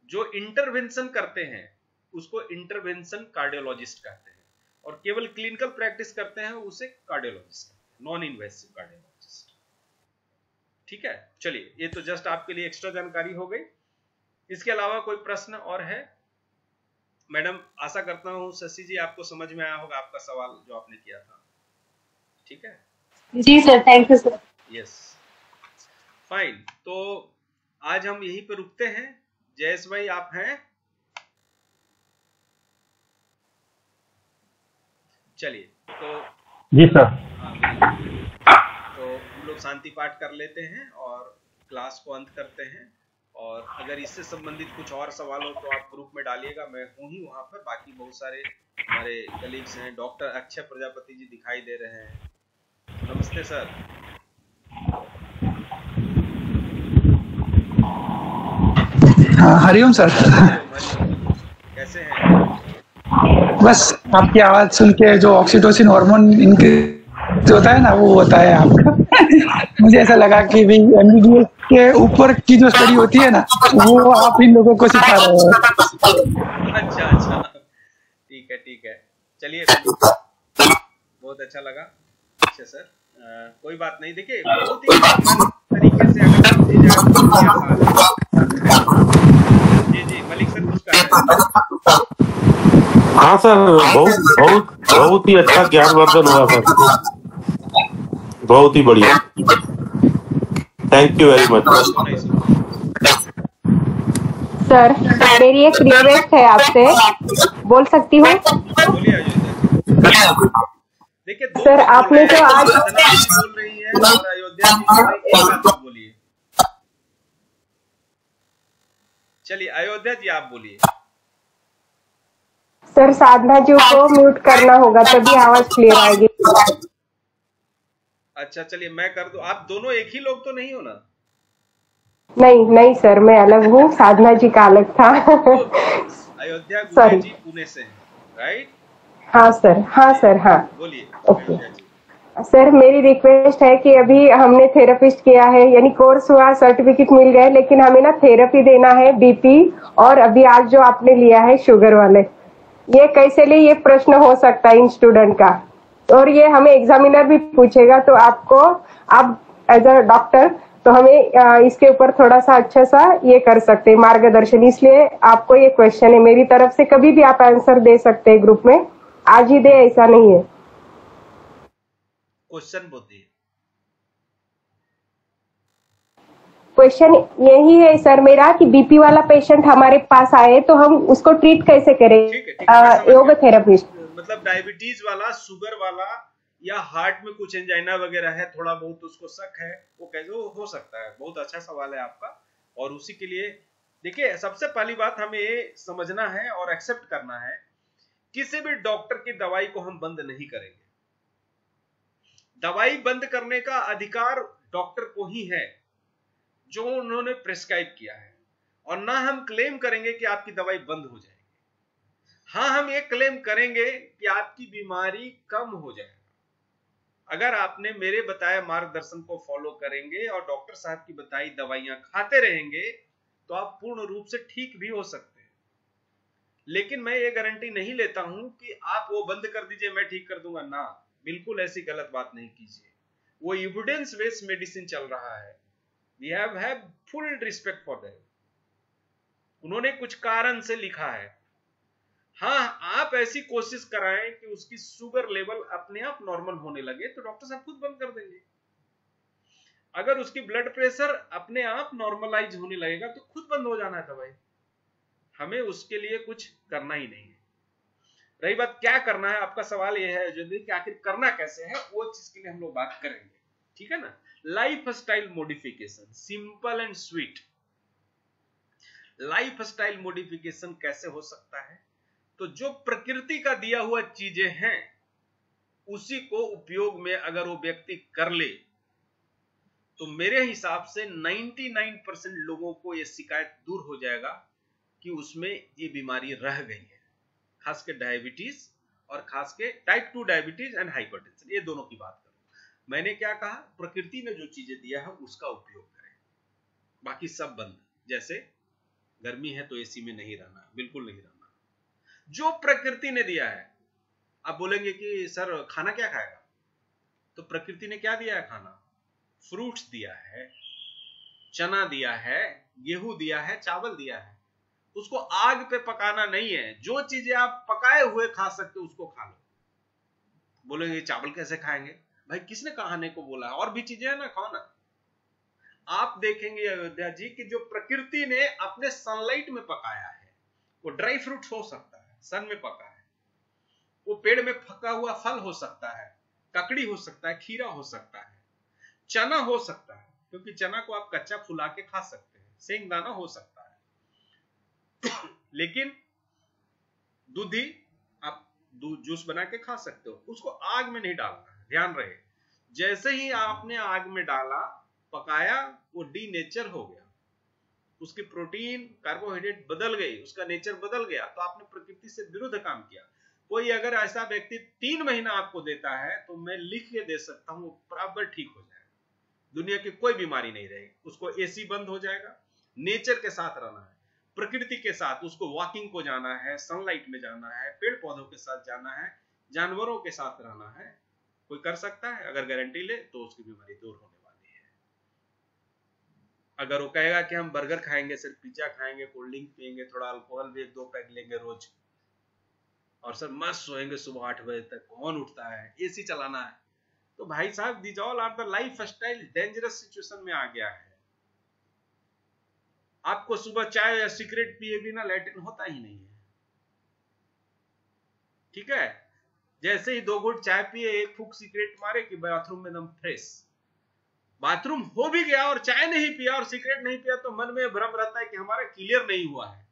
जो इंटरवेंशन करते हैं उसको इंटरवेंशन कार्डियोलॉजिस्ट कहते हैं, और केवल क्लिनिकल प्रैक्टिस करते हैं उसे कार्डियोलॉजिस्ट कहते हैं, नॉन इन्वेसिव कार्डियोलॉजिस्ट। ठीक है, चलिए ये तो जस्ट आपके लिए एक्स्ट्रा जानकारी हो गई। इसके अलावा कोई प्रश्न और है? मैडम आशा करता हूं शशि जी आपको समझ में आया होगा आपका सवाल जो आपने किया था। ठीक है जी sir, thank you sir. Yes fine, तो आज हम यहीं पे रुकते हैं। जयेश भाई आप हैं? चलिए तो जी सर। तो हम लोग शांति पाठ कर लेते हैं और क्लास को अंत करते हैं, और अगर इससे संबंधित कुछ और सवाल हो तो आप ग्रुप में डालिएगा, मैं हूं ही वहां पर। बाकी बहुत सारे हमारे कलीग्स हैं, डॉक्टर अक्षय प्रजापति जी दिखाई दे रहे हैं, नमस्ते सर। हरिओम सर। कैसे हैं? बस आपकी आवाज सुन के जो ऑक्सीटोसिन हार्मोन इनके जो होता है ना वो होता है आपका। मुझे ऐसा लगा कि भाई एमबीबीएस के ऊपर की जो स्टडी होती है ना वो आप इन लोगों को सिखा रहे हो। अच्छा ठीक है चलिए, बहुत अच्छा लगा। अच्छा सर, कोई बात नहीं, देखिए बहुत ही तरीके से अगर जी मलिक सर कुछ कह रहे हैं। हाँ सर, बहुत ही अच्छा ज्ञानवर्धन हुआ सर, बहुत ही बढ़िया, thank you very much sir. मेरी एक रिक्वेस्ट है आपसे, बोल सकती हूँ? देखिए सर आपने तो आज बोल रही है और अयोध्या बोलिए। चलिए अयोध्या जी आप बोलिए। सर साधना जी को म्यूट करना होगा तभी आवाज क्लियर आएगी। अच्छा चलिए मैं कर दूं। आप दोनों एक ही लोग तो नहीं हो ना? नहीं सर, मैं अलग हूँ, साधना जी का अलग था। अयोध्या गुरु जी पुणे से हैं, राइट? हाँ सर हाँ। बोलिए। ओके सर, मेरी रिक्वेस्ट है कि अभी हमने थेरेपिस्ट किया है, यानी कोर्स हुआ, सर्टिफिकेट मिल गए, लेकिन हमें ना थेरेपी देना है बीपी, और अभी आज जो आपने लिया है शुगर वाले, ये कैसे लिए, ये प्रश्न हो सकता है इन स्टूडेंट का, और ये हमें एग्जामिनर भी पूछेगा, तो आपको आप एज अ डॉक्टर तो हमें इसके ऊपर थोड़ा सा अच्छा सा ये कर सकते हैं मार्गदर्शन, इसलिए आपको ये क्वेश्चन है मेरी तरफ से, कभी भी आप आंसर दे सकते हैं ग्रुप में, आज ही दे ऐसा नहीं है। क्वेश्चन बोलिए। क्वेश्चन यही है सर मेरा कि बीपी वाला पेशेंट हमारे पास आए तो हम उसको ट्रीट कैसे करें? योग थेरेपिस्ट मतलब डायबिटीज वाला, शुगर वाला, या हार्ट में कुछ एंजाइना वगैरह है, थोड़ा बहुत उसको शक है, वो कैसे हो सकता है? बहुत अच्छा सवाल है आपका। और उसी के लिए देखिए सबसे पहली बात हमें ये समझना है और एक्सेप्ट करना है, किसी भी डॉक्टर की दवाई को हम बंद नहीं करेंगे। दवाई बंद करने का अधिकार डॉक्टर को ही है जो उन्होंने प्रिस्क्राइब किया है, और ना हम क्लेम करेंगे कि आपकी दवाई बंद हो जाएगी। हाँ, हम ये क्लेम करेंगे कि आपकी बीमारी कम हो जाए अगर आपने मेरे बताए मार्गदर्शन को फॉलो करेंगे और डॉक्टर साहब की बताई दवाइयां खाते रहेंगे तो आप पूर्ण रूप से ठीक भी हो सकते हैं। लेकिन मैं ये गारंटी नहीं लेता हूं कि आप वो बंद कर दीजिए मैं ठीक कर दूंगा ना, बिल्कुल ऐसी गलत बात नहीं कीजिए। वो एविडेंस बेस्ड मेडिसिन चल रहा है, we have full respect for that. उन्होंने कुछ कारण से लिखा है। हाँ, आप ऐसी कोशिश कराएं कि उसकी शुगर लेवल अपने आप नॉर्मल होने लगे तो डॉक्टर साहब खुद बंद कर देंगे। अगर उसकी ब्लड प्रेशर अपने आप नॉर्मलाइज होने लगेगा तो खुद बंद हो जाना है दवाई, हमें उसके लिए कुछ करना ही नहीं है। रही बात क्या करना है, आपका सवाल यह है यदि कि आखिर करना कैसे है, वो चीज के लिए हम लोग बात करेंगे, ठीक है ना। Life style modification, simple and sweet. Life style modification कैसे हो सकता है? तो जो प्रकृति का दिया हुआ चीजें हैं उसी को उपयोग में अगर वो व्यक्ति कर ले तो मेरे हिसाब से 99% लोगों को ये शिकायत दूर हो जाएगा कि उसमें ये बीमारी रह गई है, खास के डायबिटीज और खास के टाइप 2 डायबिटीज एंड हाइपरटेंशन, ये दोनों की बात करूं। मैंने क्या कहा, प्रकृति ने जो चीजें दिया है उसका उपयोग करें, बाकी सब बंद। जैसे गर्मी है तो एसी में नहीं रहना, बिल्कुल नहीं रहना। जो प्रकृति ने दिया है, आप बोलेंगे कि सर खाना क्या खाएगा, तो प्रकृति ने क्या दिया है खाना? फ्रूट्स दिया है, चना दिया है, गेहूं दिया है, चावल दिया है। उसको आग पे पकाना नहीं है, जो चीजें आप पकाए हुए खा सकते हो उसको खा लो। बोलेंगे चावल कैसे खाएंगे? भाई किसने खाने को बोला है? और भी चीजें है ना, खाओ ना। आप देखेंगे अयोध्या जी कि जो प्रकृति ने अपने सनलाइट में पकाया है, वो ड्राई फ्रूट हो सकता है, सन में पका है, वो पेड़ में पका हुआ फल हो सकता है, ककड़ी हो सकता है, खीरा हो सकता है, चना हो सकता है, क्योंकि चना को आप कच्चा फुला के खा सकते हैं, सेंगदाना हो सकता है लेकिन दूधी आप जूस बना के खा सकते हो, उसको आग में नहीं डालना है, ध्यान रहे। जैसे ही आपने आग में डाला, पकाया, वो डीनेचर हो गया, उसकी प्रोटीन कार्बोहाइड्रेट बदल गई, उसका नेचर बदल गया, तो आपने प्रकृति से विरुद्ध काम किया। कोई अगर ऐसा व्यक्ति 3 महीना आपको देता है तो मैं लिख के दे सकता हूं, वो बराबर ठीक हो जाएगा, दुनिया की कोई बीमारी नहीं रहेगी। उसको एसी बंद हो जाएगा, नेचर के साथ रहना है, प्रकृति के साथ, उसको वॉकिंग को जाना है, सनलाइट में जाना है, पेड़ पौधों के साथ जाना है, जानवरों के साथ रहना है। कोई कर सकता है, अगर गारंटी ले तो उसकी बीमारी दूर होने वाली है। अगर वो कहेगा कि हम बर्गर खाएंगे, सिर्फ पिज्जा खाएंगे, कोल्ड ड्रिंक पियेंगे, थोड़ा अल्कोहल भी 1-2 पैक लेंगे रोज, और सर मस्त सोएंगे सुबह 8 बजे तक, कौन उठता है, एसी चलाना है, तो भाई साहब these all are the lifestyle dangerous situation में आ गया है। आपको सुबह चाय या सिगरेट पिए बिना लैट्रिन होता ही नहीं है, ठीक है। जैसे ही 2 घूंट चाय पिए, 1 फूंक सिगरेट मारे कि बाथरूम में एकदम फ्रेश। बाथरूम हो भी गया और चाय नहीं पिया और सिगरेट नहीं पिया तो मन में भ्रम रहता है कि हमारा क्लियर नहीं हुआ है,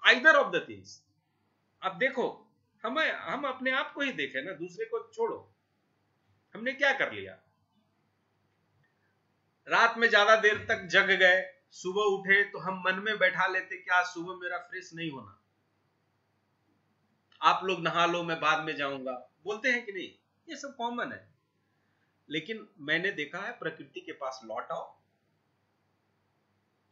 आइदर ऑफ द थिंग्स। अब देखो, हम अपने आप को ही देखें ना, दूसरे को छोड़ो। हमने क्या कर लिया? रात में ज्यादा देर तक जग गए, सुबह उठे तो हम मन में बैठा लेते कि आज सुबह मेरा फ्रेश नहीं होना, आप लोग नहा लो, मैं बाद में जाऊंगा, बोलते हैं कि नहीं? ये सब कॉमन है। लेकिन मैंने देखा है प्रकृति के पास लौट आओ,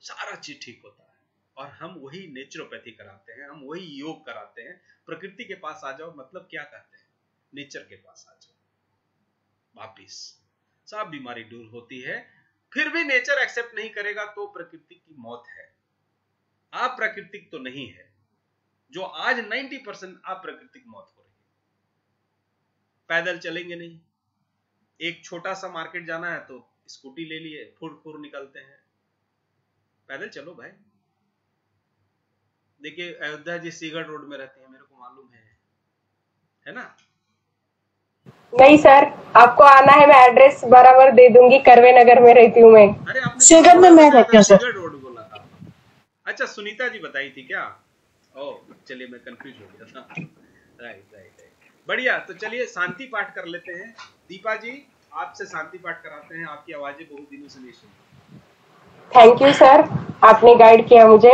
सारा चीज ठीक होता है। और हम वही नेचुरोपैथी कराते हैं, हम वही योग कराते हैं। प्रकृति के पास आ जाओ मतलब क्या कहते हैं? नेचर के पास आ जाओ, वापिस सब बीमारी दूर होती है। फिर भी नेचर एक्सेप्ट नहीं करेगा तो प्रकृति की मौत है, अप्राकृतिक तो नहीं है। जो आज 90% अप्राकृतिक मौत हो रही है। पैदल चलेंगे नहीं, एक छोटा सा मार्केट जाना है तो स्कूटी ले लिए, फुर निकलते हैं। पैदल चलो भाई। देखिए अयोध्या जी सीगढ़ रोड में रहते हैं, मेरे को मालूम है ना? नहीं सर, आपको आना है, मैं एड्रेस बराबर दे दूंगी, करवे नगर में रहती हूँ मैं। अरे आपने सीगढ़ में मैं रहती हूँ सर। सीगढ़ रोड बोला था। अच्छा, सुनीता जी बताई थी क्या? ओह चलिए, मैं कंफ्यूज हो गया था। राइट। बढ़िया, तो चलिए शांति पाठ कर लेते हैं। दीपा जी आपसे शांति पाठ कराते हैं, आपकी आवाजें बहुत दिनों से नहीं सुनी। थैंक यू सर, आपने गाइड किया मुझे।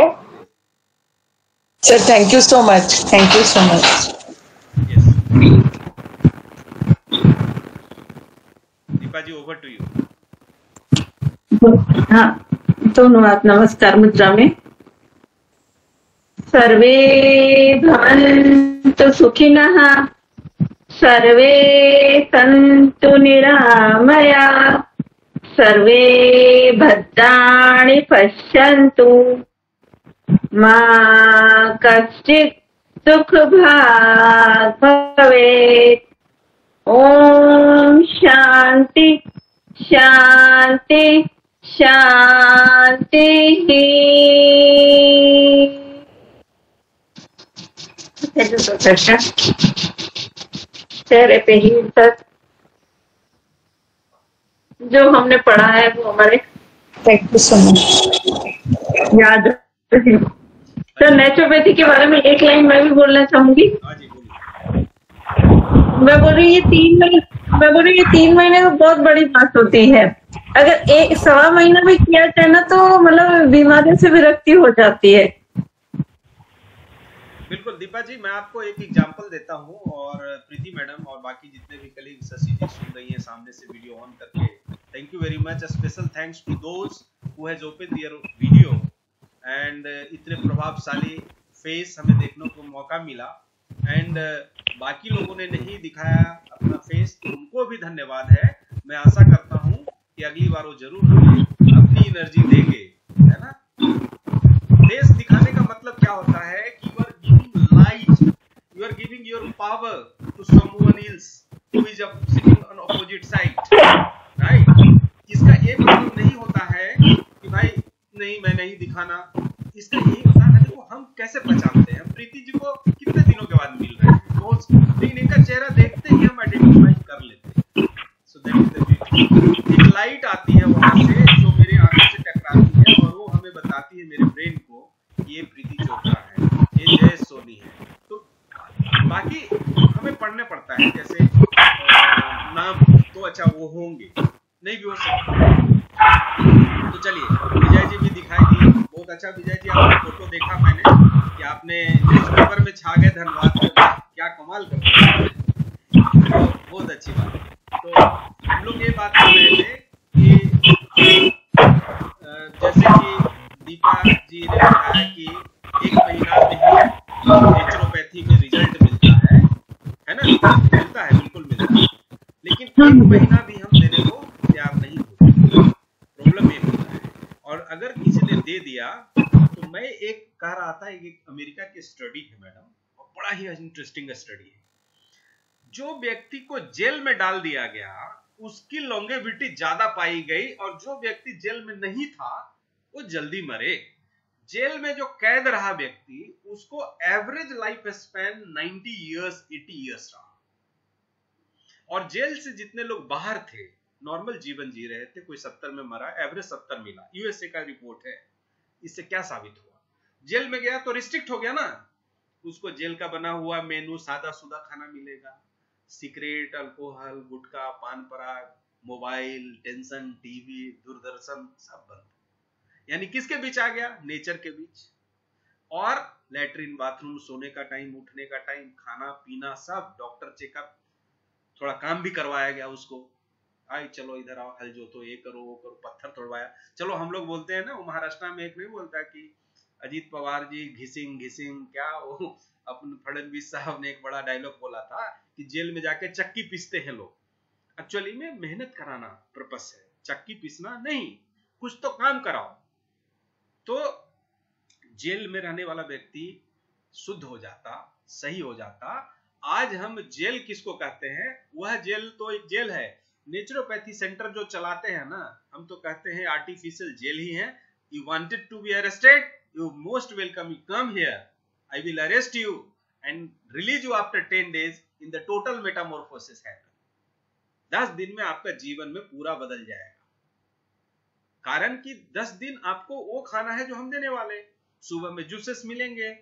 Sir, thank you so much. Thank you so much. Deepa ji, over to you. हाँ, धन्यवाद। नमस्कार मुद्रा में। सर्वे भवन्तु सुखिनः, सर्वे सन्तु निरामया, सर्वे भद्राणि पश्यन्तु, मा कश्चित् दुःखभाग् भवेत्। ओम शांति शांति शांति। चेहरे पे ही तक जो हमने पढ़ा है वो हमारे थैंक यू सो मच याद रखें। तो नेचुरोपैथी के बारे में एक लाइन मैं भी बोलना चाहूंगी। मैं बोल रही ये 3 महीने तो बहुत बड़ी बात होती है। अगर 1.25 महीना भी किया जाए ना तो मतलब बीमारी से विरक्ति हो जाती है। बिल्कुल दीपा जी, मैं आपको एक एग्जांपल देता हूं, और प्रीति मैडम और बाकी जितने भी कलीग शशि जी सुन रही हैं सामने से वीडियो ऑन करके, thank you very much. Special thanks to those who has open their video and इतने प्रभावशाली फेस हमें देखने को मौका मिला, एंड बाकी लोगों ने नहीं दिखाया अपना फेस, तो उनको भी धन्यवाद है। मैं आशा करता हूं कि अगली बार वो जरूर हमें अपनी एनर्जी देंगे, है ना। फेस दिखाने का मतलब क्या होता है कि you are giving light, you are giving your power to someone else who is sitting on opposite side, right. इसका ये मतलब नहीं होता है कि भाई नहीं मैं नहीं दिखाना, इसका यही होता है कि वो हम कैसे पहचानते हैं। प्रीति जी को कितने दिनों के बाद मिल रहे हैं रोज, लेकिन इनका चेहरा देखते ही हम आइडेंटिफाई कर लेते हैं। So that is the beauty. एक लाइट आती है वहां से जो मेरे आंखों से टकराती है और वो हमें बताती है मेरे ब्रेन को ये प्रीति चोपड़ा है, ये जय सोनी है। तो बाकी हमें पढ़ने पड़ता है, जैसे नाम तो अच्छा वो होंगे, नहीं भी हो सकता। तो चलिए, विजय जी भी दिखाई दी, बहुत अच्छा। विजय जी आपका फोटो देखा मैंने कि आपने न्यूज़पेपर में छा गए, धन्यवाद, क्या कमाल करते हैं, तो बहुत अच्छी बात है। तो हम लोग ये बात कर रहे थे कि जैसे कि दीपा जी ने बताया कि 1 महीना में ही नेचुरोपैथी में रिजल्ट मिलता है ना, मिलता है, बिल्कुल मिलता है, लेकिन 1 महीना भी हम देने को तैयार नहीं होते। प्रॉब्लम ये होता है। और अगर किसी ने दे दिया, तो मैं एक कह रहा था, एक अमेरिका की स्टडी है मैडम, और बड़ा ही इंटरेस्टिंग स्टडी है। जो व्यक्ति को जेल में डाल दिया गया उसकी लॉन्गेविटी ज्यादा पाई गई, और जो व्यक्ति जेल में नहीं था वो जल्दी मरे। जेल में जो कैद रहा व्यक्ति, उसको average life span 90 years 80 years रहा, और जेल से जितने लोग बाहर थे नॉर्मल जीवन जी रहे थे, कोई 70 में मरा, एवरेज 70 मिला। यूएसए का रिपोर्ट है। इससे क्या साबित हुआ? जेल में गया तो रिस्ट्रिक्ट हो गया ना, उसको जेल का बना हुआ मेनू, सादा सुदा खाना मिलेगा, सिगरेट, अल्कोहल, गुटखा, पान पराग, मोबाइल, टेंशन, टीवी, दूरदर्शन सब बंद। यानी किसके बीच आ गया? नेचर के बीच। और लैट्रिन, बाथरूम, सोने का टाइम, उठने का टाइम, खाना पीना सब, डॉक्टर चेकअप, थोड़ा काम भी करवाया गया उसको। आई चलो इधर आओ, हल जोतो, ये करो वो करो, पत्थर तोड़वाया। चलो हम लोग बोलते हैं ना, वो महाराष्ट्र में एक नहीं बोलता कि अजीत पवार जी घिसिंग घिसिंग, क्या वो अपन फडणवीस साहब ने एक बड़ा डायलॉग बोला था कि जेल में जाके चक्की पीसते हैं लोग। एक्चुअली में मेहनत कराना पर्पस है, चक्की पीसना नहीं, कुछ तो काम कराओ। तो जेल में रहने वाला व्यक्ति शुद्ध हो जाता, सही हो जाता। आज हम जेल किसको कहते हैं? वह जेल तो एक जेल है। नेचुरोपैथी सेंटर जो चलाते हैं ना, हम तो कहते हैं आर्टिफिशियल जेल ही है। You wanted to be arrested, you most welcome, you come here, I will arrest you and release you after 10 days in the total metamorphosis happen. 10 दिन में आपका जीवन में पूरा बदल जाएगा। कारण कि 10 दिन आपको वो खाना है जो हम देने वाले। सुबह में जूसेस मिलेंगे,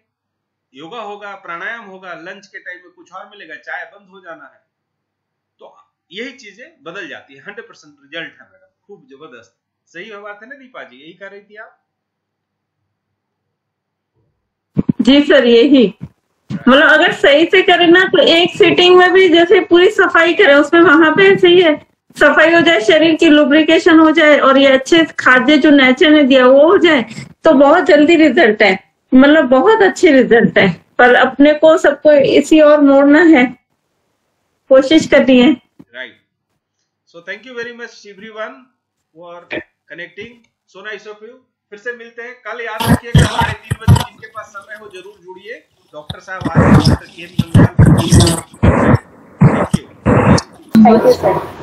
योगा होगा, प्राणायाम होगा, लंच के टाइम में कुछ और मिलेगा, चाय बंद हो जाना है। तो यही चीजें बदल जाती है। 100% रिजल्ट है मैडम, खूब जबरदस्त। सही बात है ना दीपा जी, यही कर रही थी आप? जी सर, यही मतलब अगर सही से करें ना तो एक सीटिंग में भी जैसे पूरी सफाई करें, उसमें वहां पे सही है, सफाई हो जाए, शरीर की लुब्रिकेशन हो जाए और ये अच्छे खाद्य जो नेचर ने दिया वो हो जाए तो बहुत जल्दी रिजल्ट है, मतलब बहुत अच्छे रिजल्ट है। पर अपने को सबको इसी और मोड़ना है, कोशिश करनी है। Right, so thank you very much everyone for connecting, so nice of you. फिर से मिलते हैं कल, याद रखिएगा 3:30 बजे जिनके पास समय हो जरूर जुड़िए। डॉक्टर साहब आ रहे हैं, doctor K M Gangwal. Thank you sir.